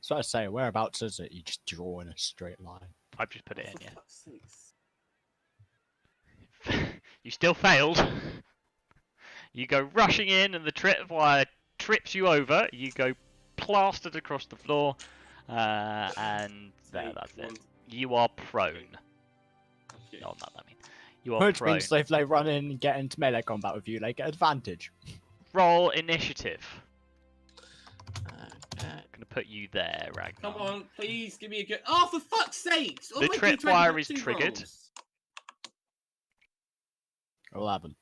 So I say, whereabouts is it? You just draw in a straight line. I've just put it in, For yeah. fuck's sakes. You still failed. You go rushing in and the tripwire trips you over. You go plastered across the floor. And there, that's it. You are prone. Okay. No, not that mean. You are Which prone. means if they run in and get into melee combat with you, they get advantage. Roll initiative. Okay. I'm gonna put you there, Ragnar. Come on, please give me a good. Oh, for fuck's sake! The tripwire is triggered. 11.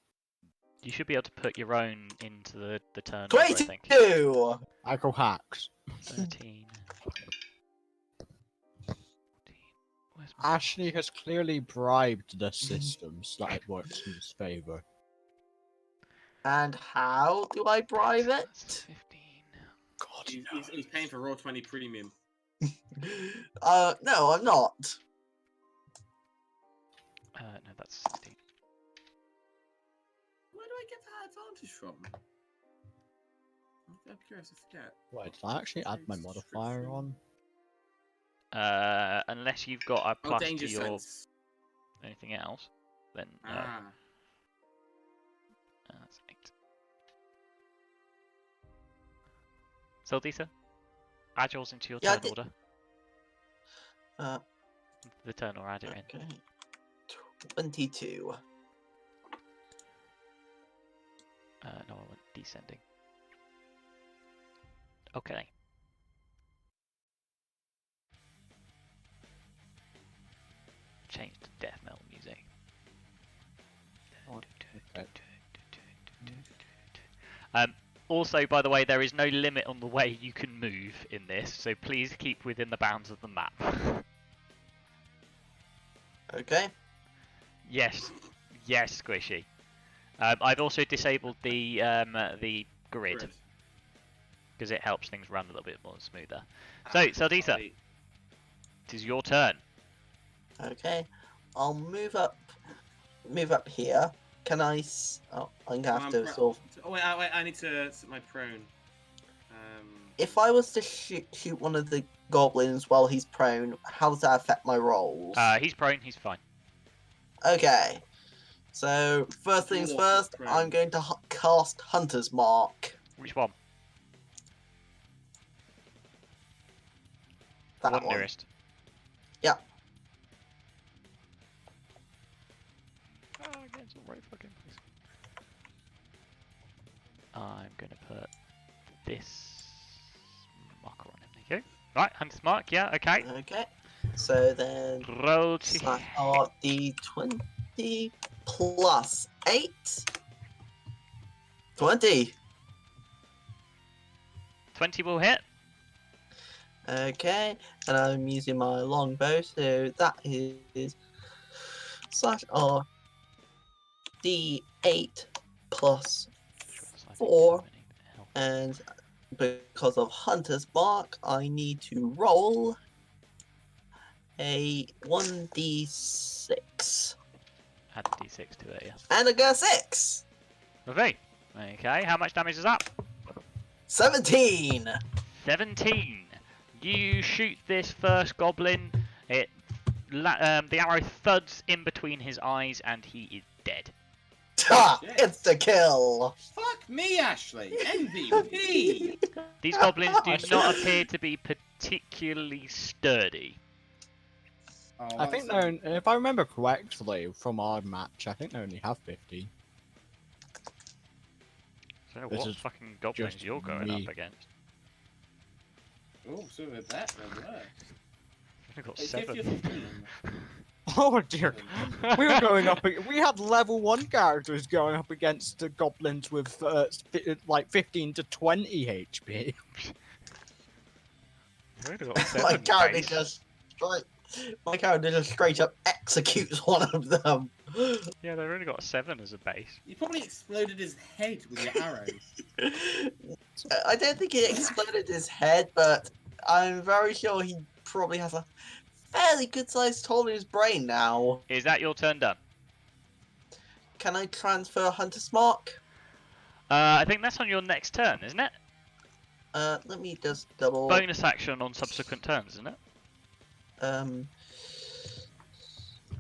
You should be able to put your own into the turnover, I think. 22! I call hacks. 13. 14. Where's my... Ashley has clearly bribed the system so that it works in his favour. And how do I bribe That's it? 15. God, He's paying for Raw 20 Premium. No, I'm not. No, that's 16. Where do I get that advantage from? I'm curious, I forget. Wait, did I actually add my modifier on? Unless you've got a Oh, plus danger to your sense. anything else, then no. Ah. That's 8. Sildisa, add yours into your Yeah, I turn did. order. The turn order, add it in. Okay. 22. No, I went descending. Okay. Change to death metal music. Also, by the way, there is no limit on the way you can move in this, so please keep within the bounds of the map. Okay. Yes, yes, Squishy. I've also disabled the grid because it helps things run a little bit more smoother. So, Saldisa, it is your turn. Okay. I'll move up here. Can I? Oh, I'm gonna have to sort of. Oh wait, I need to set my prone. If I was to shoot one of the goblins while he's prone, how does that affect my rolls? He's prone. He's fine. Okay. So first things first, I'm going to cast Hunter's Mark. Which one? That One one. nearest. Yeah. Oh, against the right fucking place. I'm gonna put this marker on him. There you go. Right, Hunter's Mark. Yeah. Okay. Okay. So then Roll to start the 20 plus 8. 20. 20 will hit. Okay, and I'm using my longbow, so that is slash R D8 plus Sure, it's like 4, many health. and because of Hunter's Mark, I need to roll a 1d6. Add a d6 to it, yeah. And I got a 6! Lovely. Okay, how much damage is that? 17! 17. You shoot this first goblin. The arrow thuds in between his eyes, and he is dead. Ha! Shit. It's the kill! Fuck me, Ashley! MVP! These goblins do not appear to be particularly sturdy. Oh, I think that's- if I remember correctly from our match, I think they only have 50. I don't know This what is fucking goblins just you're going me. up against. Oh, so we're that then, yeah. I've got It's 7. 50. Oh dear! We were going up. We had level 1 characters going up against the goblins with like 15 to 20 HP. I've only got my 7 character base. just straight up executes one of them. Yeah, they've only got 7 as a base. You probably exploded his head with your arrow. I don't think it exploded his head, but I'm very sure he probably has a fairly good sized hole in his brain now. Is that your turn done? Can I transfer Hunter's Mark? I think that's on your next turn, isn't it? Let me just double. Bonus action on subsequent turns, isn't it?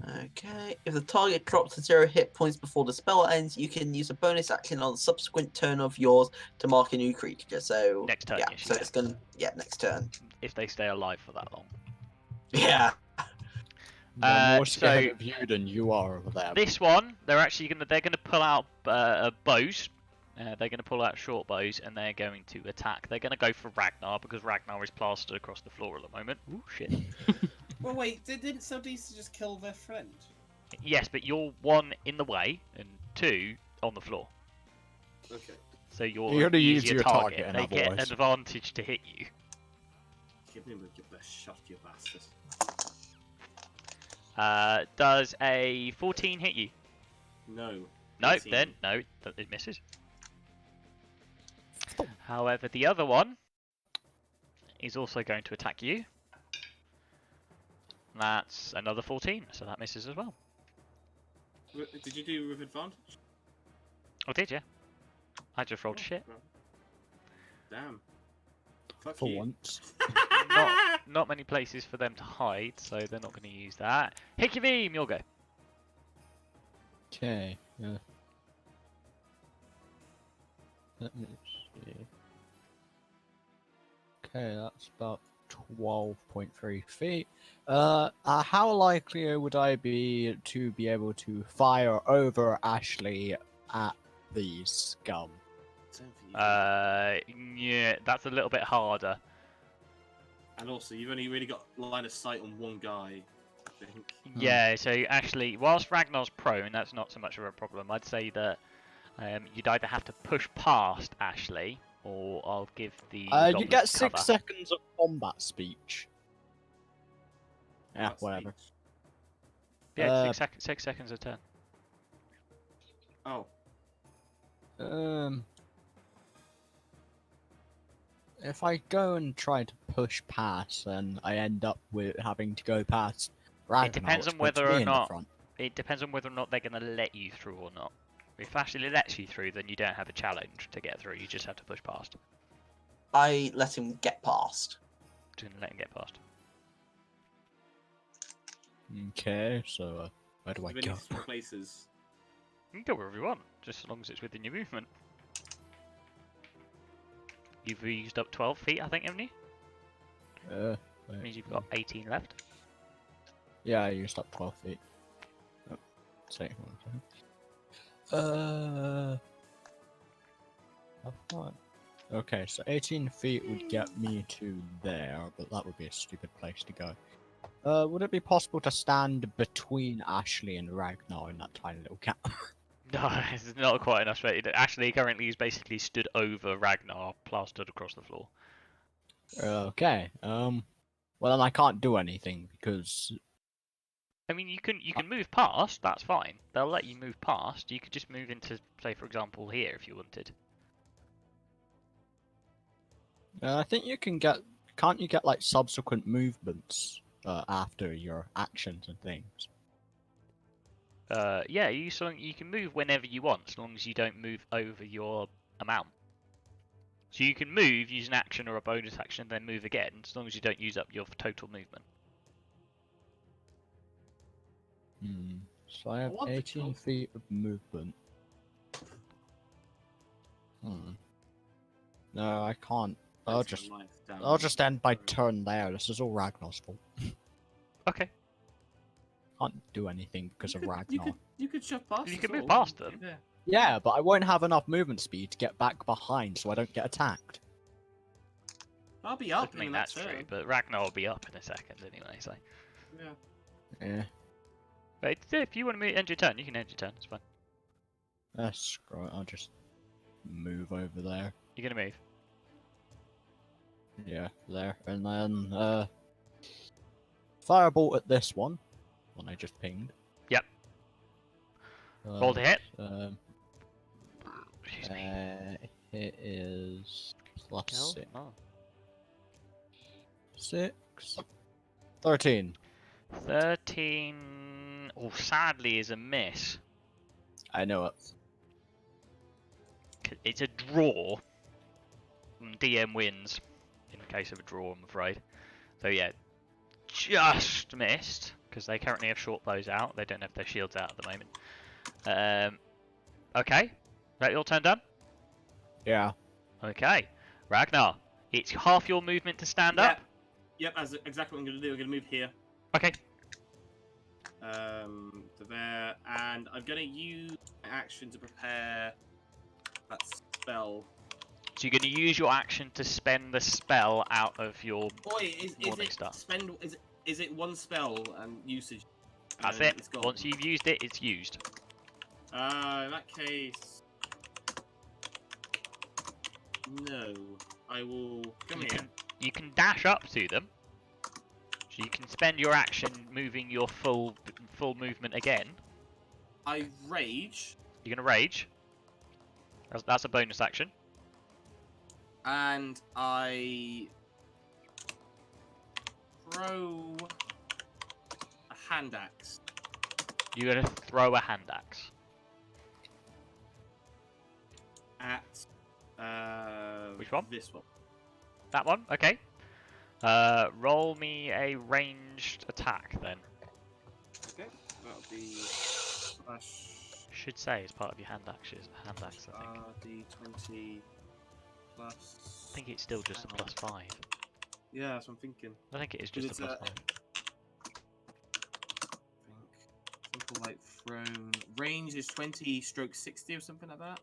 Okay. If the target drops to 0 hit points before the spell ends, you can use a bonus action on the subsequent turn of yours to mark a new creature. So Next turn, yeah. yes, So you it's gonna next turn. If they stay alive for that long. Yeah. I'm more so- scared of you than you are of them. This one, they're gonna pull out bows. They're gonna pull out short bows, and they're going to attack. They're gonna go for Ragnar because Ragnar is plastered across the floor at the moment. Ooh, shit. Well, wait, didn't Saldisa just kill their friend? Yes, but you're 1 in the way and 2 on the floor. Okay. So you're You gotta an use easier your target. target, in They other get words. an advantage to hit you. Give me your best shot, you bastard. Does a 14 hit you? No. No, 18. then no, it misses. However, the other one is also going to attack you. That's another 14, so that misses as well. Did you do with advantage? Oh, did you? I just rolled shit. Damn. Fuck For you. once. Not many places for them to hide, so they're not going to use that. Hikivim, you'll go. Okay. Yeah. Let me see. Okay, that's about 12.3 feet. How likely would I be to be able to fire over Ashley at these scum? Yeah, that's a little bit harder. And also, you've only really got line of sight on one guy, I think. Yeah, so actually, whilst Ragnar's prone, that's not so much of a problem. I'd say that you'd either have to push past Ashley, or I'll give the You goblins get 6 cover. seconds of combat speech. Yeah, That's whatever. speech. Yeah, 6 seconds a turn. Oh. If I go and try to push past, and I end up with having to go past Ragnar, depends which on whether puts or me in the not- front. It depends on whether or not they're going to let you through or not. If Ashley lets you through, then you don't have a challenge to get through. You just have to push past. I let him get past. Just gonna let him get past. Okay, so where do I You've only go? got 4 places. You can go wherever you want, just as long as it's within your movement. You've used up 12 feet, I think, haven't you? Wait, Means you've got 18 left. yeah, I used up 12 feet. Oh, say one second. Okay, so 18 feet would get me to there, but that would be a stupid place to go. Would it be possible to stand between Ashley and Ragnar in that tiny little gap? No, it's not quite enough space. Ashley currently is basically stood over Ragnar, plastered across the floor. Okay. Well, then I can't do anything because. I mean, you can move past. That's fine. They'll let you move past. You could just move into, say, for example, here if you wanted. I think you can get. Can't you get like subsequent movements after your actions and things? Yeah, you can move whenever you want, as long as you don't move over your amount. So you can move, use an action or a bonus action, then move again, as long as you don't use up your total movement. So I have 18 feet of movement. No, I can't. I'll just end my turn there. This is all Ragnar's fault. Okay. Can't do anything because of Ragnar. You could shove past. You can move past them. Yeah, but I won't have enough movement speed to get back behind, so I don't get attacked. I'll be I up. mean, that's true, but Ragnar will be up in a second anyway, so. Yeah. Yeah. But if you want to end your turn, you can end your turn. It's fine. Screw it. I'll just move over there. You're gonna move. Yeah, there, and then firebolt at this one I just pinged. Yep. Roll to hit. Excuse me. It is plus Kill? 6. Oh. 6. 13. 13. Oh, sadly, is a miss. I know it. It's a draw. DM wins in case of a draw, I'm afraid. So yeah, just missed because they currently have short bows out. They don't have their shields out at the moment. Okay, is that your turn done? Yeah. Okay, Ragnar, it's half your movement to stand up. Yep, that's exactly what I'm going to do. I'm going to move here. Okay. To there, and I'm going to use my action to prepare that spell. So you're going to use your action to spend the spell out of your Morning Star. Is it one spell and usage? That's it. Once you've used it, it's used. In that case, no. I will come here. You can dash up to them. So you can spend your action moving your full movement again. I rage. You're gonna rage. That's a bonus action. And I throw a hand axe. You're gonna throw a hand axe. At which one? This one. That one? Okay. Roll me a ranged attack then. Okay, that'll be Should say as part of your hand axe, I think. D20 plus. I think it's still just a +5. Yeah, that's what I'm thinking. I think it is just a +5. Simple light thrown. Range is 20/60 or something like that.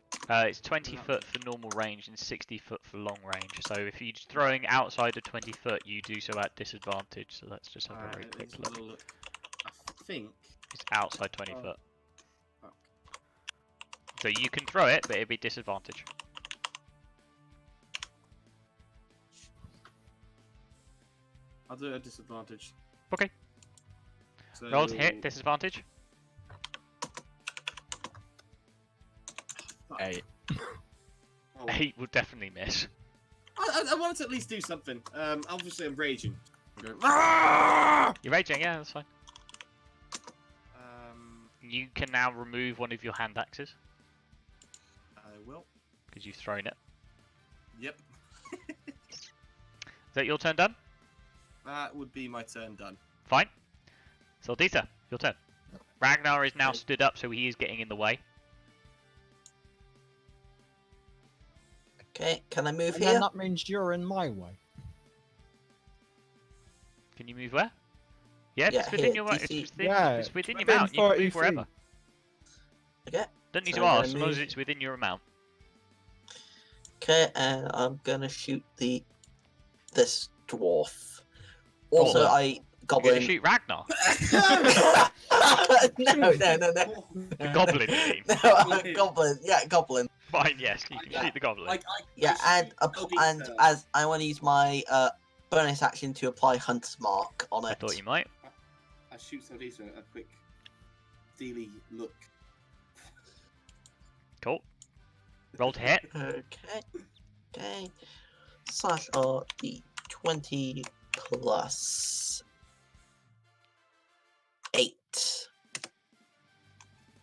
It's 20 foot for normal range and 60 foot for long range. So if you're throwing outside of 20 foot, you do so at disadvantage. So let's just have a very quick look. I think it's outside 20 foot. Fuck. So you can throw it, but it'd be disadvantage. I'll do it at disadvantage. Okay. So... Roll to hit, disadvantage. 8. 8 will definitely miss. I wanted to at least do something. Obviously I'm raging. I'm going, You're raging, yeah, that's fine. um, You can now remove one of your hand axes. I will. Because you've thrown it. Yep. Is that your turn done? That would be my turn done. Fine. Saldita, your turn. Ragnar is now stood up, so he is getting in the way. Okay, can I move And here? then that means you're in my way. Can you move where? Yeah, Yeah, it's within here, your DC. it's within your mount. You can move wherever. Okay. Don't need So to I'm ask, as gonna long as move- it's within your amount. Okay, and I'm gonna shoot this dwarf. Also, Dwarf? I You're goblin. gonna shoot Ragnar. No. The goblin, you mean? No, goblin. Yeah, goblin. Fine, yes, you can shoot the goblin. Yeah, and as I want to use my bonus action to apply Hunter's Mark on it. I thought you might. I shoot Saldisa a quick steely look. Cool. Roll to hit. Okay. Slash D20 plus 8.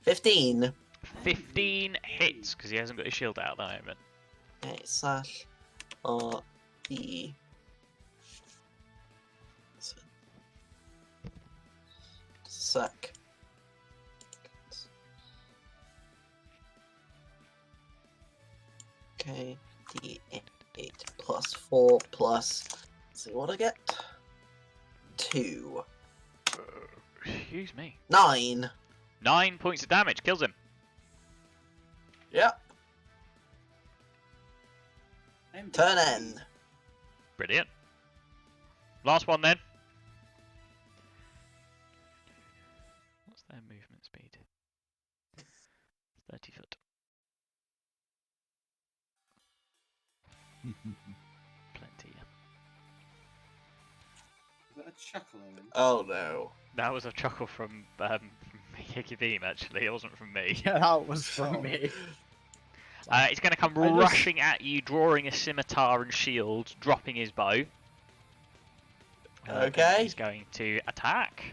15. 15 hits, because he hasn't got his shield out at the moment. Okay, slash D. Sec. Okay, D8 plus 4 plus. Let's see what I get. 2. Excuse me. 9. 9 points of damage, kills him. Yep. Turn end. Brilliant. Last one then. What's their movement speed? 30 foot. Plenty, yeah. Is that a chuckle, Owen? Oh no. That was a chuckle from Hickey Beam, actually. It wasn't from me. Yeah, that was from me. It's going to come rushing at you, drawing a scimitar and shield, dropping his bow. Okay. He's going to attack.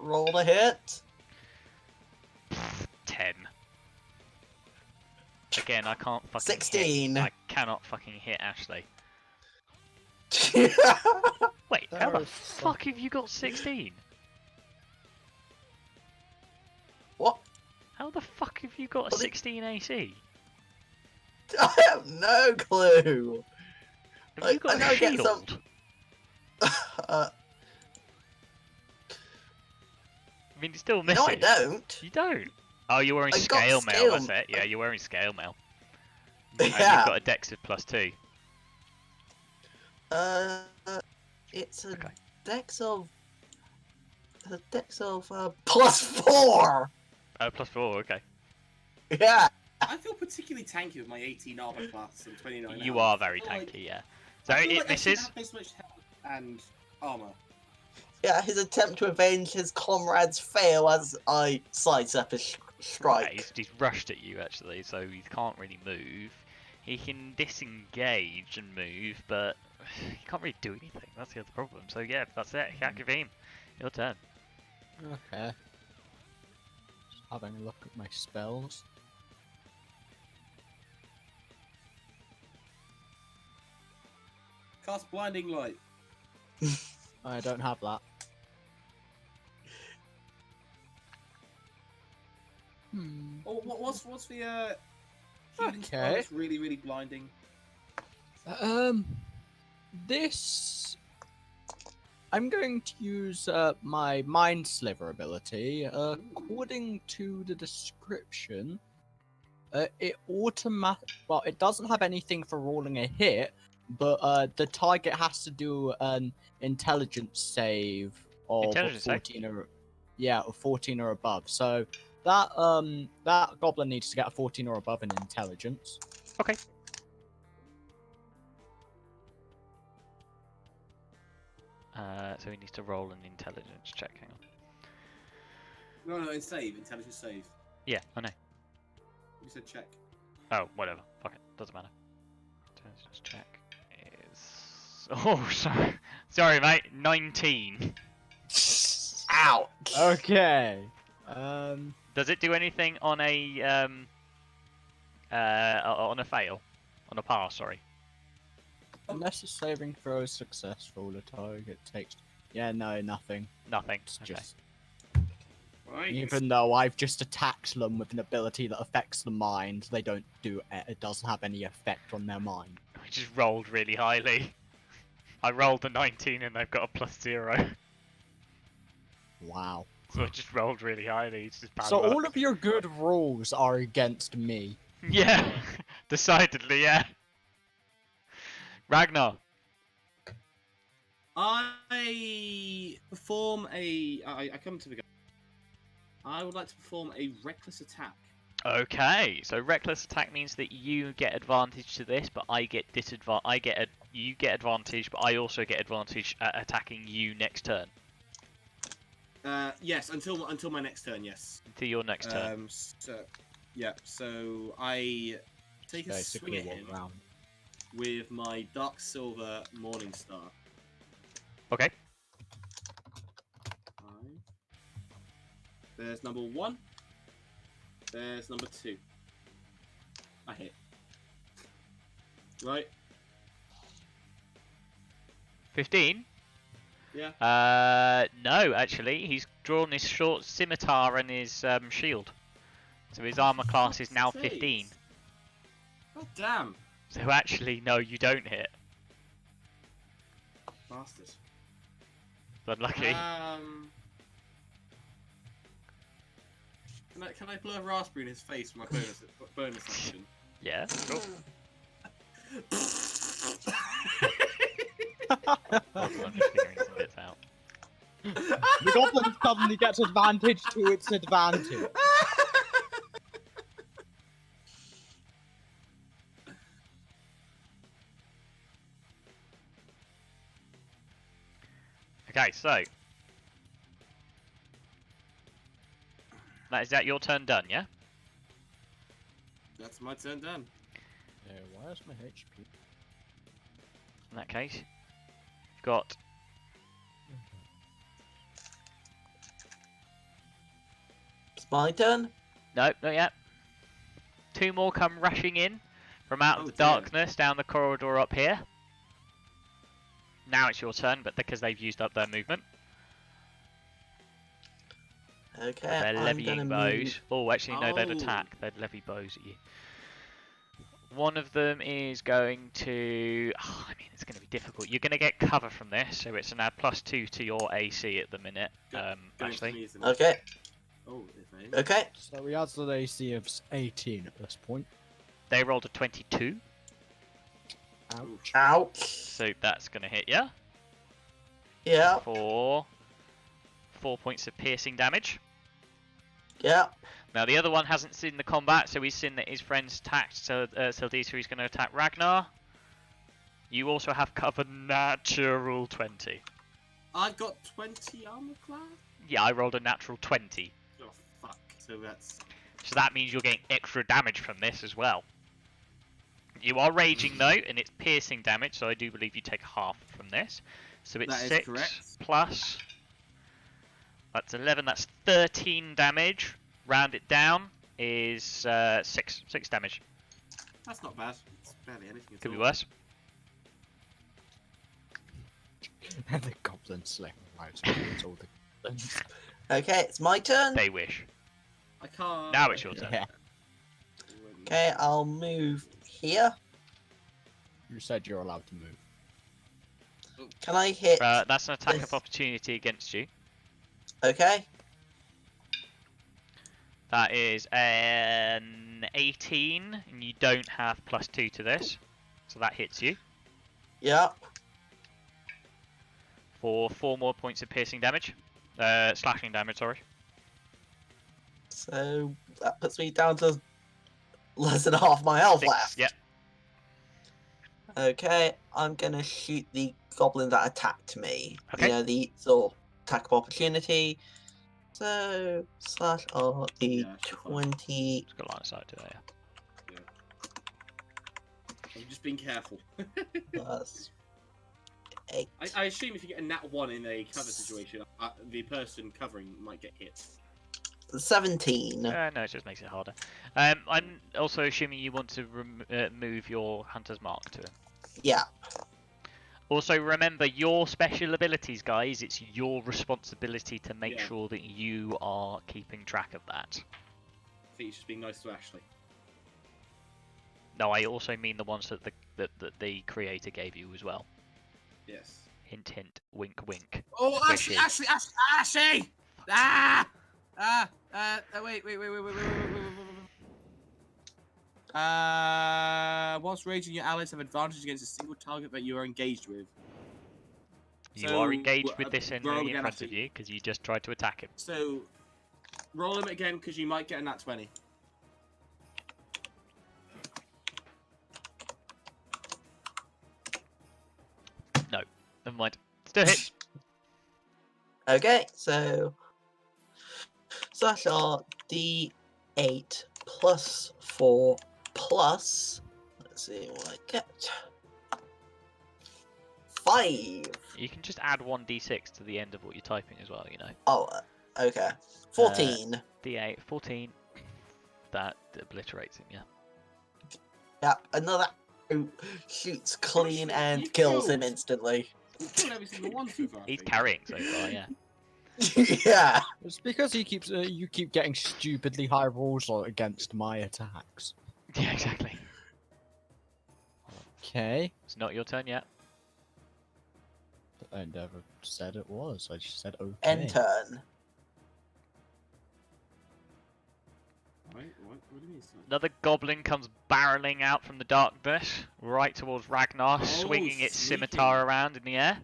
Roll the hit. 10. Again, I can't fucking 16. hit. I cannot fucking hit Ashley. What? Wait, how the There is fuck have you got 16? How the fuck have you got a 16 AC? I have no clue. Have you got know a I get shield? some- I mean, you still miss no, I it. don't. You don't. Oh, you're wearing I got scale mail, scale- that's it. Yeah, you're wearing scale mail. And you've Yeah. got a dex of +2. It's a Okay. dex of. +4. Oh, +4, okay. Yeah. I feel particularly tanky with my 18 armor class and 29. You health. are very I feel like- tanky, yeah. So I feel it like I shouldn't misses. have this much health and armor. Yeah, his attempt to avenge his comrades fail as I sidestep his strike. Yeah, he's rushed at you actually, so he can't really move. He can disengage and move, but he can't really do anything. That's the other problem. So yeah, that's it. Yakavim, your turn. Okay. Just having a look at my spells. Cast blinding light. I don't have that. Hmm. Oh, what's the healing spell Okay. that's really blinding? This. I'm going to use my Mind Sliver ability. According to the description, it Well, it doesn't have anything for rolling a hit, but the target has to do an intelligence save of Intelligence save? 14 or of 14 or above. So that goblin needs to get a 14 or above in intelligence. Okay. So he needs to roll an intelligence check. Hang on. No, it's save. Intelligence save. Yeah, I know. You said check. Oh, whatever. Fuck it. Doesn't matter. Intelligence check is. Oh, sorry. Sorry, mate. 19. Ouch. Okay. Does it do anything on a fail? On a pass, sorry. Unless a saving throw is successful, the target takes. Yeah, no, nothing. Nothing. It's Okay. just. Right. Even though I've just attacked them with an ability that affects the mind, they don't do. It doesn't have any effect on their mind. I just rolled really highly. I rolled a 19 and they've got a +0. Wow. So I just rolled really highly. It's just bad So luck. all of your good rules are against me. Yeah, decidedly, yeah. Ragnar. I perform a. I come to the. I would like to perform a reckless attack. Okay, so reckless attack means that you get advantage to this, but I get disadvantage. You get advantage, but I also get advantage at attacking you next turn. Yes, until my next turn. Yes. Until your next turn. So I take a swing Basically, at him one round. with my Dark Silver Morning Star. Okay. 5. There's number 1. There's number 2. I hit. Right. 15. Yeah. No, actually, he's drawn his short scimitar and his shield, so his armor class is now 15. Oh damn! So actually, no, you don't hit. Bastard. Unlucky. Can I blow a raspberry in his face for my bonus action? Yeah. Sure. Hold on, I'm just figuring some bits out. The goblin suddenly gets advantage to its advantage. Okay, so is that your turn done? Yeah. That's my turn done. Where's my HP? In that case, you've got It's my turn. no, not yet. 2 more come rushing in from out of the dear. darkness down the corridor up here. Now it's your turn, but because they've used up their movement, Okay, they're I'm levying gonna bows. move. Oh, actually, no, they'd Oh. attack. They'd levy bows at you. One of them is going to. Oh, I mean, it's going to be difficult. You're going to get cover from this, so it's an add +2 to your AC at the minute. Going for Actually, me, isn't it? Okay, Oh, if I... okay. So he has an AC of 18 at this point. they rolled a 22, Ouch. Ouch. so that's going to hit you Yeah, for 4 points of piercing damage. yeah. Now the other one hasn't seen the combat, so he's seen that his friend's attacked Sildisa, so he's going to attack Ragnar. You also have cover natural 20. I've got 20 armor class? Yeah, I rolled a natural 20. Oh, fuck. So that's... So that means you're getting extra damage from this as well. You are raging though, and it's piercing damage, so I do believe you take half from this. So it's That is 6 correct. plus... That's 11, that's 13 damage. Round it down is 6 damage. That's not bad. It's barely anything at Could all. be worse. And the goblin slaying right towards all the goblins. Okay, it's my turn. They wish. I can't... Now it's your turn. Yeah. Okay, I'll move here. You said you're allowed to move. Can I hit? That's an attack This. of opportunity against you. Okay. That is an 18, and you don't have +2 to this, so that hits you Yeah. for 4 more points of piercing damage, slashing damage. Sorry. So that puts me down to less than half my health 6, left. Yep. Okay, I'm gonna shoot the goblin that attacked me. Okay. You know, the sort of attack of opportunity. So slash RE Yeah, sure, fine. 20 It's got line of sight today. I'm just being careful. plus 8. I assume if you get a nat 1 in a cover situation, the person covering might get hit. 17. No, it just makes it harder. I'm also assuming you want to move your Hunter's Mark to him. Yeah. Also, remember your special abilities, guys. It's your responsibility to make Yeah. sure that you are keeping track of that. I think he's just being nice to Ashley. No, I also mean the ones that the creator gave you as well. Yes. Hint, hint, wink, wink. Oh, Squishy. Ashley! Ah! Wait. Whilst raging, your allies have advantage against a single target that you are engaged with. You So, are engaged with this roll enemy in again, front of Ashley. you because you just tried to attack him. So, roll him again because you might get a nat 20. Never mind. Still hit. Okay, so that's our D8 plus 4 plus. Let's see what I get. 5. You can just add 1d6 to the end of what you're typing as well, you know. Oh, okay. 14. D8, 14. That obliterates him, yeah. Yep, another arrow shoots clean shit, and you kills him killed- instantly. You've killed every single one so far. I He's think. carrying so far, yeah. Yeah. It's because he keeps you keep getting stupidly high rolls against my attacks. Yeah, exactly. Okay. It's not your turn yet. I never said it was. I just said okay. End turn. Wait, what do you mean? Son? Another goblin comes barreling out from the darkness, right towards Ragnar, swinging its sneaky. scimitar around in the air.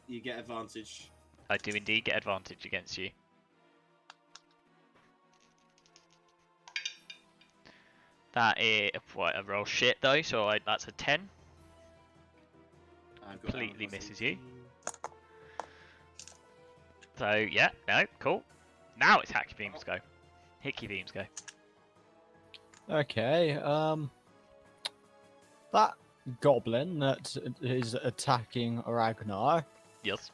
You get advantage. I do indeed get advantage against you. That is what a roll shit though, so that's a 10. I've got Completely armor plus misses you. 18. So yeah, no, cool. Now it's hacky beams go. Hickey beams go. Okay. That goblin that is attacking Ragnar. Yes.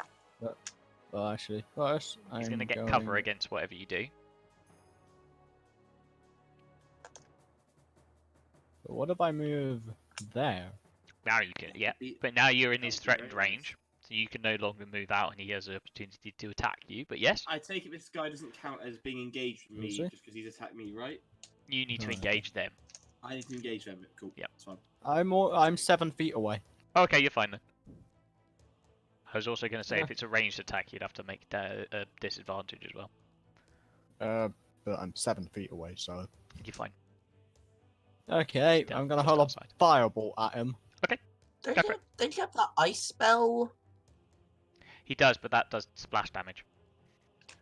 Well, actually, first He's I'm gonna get cover against whatever you do. But what if I move there? Now you can, yeah. But now you're in his threatened range, so you can no longer move out, and he has an opportunity to attack you. But yes, I take it this guy doesn't count as being engaged with me Is he? just because he's attacked me, right? you need to Right. engage them. I need to engage them. Cool. Yep. That's fine. I'm 7 feet away. Okay, you're fine then. I was also going to say Yeah. if it's a ranged attack, you'd have to make a disadvantage as well. But I'm 7 feet away, so. You're fine. Okay, Still I'm gonna just hurl a outside. fireball at him. Don't Go you, for it. don't you have that ice spell? He does, but that does splash damage,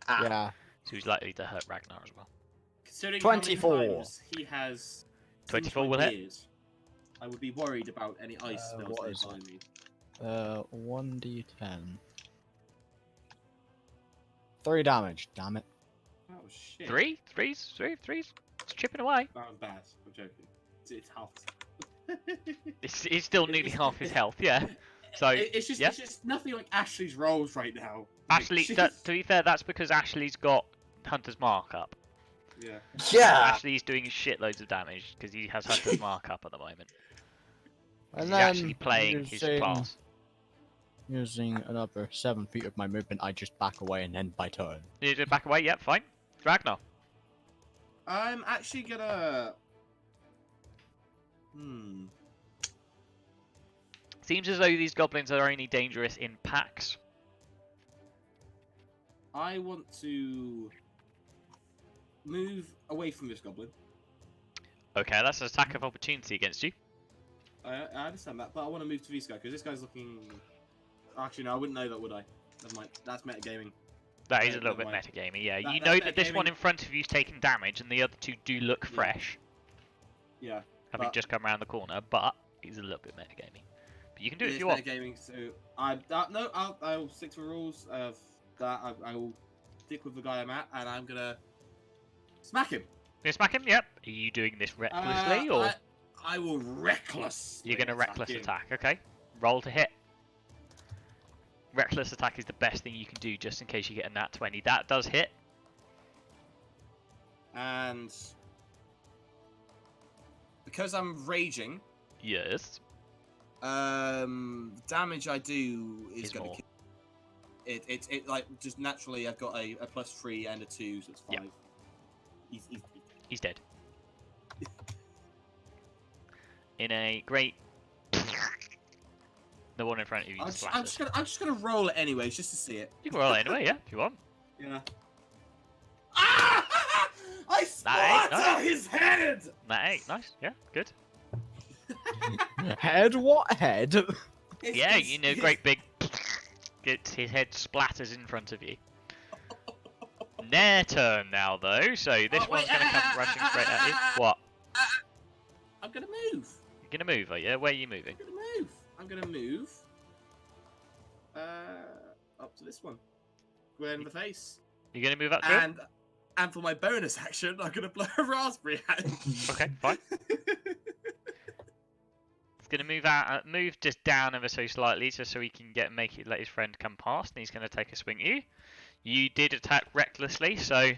Ah, Yeah. so he's likely to hurt Ragnar as well. Considering 24. how many times he has 24 singed will my hit. ears, I would be worried about any ice spells what they is apply it? me. 1d10. 3 damage, damn it. Oh shit. Threes. It's chipping away. That was bad. I'm joking. It's half. It's still nearly half his health, yeah. So It's just yeah. it's just nothing like Ashley's rolls right now. Ashley, Like, to be fair, that's because Ashley's got Hunter's Mark up. yeah. yeah. Ashley's doing shitloads of damage because he has Hunter's Mark up at the moment. And He's then actually playing his class. Using another 7 feet of my movement, I just back away and end my turn. You just back away, yep, fine. Ragnar. I'm actually gonna. Seems as though these goblins are only dangerous in packs. I want to move away from this goblin. Okay, that's an attack of opportunity against you. I understand that, but I want to move to this guy because this guy's looking. Actually, no, I wouldn't know that, would I? Never mind. That's metagaming. That is Yeah, a little bit never mind. metagamey, yeah. That- You that's know that this one metagaming. in front of you's taking damage and the other two do look Yeah. fresh, Yeah. having but- just come around the corner, but he's a little bit metagamey. But you can do it if It's you want. metagaming, so no, I'll stick to the rules of that. I will stick with the guy I'm at, and I'm gonna smack him. You smack him? Yep. Are you doing this recklessly, or I will reckless. you're going to reckless attack? Okay. Roll to hit. Reckless attack is the best thing you can do just in case you get a nat 20. That does hit. And because I'm raging, Yes. damage I do is Is gonna more. kill. It like just naturally I've got a +3 and a 2, so it's 5. Yep. He's dead. In a great... The one in front of you I'm splatters. just gonna roll it anyways, just to see it. You can roll it anyway, yeah, if you want. Yeah. Ah! I splatter nice. his head. Nat 8, nice, yeah, good. Head? What head? Yeah, you know, great big... His head splatters in front of you. Their turn now, though, so this Oh, one's wait, going to come rushing straight at you. What? I'm gonna move. You're going to move, are you? Where are you moving? I'm gonna move. up to this one. Square in the face. You're going to move up to it? And for my bonus action, I'm going to blow a raspberry at him. Okay, fine. He's going to move out, move just down ever so slightly, just so he can let his friend come past, and he's going to take a swing at you. You did attack recklessly, so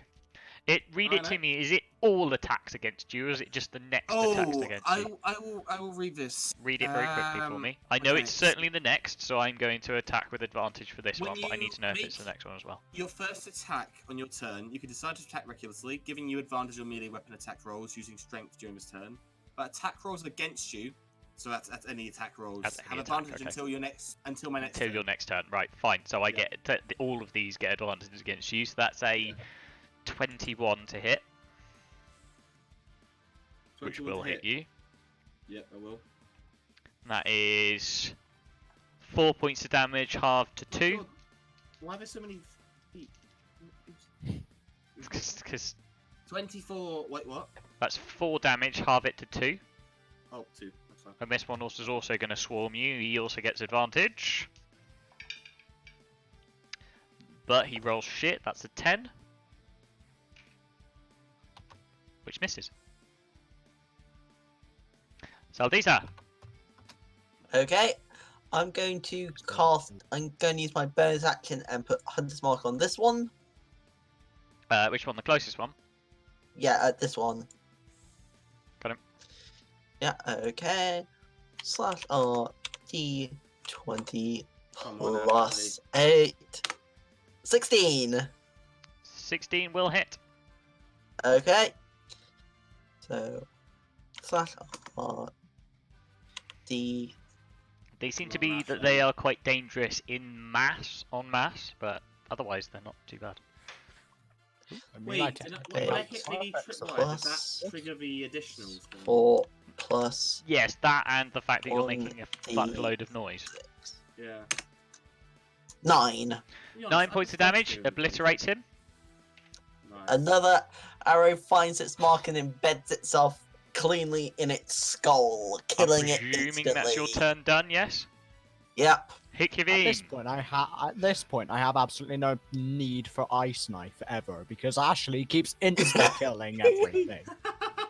read it to me. Is it all attacks against you, or is it just the next attacks against you? I will read this. Read it very quickly for me. I know it's certainly the next, so I'm going to attack with advantage for this one, but I need to know if it's the next one as well. Your first attack on your turn, you can decide to attack recklessly, giving you advantage on melee weapon attack rolls using strength during this turn. But attack rolls against you, so that's any attack rolls, have advantage until my next turn. Until your next turn, right? Fine. So I get all of these get advantages against you. So that's a 21 to hit, which will hit you. Yep, I will. That is 4 points of damage, halved to 2. God, why are there so many feet? Because 24. Wait, what? that's 4 damage, halve it to 2. Oh, 2. That's fine. And this one is also going to swarm you. He also gets advantage. But he rolls shit. That's a 10. Which misses. Saldisa. Okay, I'm going to use my bonus action and put Hunter's Mark on this one. Which one? The closest one? Yeah, this one. Got him. Yeah, okay. Slash R D20 plus 8. 16. 16 will hit. Okay. So slash R D. They seem to be that they are quite dangerous en masse, but otherwise they're not too bad. Wait, when I hit the tripwire, does that trigger the additionals? 4 plus. Yes, that and the fact that you're making a fuckload of noise. Yeah. 9. 9 points of damage, obliterates him. Nice. Another arrow finds its mark and embeds itself cleanly in its skull, killing it instantly. Presuming that's your turn done, yes? Yep. Hikivine. At this point, I have absolutely no need for Ice Knife ever, because Ashley keeps insta-killing everything.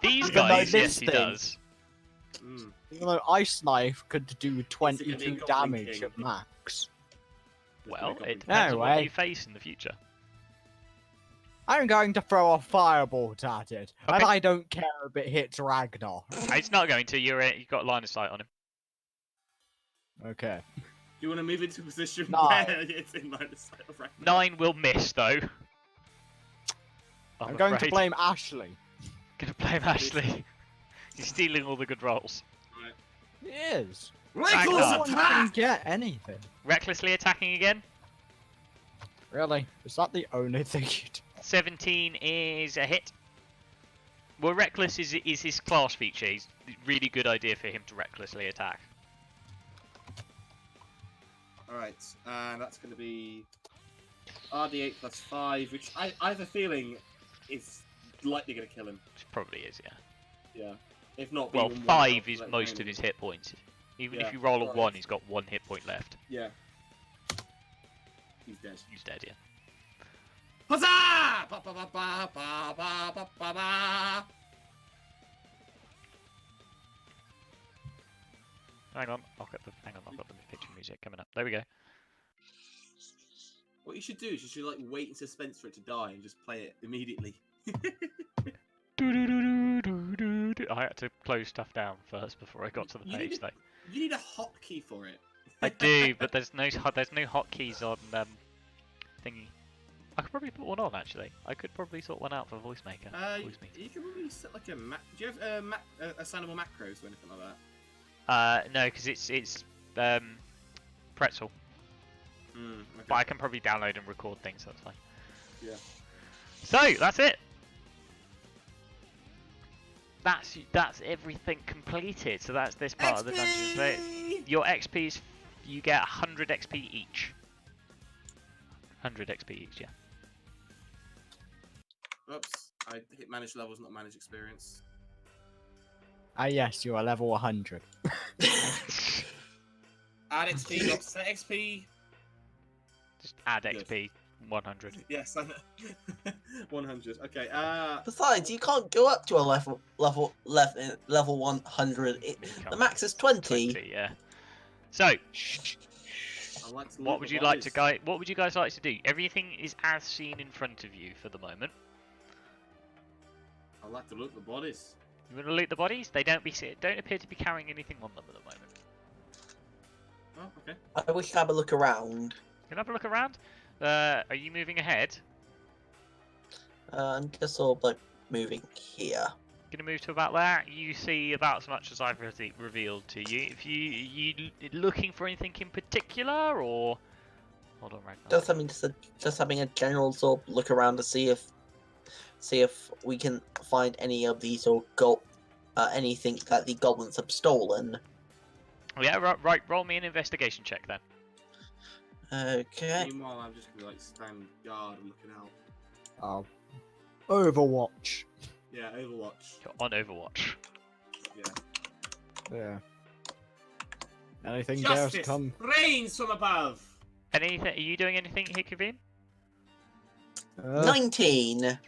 These Even though guys, this yes, he thing- does. Even though Ice Knife could do Goblin 22 damage King. at max. Well, Goblin it depends on what Anyway. you face in the future. I'm going to throw a firebolt at it, and Okay. I don't care if it hits Ragnar. It's not going to. You've got line of sight on him. Okay. You want to move into a position 9. where it's in line of sight of Ragnar? 9 will miss, though. I'm going to blame Ashley. Gonna blame Ashley. He's stealing all the good rolls. He is. Reckless Ragnar. No one can attack! get anything. Recklessly attacking again. Really? Is that the only thing you do? 17 is a hit. Well, reckless is his class feature. It's a really good idea for him to recklessly attack. Alright, and that's going to be RD8 plus 5, which I have a feeling is likely going to kill him. Which probably is, yeah. Yeah. If not, Well, even 5 1 is like most of training. his hit points. Even Yeah, if you roll a 5. 1, he's got 1 hit point left. Yeah. He's dead. He's dead, yeah. Huzzah! Ba, ba, ba, ba, ba, ba, ba, ba, ba. Hang on, I've got the picture music coming up. There we go. What you should do is you should like wait in suspense for it to die and just play it immediately. I had to close stuff down first before I got to the You page, need though. You need a hotkey for it. I do, but there's no hotkeys on thingy. I could probably put one on actually. I could probably sort one out for voice maker. Voice meter. You can probably set like a map. Do you have assignable macros or anything like that? No, because it's pretzel. Okay. But I can probably download and record things. So that's fine. Yeah. So that's it. That's everything completed. So that's this part of the dungeon. So your XP is you get 100 XP each. 100 XP each, yeah. Oops. I hit manage levels, not manage experience. Ah yes, you are level 100. Add XP, offset XP. Just add Good. XP 100. Yes, 100. Okay. Besides, you can't go up to a level 100. The max is 20. 20, yeah. So, I like to what would you like to What would you guys like to do? Everything is as seen in front of you for the moment. I like to loot the bodies. You want to loot the bodies? They don't appear to be carrying anything on them at the moment. Oh, okay. I wish to have a look around. Can I have a look around? Are you moving ahead? I'm just sort of like moving here. Gonna move to about there. You see about as much as I've revealed to you. If you looking for anything in particular, or hold on, right now. Just having a general sort of look around to see if we can find any of these or anything that the goblins have stolen. Yeah, right. Roll me an investigation check then. Okay. Meanwhile, I'm just gonna like stand guard and looking out. Overwatch. Yeah, Overwatch. You're on Overwatch. Yeah. Yeah. Anything dares Justice come? reigns from above. Anything? Are you doing anything, Hikavine? 19.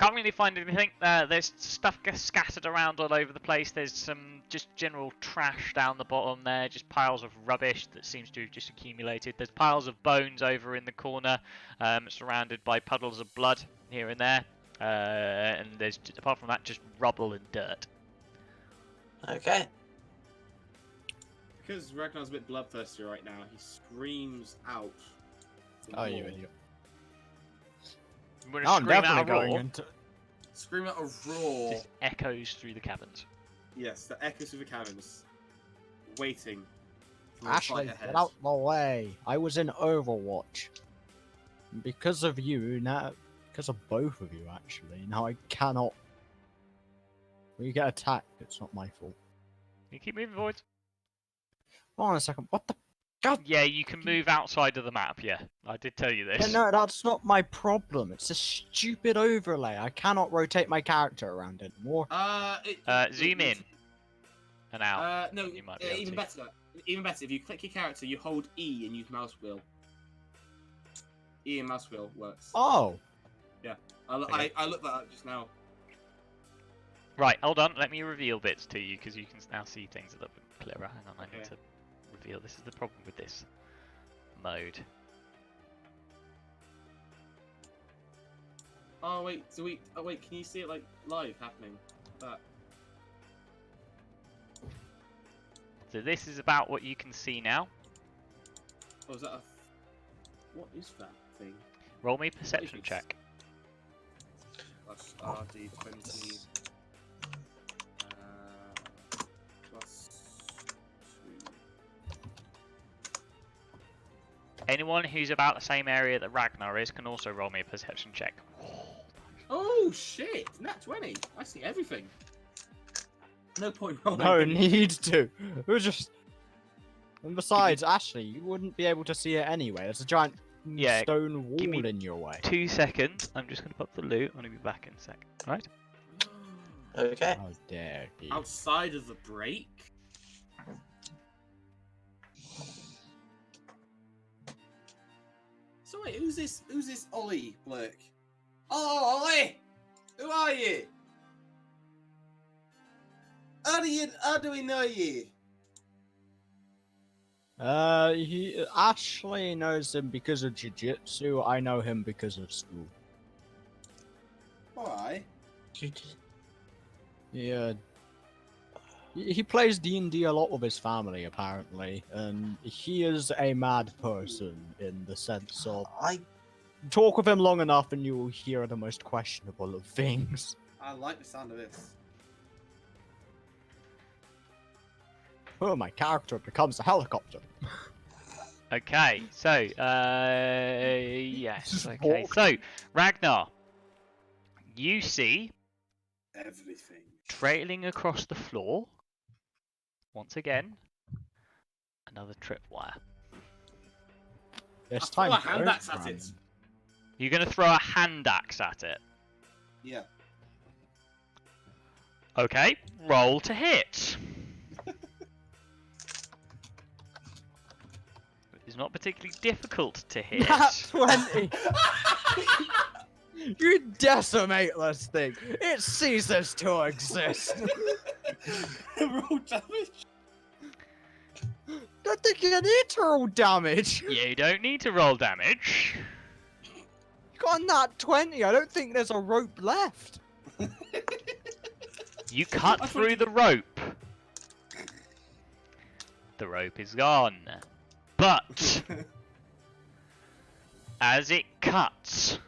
Can't really find anything. There's stuff scattered around all over the place. There's some just general trash down the bottom there, just piles of rubbish that seems to have just accumulated. There's piles of bones over in the corner, surrounded by puddles of blood here and there. And there's, apart from that, just rubble and dirt. Okay. Because Ragnar's a bit bloodthirsty right now, he screams out. for Oh, you more. idiot. I'm going No, to I'm scream out definitely a going roar. into. Scream out a roar. Just echoes through the caverns. Yes, the echoes of the caverns. Waiting. For the Ashley, fight ahead. get out the way. I was in Overwatch. Because of you, now. Because of both of you, actually. Now I cannot. When you get attacked, it's not my fault. You keep moving forward. Hold on a second. What the? God! Yeah, you can move outside of the map. Yeah, I did tell you Yeah, this. no, that's not my problem. It's a stupid overlay. I cannot rotate my character around anymore. Zoom in and out. No, You might be able even to. better. Even better, if you click your character, you hold E and use mouse wheel. E and mouse wheel works. Oh! Okay. I looked that up just now. Right, hold on. Let me reveal bits to you because you can now see things a little bit clearer. Hang on, I need Okay. to reveal. This is the problem with this mode. Oh wait, can you see it like live happening? That. So this is about what you can see now. Oh, is that a? What is that thing? Roll me a perception It's- check. Plus RD20. Plus 2. Anyone who's about the same area that Ragnar is can also roll me a perception check. Oh shit! Nat 20. I see everything. No point rolling. No need to. It was just. And besides, Ashley, you wouldn't be able to see it anyway. There's a giant Yeah, stone give me- wall in your way. 2 seconds. I'm just going to pop the loot. I'm going to be back in a sec. Right? Okay. How dare he? Outside of the break. So wait, who's this? Who's this Ollie bloke? Oh, Ollie! Who are you? How do we know you? Ashley knows him because of jiu-jitsu. I know him because of school. Why? Yeah. He plays D&D a lot with his family, apparently, and he is a mad person in the sense of talk with him long enough and you will hear the most questionable of things. I like the sound of this. Oh, my character becomes a helicopter. Okay, so, yes. Okay, so, Ragnar, you see, Everything. trailing across the floor, once again, another tripwire. It's I'll time throw a hand axe at it. You're going to throw a hand axe at it. Yeah. Okay, roll to hit. is not particularly difficult to hit. Nat 20! You decimate this thing! It ceases to exist! Roll damage. Don't think you need to roll damage! You don't need to roll damage. You got a nat 20, I don't think there's a rope left! You cut through the rope. The rope is gone. But as it cuts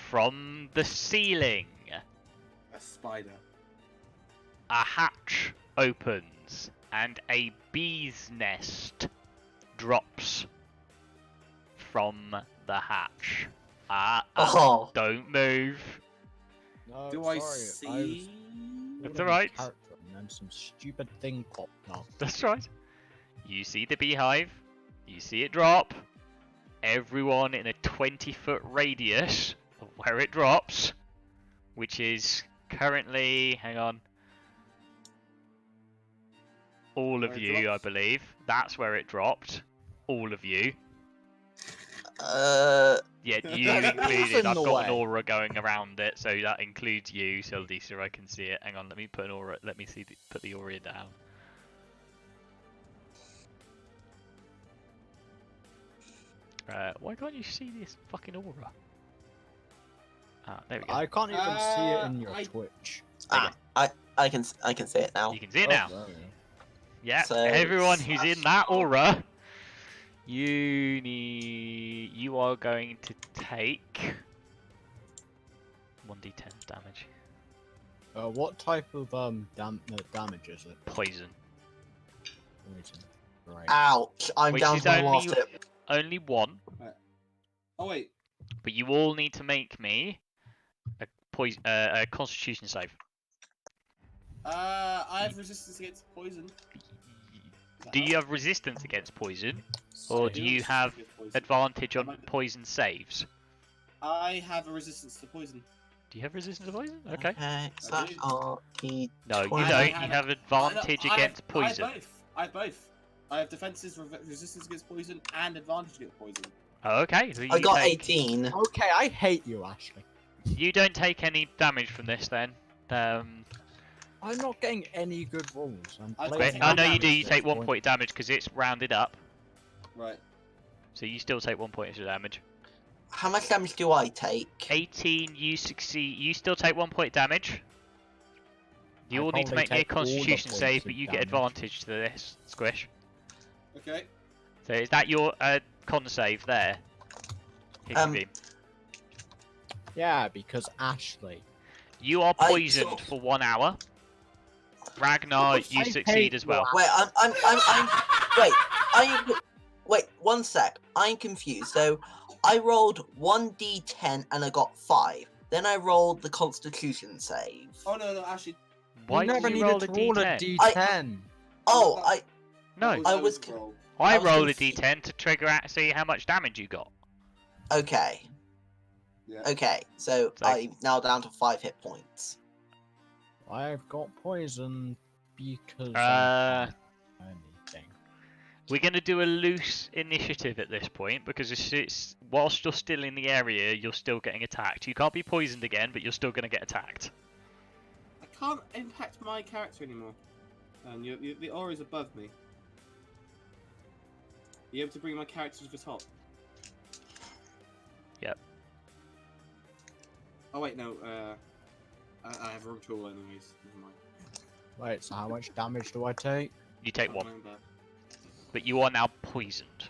from the ceiling, A spider. a hatch opens and a bee's nest drops from the hatch. Oh. Don't move. No, Do I see? That's alright. And then some stupid thing popped up. That's right. You see the beehive. You see it drop. Everyone in a 20-foot radius of where it drops, which is currently, hang on, all of Where it you, I drops? believe. That's where it dropped. All of you. Yeah, you Who's included. in I've the got an way? aura going around it, so that includes you. So Lisa, I can see it. Hang on, let me put an aura. Let me see. Put the aura down. Why can't you see this fucking aura? Ah, there we go. I can't even see it in your I- Twitch. I can see it now. You can see it now. Oh, there we go. Yeah, So, everyone who's in that slash- aura, you are going to take 1d10 damage. What type of damage is it? Poison. Poison. Right. Ouch! I'm Which down is to my only- last hit. Only one, Oh wait. but you all need to make me a Constitution save. I have resistance against poison. Do you have resistance against poison, or do you Resistance have against poison. advantage on poison saves? I have a resistance to poison. Do you have resistance to poison? Okay. Slash RT. No, you 20. don't. I You have- have advantage against poison. I have both. I have defenses, resistance against poison, and advantage against poison. Oh, okay. So I you got take- 18. Okay, I hate you, Ashley. You don't take any damage from this then. I'm not getting any good rolls. I'm I playing take Oh no, no you do. You at take this 1 point of damage because it's rounded up. Right. So you still take 1 point of damage. How much damage do I take? 18, you succeed. You still take 1 point of damage. You I all need to probably make me a take all the Constitution points save, of but you get damage. advantage to this, Squish. Okay. So is that your con save there? Hidden beam. Yeah, because Ashley. You are I poisoned sort- for 1 hour. Ragnar, you I succeed hate as well. Wait, wait, 1 sec. I'm confused. So, I rolled 1d10 and I got 5. Then I rolled the Constitution save. Oh no, actually. Why you did never you needed roll a to roll a d10? d10. Oh, No, I was roll. I I was rolled a confused. d10 to trigger out, see how much damage you got. okay. Yeah. Okay, so So- I'm now down to 5 hit points. I've got poison because Uh, I can't do anything. We're going to do a loose initiative at this point because it's whilst you're still in the area, you're still getting attacked. You can't be poisoned again, but you're still going to get attacked. I can't impact my character anymore. And the aura is above me. You able to bring my character to the top? Yep. Oh wait, no. I have a wrong tool anyways. Never mind. Wait, so how much damage do I take? You take Can't 1, remember. but you are now poisoned.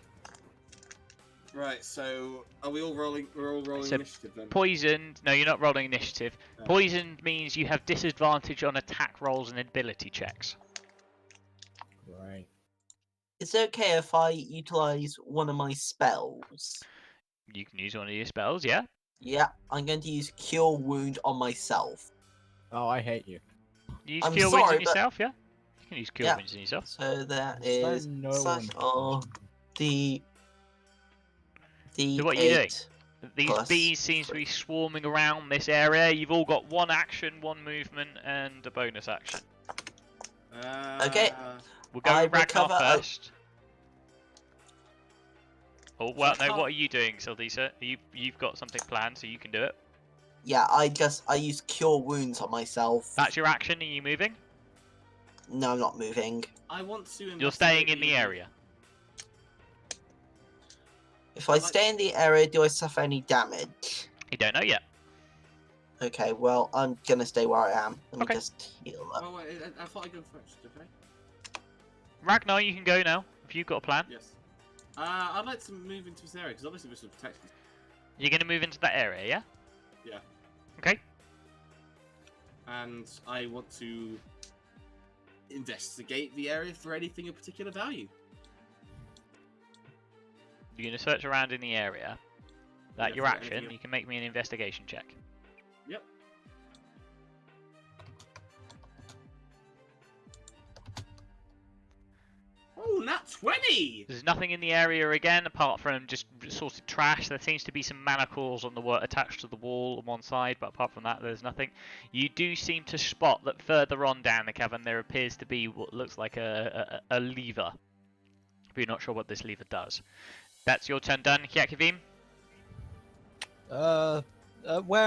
Right. So are we all rolling? We're all rolling So, initiative then. Poisoned, no, you're not rolling initiative. No. Poisoned means you have disadvantage on attack rolls and ability checks. Right. Is it okay if I utilize one of my spells? You can use one of your spells, yeah? Yeah, I'm going to use Cure Wound on myself. Oh, I hate you. You use I'm cure wounds sorry, on but- yourself, yeah? You can use cure Yeah. wounds on yourself. So that Is there is no slash one- R D So what are you doing? D8. These Plus bees seem to be swarming around this area. You've all got 1 action, 1 movement, and a bonus action. Okay. We'll go I with Ragnar recover a- first. Oh, well, no, what are you doing, Sildisa? You've got something planned, so you can do it. Yeah, I use Cure Wounds on myself. That's your action. Are you moving? No, I'm not moving. I want to. You're staying in the area. If I stay in the area, do I suffer any damage? You don't know yet. Okay, well, I'm gonna stay where I am. Let me Okay. just heal up. Oh, wait, I thought I'd go first. Okay. Ragnar, you can go now. If you've got a plan. Yes. I'd like to move into this area because obviously this will protect us. You're going to move into that area, yeah? Yeah. Okay. And I want to investigate the area for anything of particular value. You're going to search around in the area. That Yeah, your for action. anything- You can make me an investigation check. Yep. Oh, nat 20! There's nothing in the area again, apart from just sorted trash. There seems to be some manacles on the attached to the wall on one side, but apart from that, there's nothing. You do seem to spot that further on down the cavern, there appears to be what looks like a lever. But you're not sure what this lever does. That's your turn done, Hyakivim. Where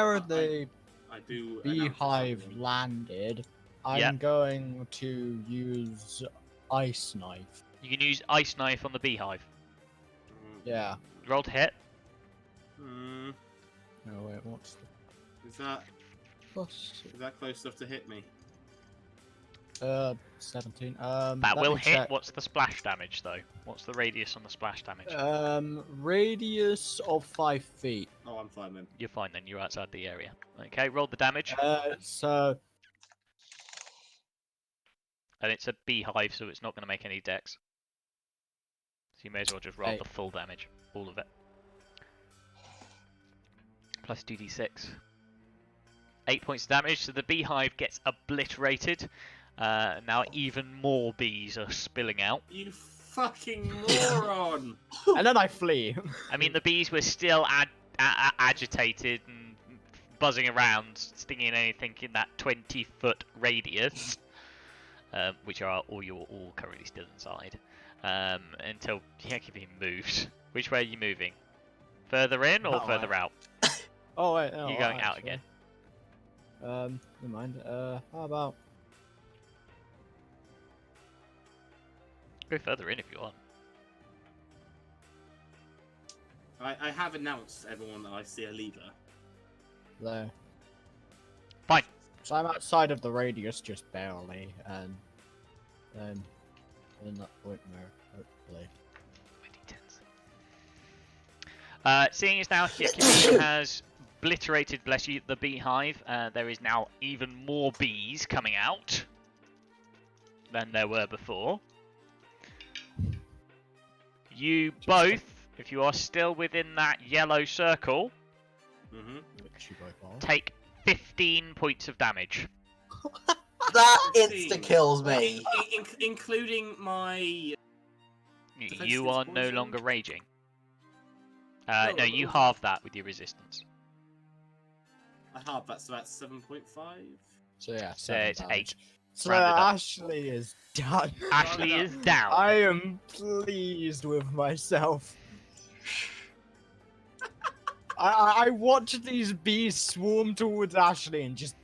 are the I do beehive announce landed? I'm Yep. going to use ice knife. You can use ice knife on the beehive. Yeah. Roll to hit. Hmm. Oh wait, what's the Is that plus? close enough to hit me? 17. That let will me hit. check. What's the splash damage though? What's the radius on the splash damage? Radius of 5 feet. Oh, I'm fine then. You're fine then. You're outside the area. Okay, roll the damage. So And it's a beehive, so it's not going to make any dex. So you may as well just roll 8. the full damage. All of it. Plus 2d6. 8 points of damage, so the beehive gets obliterated. Now even more bees are spilling out. You fucking moron! and then I flee. I mean, the bees were still agitated and buzzing around, stinging anything in that 20-foot radius. Which are all you're all currently still inside, until Hyakivim moves. Which way are you moving? Further in or That further way. out? Oh wait, no, You're going out actually. again. Never mind. How about? Go further in if you want. I have announced to everyone that I see a lever. There. Fine. So I'm outside of the radius, just barely, and then in that point there, hopefully. Seeing as now Hyakivim has obliterated, bless you, the beehive, there is now even more bees coming out than there were before. You both, if you are still within that yellow circle, Which you both are. take 15 points of damage. That 15. insta kills me. Including my... You are no poison? longer raging. No, No, you it halve that with your resistance. I halved that, so that's 7.5. So yeah, So 7 it's damage. 8. So Round it up. Ashley is done. Ashley is down. I am pleased with myself. I watch these bees swarm towards Ashley and just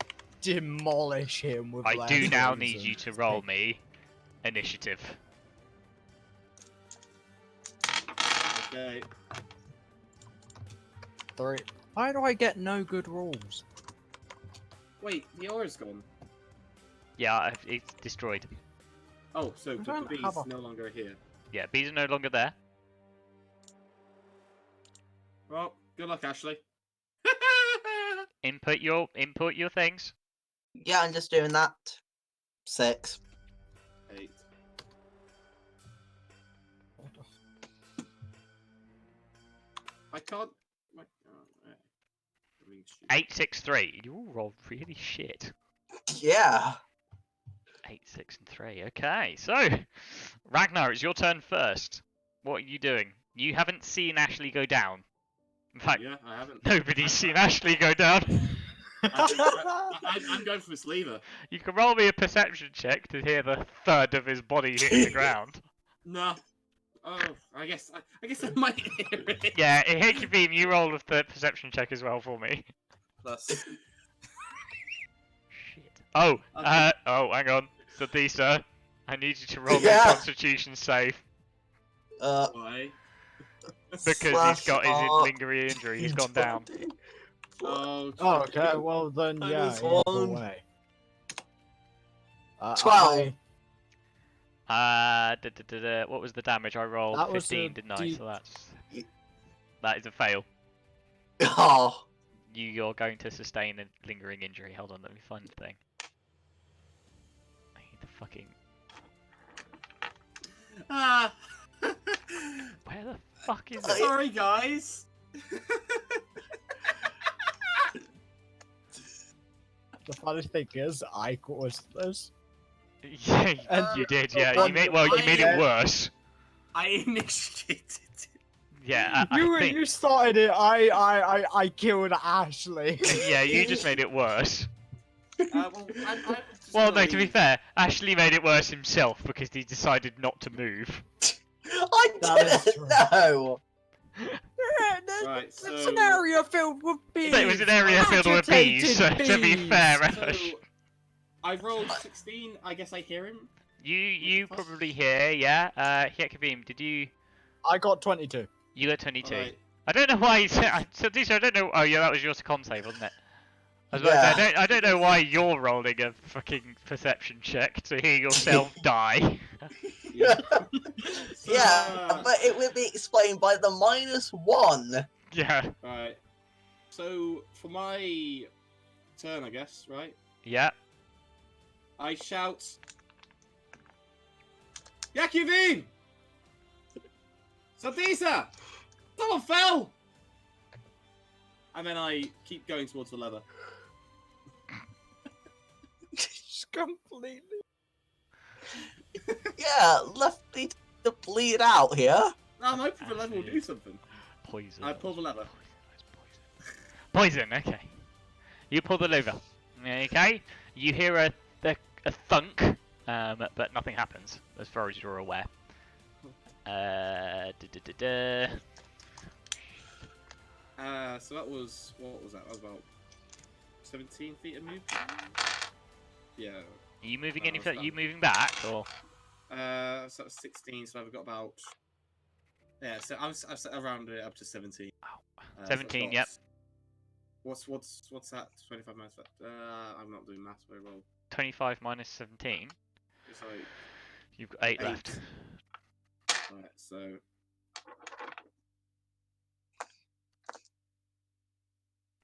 demolish him with I their do now poison. need you to roll me initiative. Okay. 3. Why do I get no good rolls? Wait, the aura's gone. Yeah, it's destroyed. Oh, so I the don't bees have a- no longer here. Yeah, bees are no longer there. Well, good luck, Ashley. Input your things. Yeah, I'm just doing that. 6. 8. I can't. Being stupid. 863. You all rolled really shit. Yeah. 8, 6, and 3. Okay, so Ragnar, it's your turn first. What are you doing? You haven't seen Ashley go down. In fact, Yeah, I haven't. nobody's seen Ashley go down. I'm going for this lever. You can roll me a perception check to hear the thud of his body hitting the ground. No. Oh, I guess I might hear it. Yeah, Hickey Beam, you roll with the perception check as well for me. Plus. Shit. Oh, Okay. hang on. Sadisa, I need you to roll me a Yeah. Constitution save Why? because he's got his lingering injury. He's gone down. Oh. Oh, okay. Well then, yeah. Minus Either one. way. 12. What was the damage? I rolled That was 15, a didn't I? D- So that is a fail. Oh. You're going to sustain a lingering injury. Hold on, let me find the thing. I need the fucking. Ah. Where the fuck is it? Sorry, guys. The funny thing is, I caused this. Yeah, you did. Yeah, you made Yeah. it worse. I initiated it. Yeah, I think. You started it. I killed Ashley. Yeah, you just made it worse. Well, I'm just Well, gonna no, to be leave. fair, Ashley made it worse himself because he decided not to move. I That is didn't true. know. Right, so It's an area filled with bees. It was an area filled with bees, so Agitated to be bees. fair, So I rolled 16. I guess I hear him. you probably hear, yeah. Hiekavim, did you? I got 22. You got 22. Alright. I don't know why you said. So, I don't know. Oh, yeah, that was your con save, wasn't it? I was about to say, Yeah. I don't know why you're rolling a fucking perception check to hear yourself die. Yeah. Yeah, but it will be explained by the -1. Yeah. Alright. So for my turn, I guess, right? Yeah. I shout, Yakuvim! Sadisa! Someone fell! And then I keep going towards the leather. Just completely. Yeah, left me to bleed out here. No, I'm hoping the leather will do something. Poison. I pull the lever. Poison. Okay. You pull the lever. Okay. You hear a thunk, but nothing happens as far as you're aware. So that was, what was that? That was about 17 feet of movement? Yeah. Are you moving Oh, any what's further? that? You moving back or? So that was 16, so I've got about, yeah, so I've set around it up to 17. So I've 17. got- Yep. What's that? 25 minus that? I'm not doing maths very well. 25 minus 17. It's like You've got 8 left. Right, so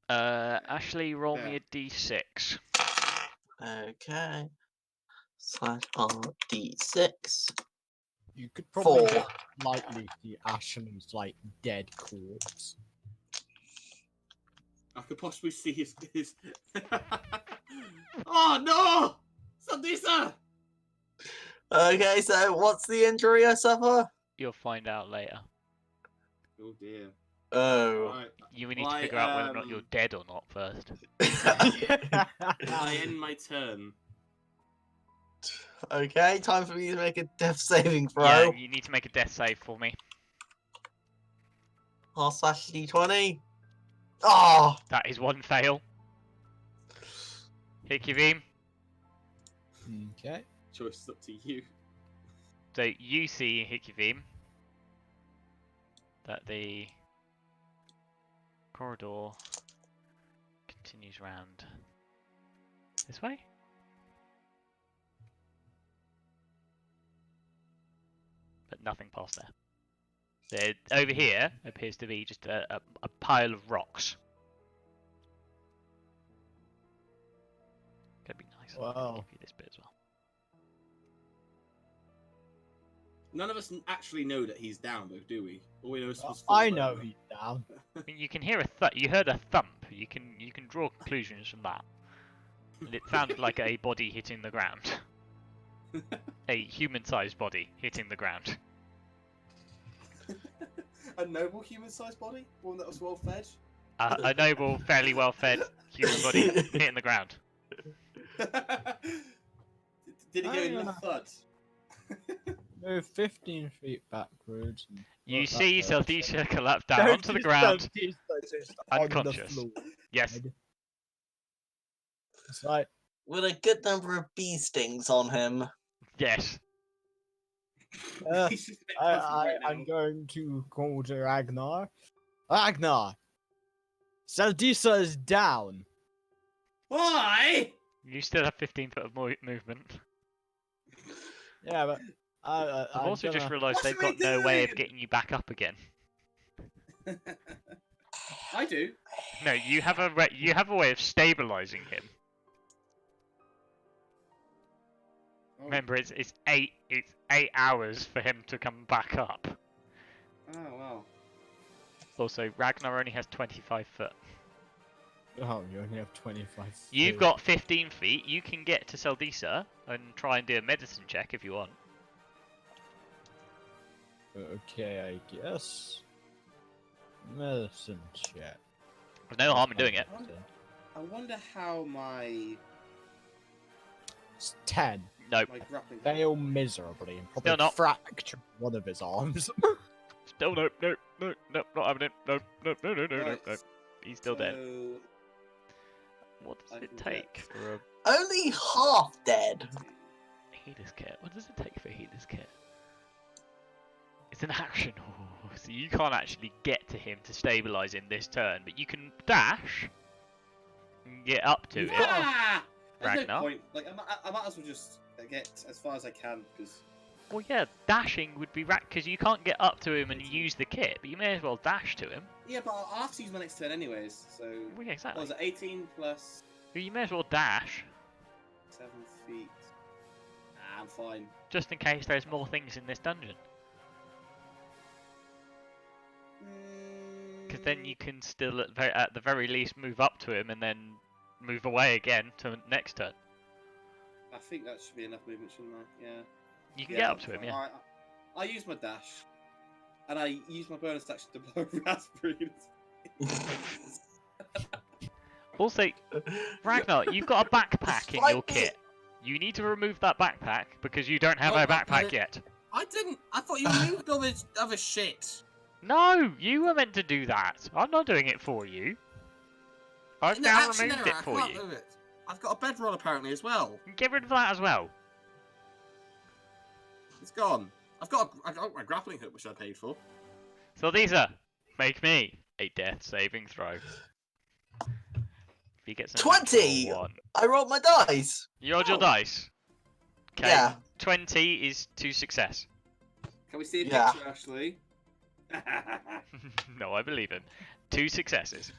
Ashley, roll me a d6. Okay. /d6. You could probably 4. lightly see Ashley's like dead corpse. I could possibly see his. Oh no! Sadisa! Okay, so what's the injury I suffer? You'll find out later. Oh dear. Oh. Right. You need Well, to figure out whether or not you're dead or not first. I end my turn. Okay, time for me to make a death saving throw. Yeah, you need to make a death save for me. R/d20. Oh! That is one fail. Hikivim. Okay. Choice is up to you. So you see, Hikivim, that the corridor continues round this way. But nothing past there. Over here appears to be just a pile of rocks. Gonna be nice. I'll Wow. give you this bit as well. None of us actually know that he's down, though, do we? All we know is I know he's down. I mean, you can hear you heard a thump. You can draw conclusions from that. And it sounded like a body hitting the ground. A human-sized body hitting the ground. A noble human-sized body, one that was well fed. A noble, fairly well-fed human body hitting the ground. Did he go in a thud? Move 15 feet backwards. You Look see that direction. Saldisha collapse down onto the ground, Just on the unconscious. floor. Yes. It's like, With a good number of bee stings on him. Yes. He's just a bit puffy right now. I'm going to call to Ragnar. Ragnar! Saldisa is down. Why? You still have 15 foot of movement. Yeah, but I've also just realised What they've are we got no way of doing? getting you back up again. I do. No, you have a way of stabilising him. Oh. Remember, it's 8 hours for him to come back up. Oh wow. Also, Ragnar only has 25 foot. Oh, you only have 25 You've feet. got 15 feet. You can get to Saldisa and try and do a medicine check if you want. Okay, I guess. Medicine check. There's no harm in doing it. I wonder how my It's 10. Nope. grappling. Fail miserably and probably Still not. fracture one of his arms. Still nope, not having it. Nope. Right, He's still dead. so What does I it can take get- for a Only half dead. healer's kit? What does it take for a healer's kit? It's an action. Oh, so you can't actually get to him to stabilise in this turn, but you can dash and get up to it. Ah! There's Ragnar? no point. Like I might as well just get as far as I can because Well, yeah, dashing would be because you can't get up to him and use the kit, but you may as well dash to him. yeah, but I'll have to use my next turn anyways. So Well, yeah, what exactly. was it? 18 plus Well, you may as well dash, 7 feet. Nah, I'm fine. just in case there's more things in this dungeon. Because then you can still, at the very least, move up to him and then move away again to next turn. I think that should be enough movement, shouldn't I? Yeah. You can Yeah, get up to him, fine. yeah. Alright, I use my dash, and I use my bonus action to blow raspberry. Also, Ragnar, you've got a backpack in your Slightly- kit. You need to remove that backpack because you don't have Oh, a I backpack did- yet. I didn't. I thought you removed all this other shit. No, you were meant to do that. I'm not doing it for you. I've No, now actually, removed no, it I for can't you. move it. I've got a bedroll apparently as well. Get rid of that as well. It's gone. I got my grappling hook, which I paid for. So these are make me a death saving throw. If he gets a 20! natural one. I rolled my dice. You rolled your Oh. dice. Okay. Yeah. 20 is to success. Can we see a Yeah. picture, Ashley? No, I believe him. 2 successes.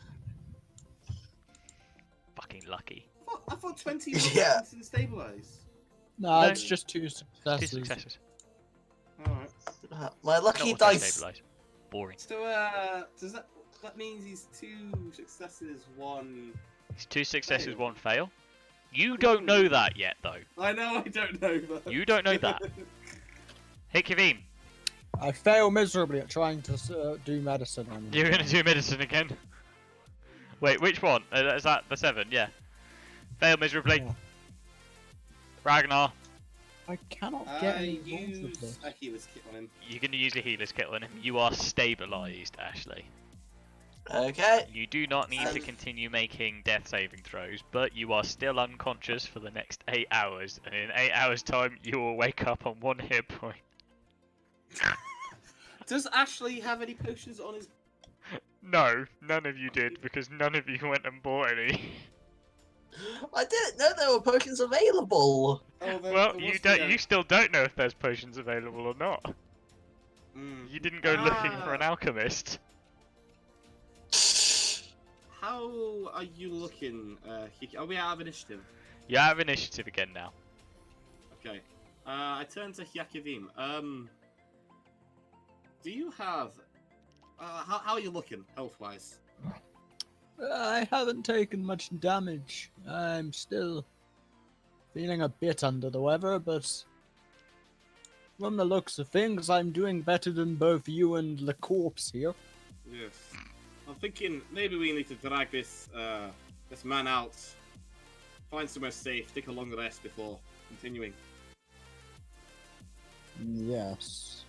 Fucking lucky. I thought 20 was Yeah. instant stabilize. No, No. it's just 2 2 successes. successes. Alright. My lucky Not auto dice. stabilize. Boring. So, does that means he's 2 successes, 1... It's 2 successes, Fail. 1 fail. You don't know that yet, though. I know, I don't know that. You don't know that. Hey, Kavim, I fail miserably at trying to do medicine on him. you're gonna do medicine again. Wait, which one? Is that the 7? Yeah. Fail miserably. Yeah. Ragnar, I cannot get I any rolls with use this. a healer's kit on him. you're gonna use a healer's kit on him. You are stabilized, Ashley. Okay. You do not need to Um, continue making death saving throws, but you are still unconscious for the next 8 hours, and in 8 hours' time, you will wake up on 1 hit point. Does Ashley have any potions on his... No, none of you did, because none of you went and bought any. I didn't know there were potions available. Oh, Well, you don't. You still don't know if there's potions available or not. Mm. You didn't go looking for an alchemist. How are you looking, Kiki? Are we out of initiative? You have initiative again now. Okay. I turn to Hyakivim. Do you have... how are you looking, health-wise? I haven't taken much damage. I'm still feeling a bit under the weather, but from the looks of things, I'm doing better than both you and the corpse here. Yes. I'm thinking maybe we need to drag this this man out, find somewhere safe, take a long rest before continuing. Yes.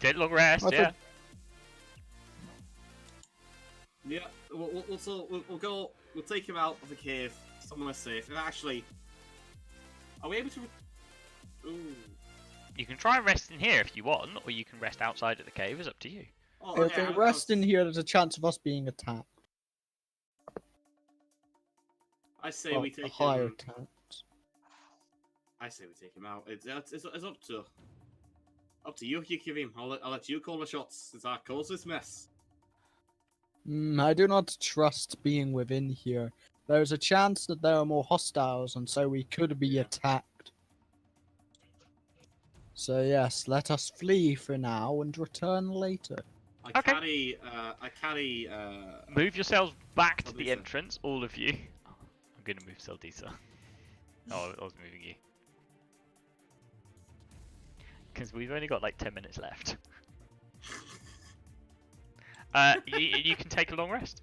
Take a long rest, yeah. Yeah, we'll go. We'll take him out of the cave somewhere safe. And actually, are we able to? Ooh. You can try and rest in here if you want, or you can rest outside of the cave. It's up to you. Oh, If we rest in here, there's a chance of us being attacked. I say we take higher him. attacks. I say we take him out. It's up to you, Kivim. I'll let you call the shots since I caused this mess. I do not trust being within here. There's a chance that there are more hostiles, and so we could be attacked. So yes, let us flee for now and return later. I carry. Move yourselves back to the Seldisa. entrance, all of you. I'm gonna move Seldisa. Oh, I was moving you. Because we've only got like 10 minutes left. You can take a long rest.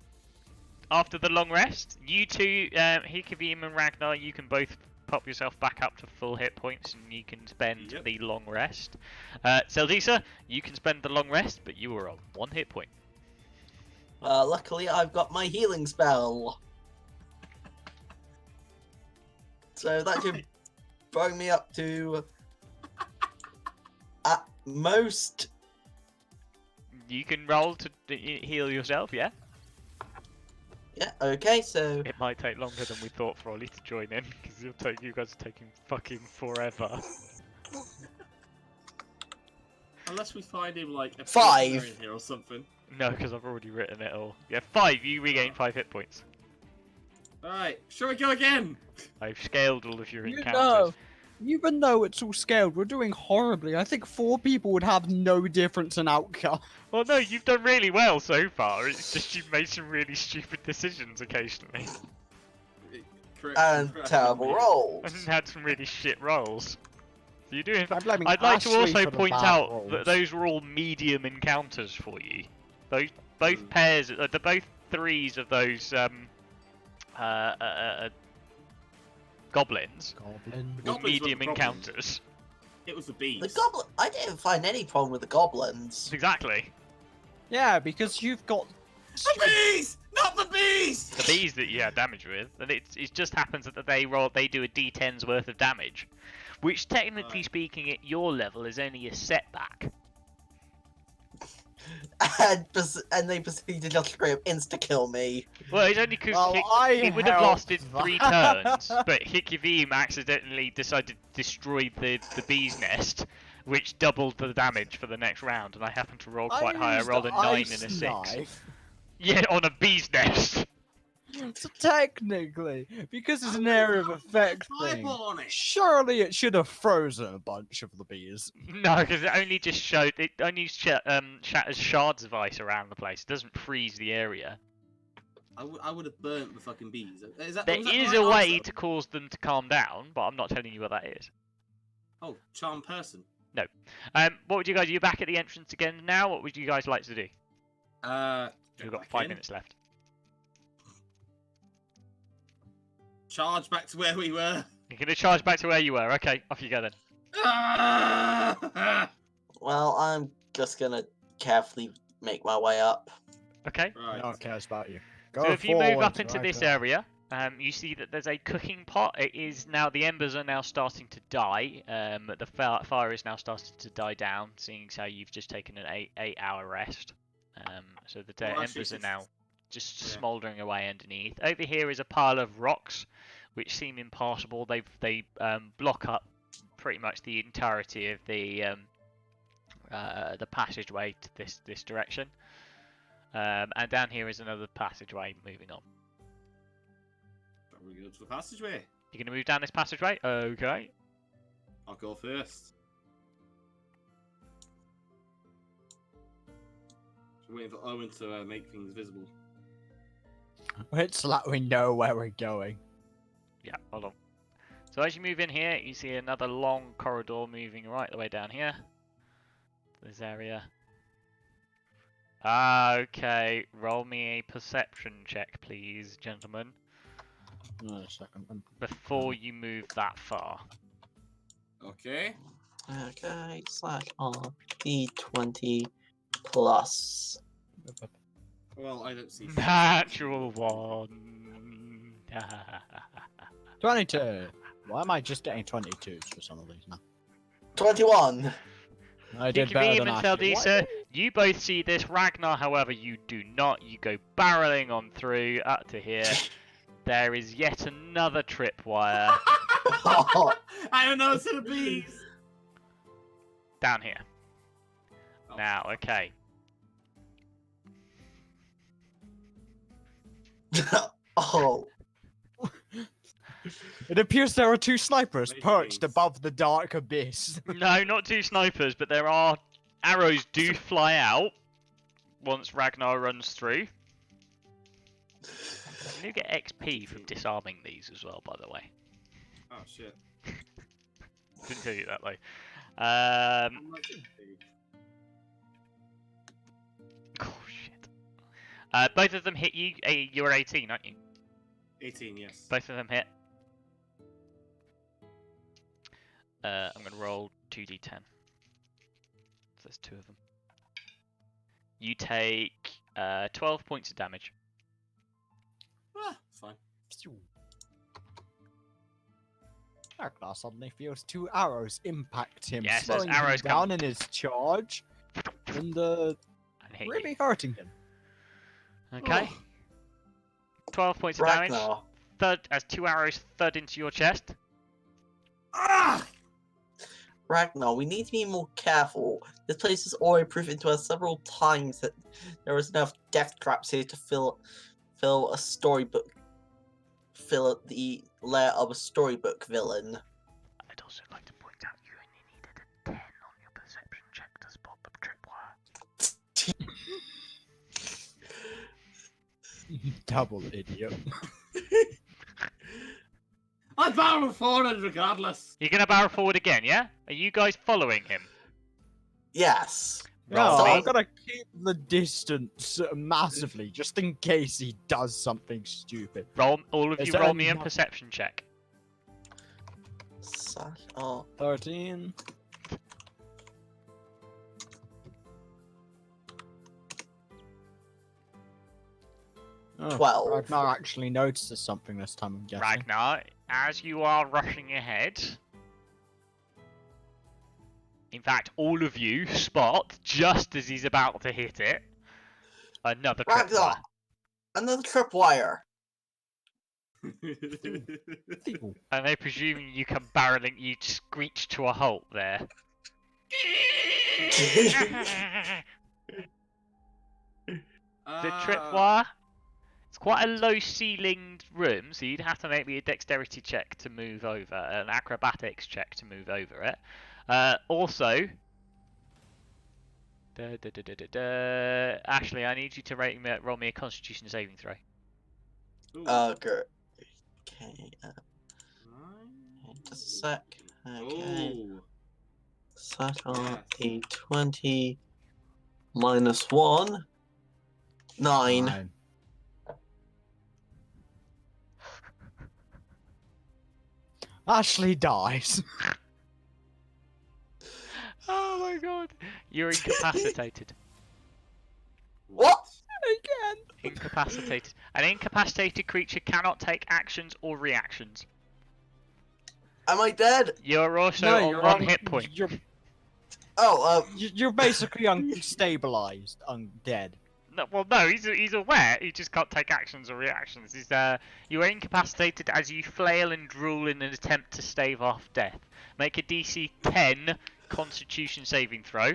After the long rest, you two, Hikavim and Ragnar, you can both pop yourself back up to full hit points and you can spend the long rest. Seldisa, you can spend the long rest, but you are on 1 hit point. Luckily, I've got my healing spell. So that should bring me up to, at most... You can roll to heal yourself, yeah? Yeah, okay, so... It might take longer than we thought for Ollie to join in, because you guys are taking fucking forever. Unless we find him like a 5 in here or something. No, because I've already written it all. Yeah, 5. You regain 5 hit points. Alright, shall we go again? I've scaled all of your You encounters. know, even though it's all scaled, we're doing horribly. I think 4 people would have no difference in outcome. Well, no, you've done really well so far. It's just you've made some really stupid decisions occasionally. And terrible rolls. And had some really shit rolls. So you're doing. I'm blaming I'd like to Ashley also for the point bad out rolls. that those were all medium encounters for you. Those both pairs, the both 3s of those goblins. Were medium encounters. It was the bees. The goblin... I didn't find any problem with the goblins. Exactly. Yeah, because you've got... The bees! Not the bees! The bees that you had damage with, and it just happens that they do a d10's worth of damage, which technically speaking at your level is only a setback. And they proceeded to just straight up insta-kill me. Well, it's only because it would have lasted 3 turns, but Hikivim accidentally decided to destroy the bee's nest, which doubled the damage for the next round, and I happened to roll quite high. I rolled a 9 and a 6. Yeah, on a bee's nest. So technically, because it's an area of effect thing, on it. surely it should have frozen a bunch of the bees. No, because it only just showed it only shatters shards of ice around the place. It doesn't freeze the area. I would have burnt the fucking bees. There is a way to cause them to calm down, but I'm not telling you what that is. Oh, charm person. No. What would you guys? Are you back at the entrance again now? What would you guys like to do? We've got 5 minutes left. Charge back to where we were. You're gonna charge back to where you were. Okay, off you go then. Well, I'm just gonna carefully make my way up. Okay. Right. No one cares about you. So if you move up into this area, you see that there's a cooking pot. It is now, the embers are now starting to die. The fire is now starting to die down, seeing as how you've just taken an 8-hour rest. So the embers are now just smouldering away underneath. Over here is a pile of rocks, which seem impassable. They block up pretty much the entirety of the passageway to this direction. And down here is another passageway moving on. We go to the passageway. You're gonna move down this passageway? Okay. I'll go first. We're waiting for Owen to make things visible. It's like we know where we're going. Yeah, hold on. So as you move in here, you see another long corridor moving right the way down here. This area. Okay, roll me a perception check, please, gentlemen. No, a second. Before you move that far. Okay. Okay, slash R D20 plus. Well, I don't see. Natural one. 22. Why am I just getting 22s for some of these now? 21. I Think did of better me, than Ashley. Meldisa. You both see this. Ragnar, however, you do not. You go barreling on through up to here. There is yet another tripwire I don't know, it's the bees. down here. Oh. Now, okay. Oh. It appears there are 2 snipers Amazing perched beans. above the dark abyss. No, not 2 snipers, but there are arrows do fly out once Ragnar runs through. You do get XP from disarming these as well, by the way. Oh shit. Didn't tell you that though. I'm like, Oh shit. Both of them hit you. You're 18, aren't you? 18, yes. Both of them hit. I'm gonna roll 2d10. So there's 2 of them. You take 12 points of damage. Ah, it's fine. Ragnar suddenly feels 2 arrows impact him, Yes, those slowing him arrows down come- in his charge, and And hit really you. hurting him. Okay. Oh. 12 points of damage. Ragnar. Thud as 2 arrows thud into your chest. Ah! Ragnar, we need to be more careful. This place has already proven to us several times that there is enough death traps here to fill a storybook. Fill the layer of a storybook villain. I'd also like to point out you only needed a 10 on your perception check to spot the tripwire. Double idiot. I barrel forward regardless. You're gonna barrel forward again, yeah? Are you guys following him? Yes. No, Roll me. I've got to keep the distance massively, just in case he does something stupid. All of Is you there roll any me a mo- perception check. Slash R. 13. Oh, 12. Ragnar actually notices something this time, I'm guessing. Ragnar, as you are rushing ahead, in fact, all of you spot, just as he's about to hit it, another Ragnar! tripwire. Another tripwire. People. And I presume you come barreling, you screech to a halt there. The tripwire, it's quite a low ceilinged room, so you'd have to make me a dexterity check to move over, an acrobatics check to move over it. Also, Ashley, I need you to roll me a Constitution saving throw. Good. Okay, just a sec. Okay. Ooh. Slash R Yes. D20 minus 1. 9. 9. Ashley dies. Oh my god. You're incapacitated. What? Again. Incapacitated. An incapacitated creature cannot take actions or reactions. Am I dead? You're also No, on you're 1 hit point. Oh, You're basically unstabilized, undead. No, he's aware. He just can't take actions or reactions. You are incapacitated as you flail and drool in an attempt to stave off death. Make a DC 10 Constitution saving throw.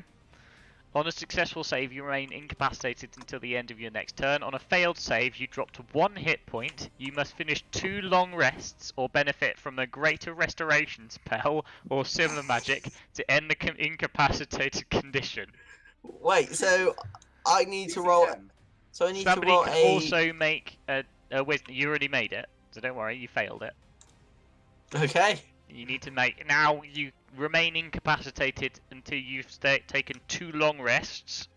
On a successful save, you remain incapacitated until the end of your next turn. On a failed save, you drop to 1 hit point. You must finish 2 long rests or benefit from a greater restoration spell or similar magic to end the incapacitated condition. wait, so I need to roll. So I need Somebody to roll can a. also make a wisdom. You already made it, so don't worry, you failed it. Okay. You need to make. Now you remain incapacitated until you've taken 2 long rests.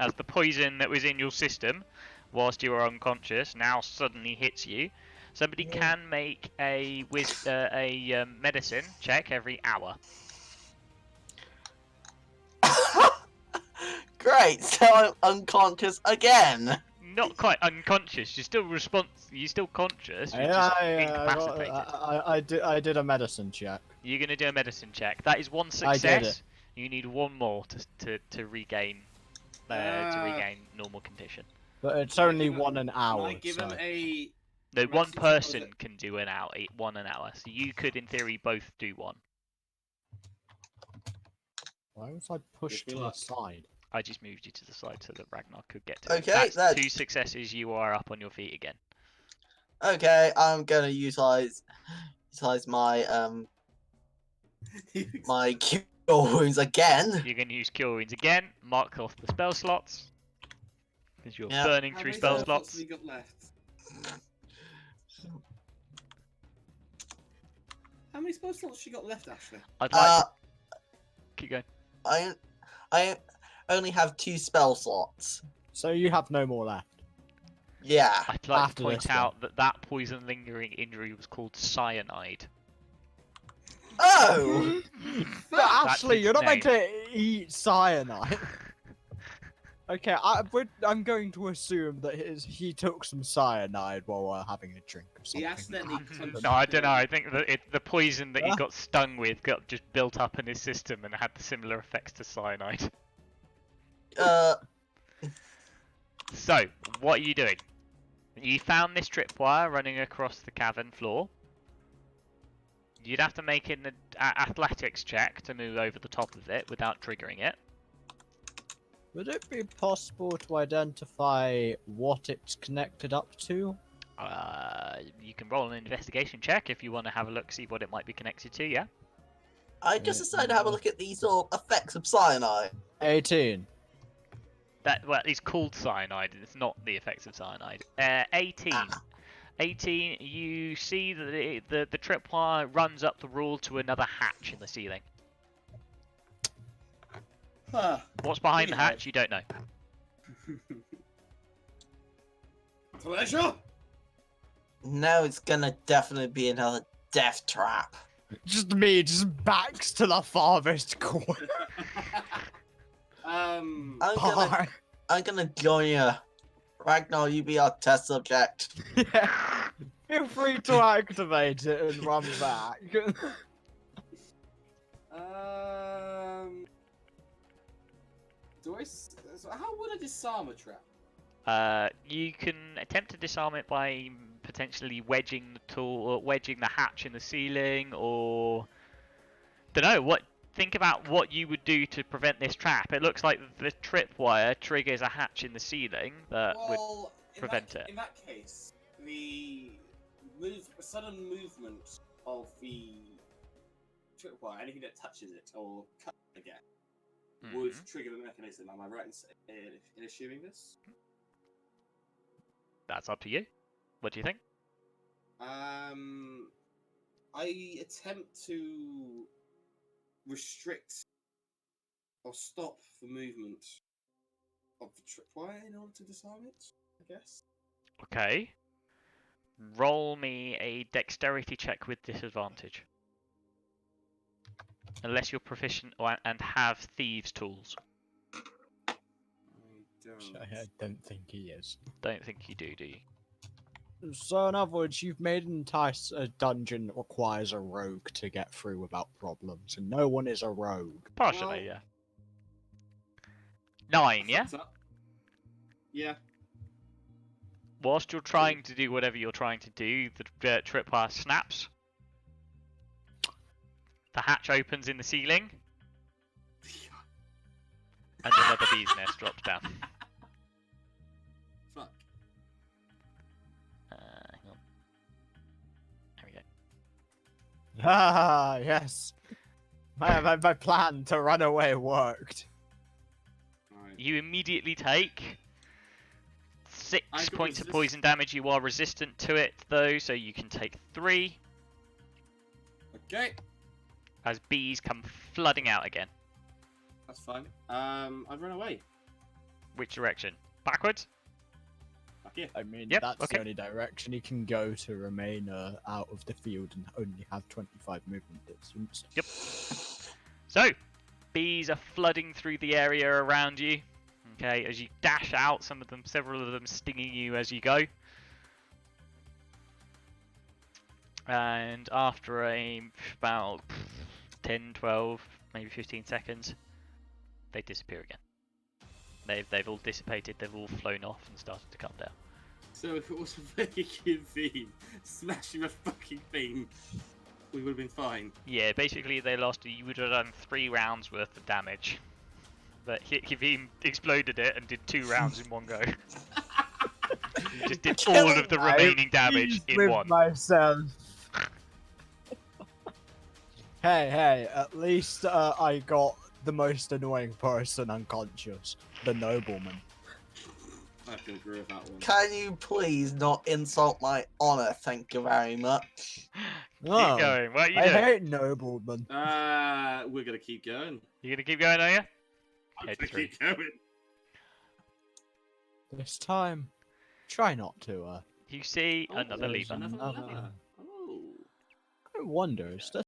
As the poison that was in your system, whilst you were unconscious, now suddenly hits you. Somebody can make a medicine check every hour. Great, so I'm unconscious again. Not quite unconscious. You're still You're still conscious. You're just incapacitated. I did a medicine check. You're gonna do a medicine check. That is one I success. did it. You need one more to regain normal condition. But it's only 1 an hour. Can I give him a... No, one medicine check, or is person it- can do one an hour. So you could, in theory, both do one. Why was I pushed to the side? I just moved you to the side so that Ragnar could get to it. Okay, That's 2 successes. You are up on your feet again. Okay, I'm gonna utilize my my cure wounds again. You're going to use Cure Wounds again. Mark off the spell slots. Because you're burning How through many spell spell slots. have you got left? How many spell slots have you got left, Ashley? I'd like to... Keep going. I only have 2 spell slots. So you have no more left. Yeah. I'd like After to point this out that poison lingering injury was called cyanide. Oh! Actually, its you're not meant name. to eat cyanide. Okay, I'm going to assume that he took some cyanide while we're having a drink or something. He accidentally... No, I don't know. I think that the poison that he got stung with got just built up in his system and had similar effects to cyanide. So, what are you doing? You found this tripwire running across the cavern floor. You'd have to make an athletics check to move over the top of it without triggering it. Would it be possible to identify what it's connected up to? You can roll an investigation check if you want to have a look, see what it might be connected to, yeah? I just decided to have a look at these sort of effects of cyanide. 18. Well, it's called cyanide, it's not the effects of cyanide. 18. 18, you see that the tripwire runs up the wall to another hatch in the ceiling. What's behind the hatch, you don't know. Pleasure? Now it's gonna definitely be another death trap. Just me, just backs to the farthest corner. I'm gonna join you. Ragnar, you be our test subject. Yeah. Feel free to activate it and run back. How would I disarm a trap? You can attempt to disarm it by potentially wedging the hatch in the ceiling, or don't know. Think about what you would do to prevent this trap. It looks like the tripwire triggers a hatch in the ceiling that would prevent it. In that case, the sudden movement of the tripwire, anything that touches it or cuts it again, would trigger the mechanism. Am I right in assuming this? That's up to you. What do you think? I attempt to restrict or stop the movement of the tripwire in order to disarm it, I guess. Okay. Roll me a dexterity check with disadvantage. Unless you're proficient and have thieves' tools. I don't think he is. Don't think you do you? So in other words, you've made an entire dungeon that requires a rogue to get through without problems, and no one is a rogue. Partially, yeah. 9, yeah? Yeah. Whilst you're trying to do whatever you're trying to do, the tripwire snaps. The hatch opens in the ceiling. And another bee's nest drops down. Fuck. Hang on. There we go. Ah, yes. My plan to run away worked. Right. You immediately take 6 points of poison damage. You are resistant to it, though, so you can take 3. Okay. As bees come flooding out again. That's fine. I'd run away. Which direction? Backwards? Back yeah. I mean, Yep, that's okay. the only direction he can go to remain out of the field and only have 25 movement distance. Yep. So, bees are flooding through the area around you. Okay, as you dash out, several of them stinging you as you go. And after about 10, 12, maybe 15 seconds, they disappear again. They've all dissipated, they've all flown off and started to come down. So if it was a very good theme, smashing a fucking thing, we would have been fine. Yeah, basically you would have done 3 rounds worth of damage. But Kivim exploded it and did 2 rounds in one go. You just did all of the remaining damage in one. Myself. Hey, at least I got the most annoying person unconscious, the nobleman. I can agree with that one. Can you please not insult my honor? Thank you very much. Keep going. What are you I doing? hate noblemen. We're gonna keep going. You gonna keep going, are you? I'm Head gonna 3. keep going. This time, try not to. You see another there's lever. Another Another- lever. Oh. I wonder, is there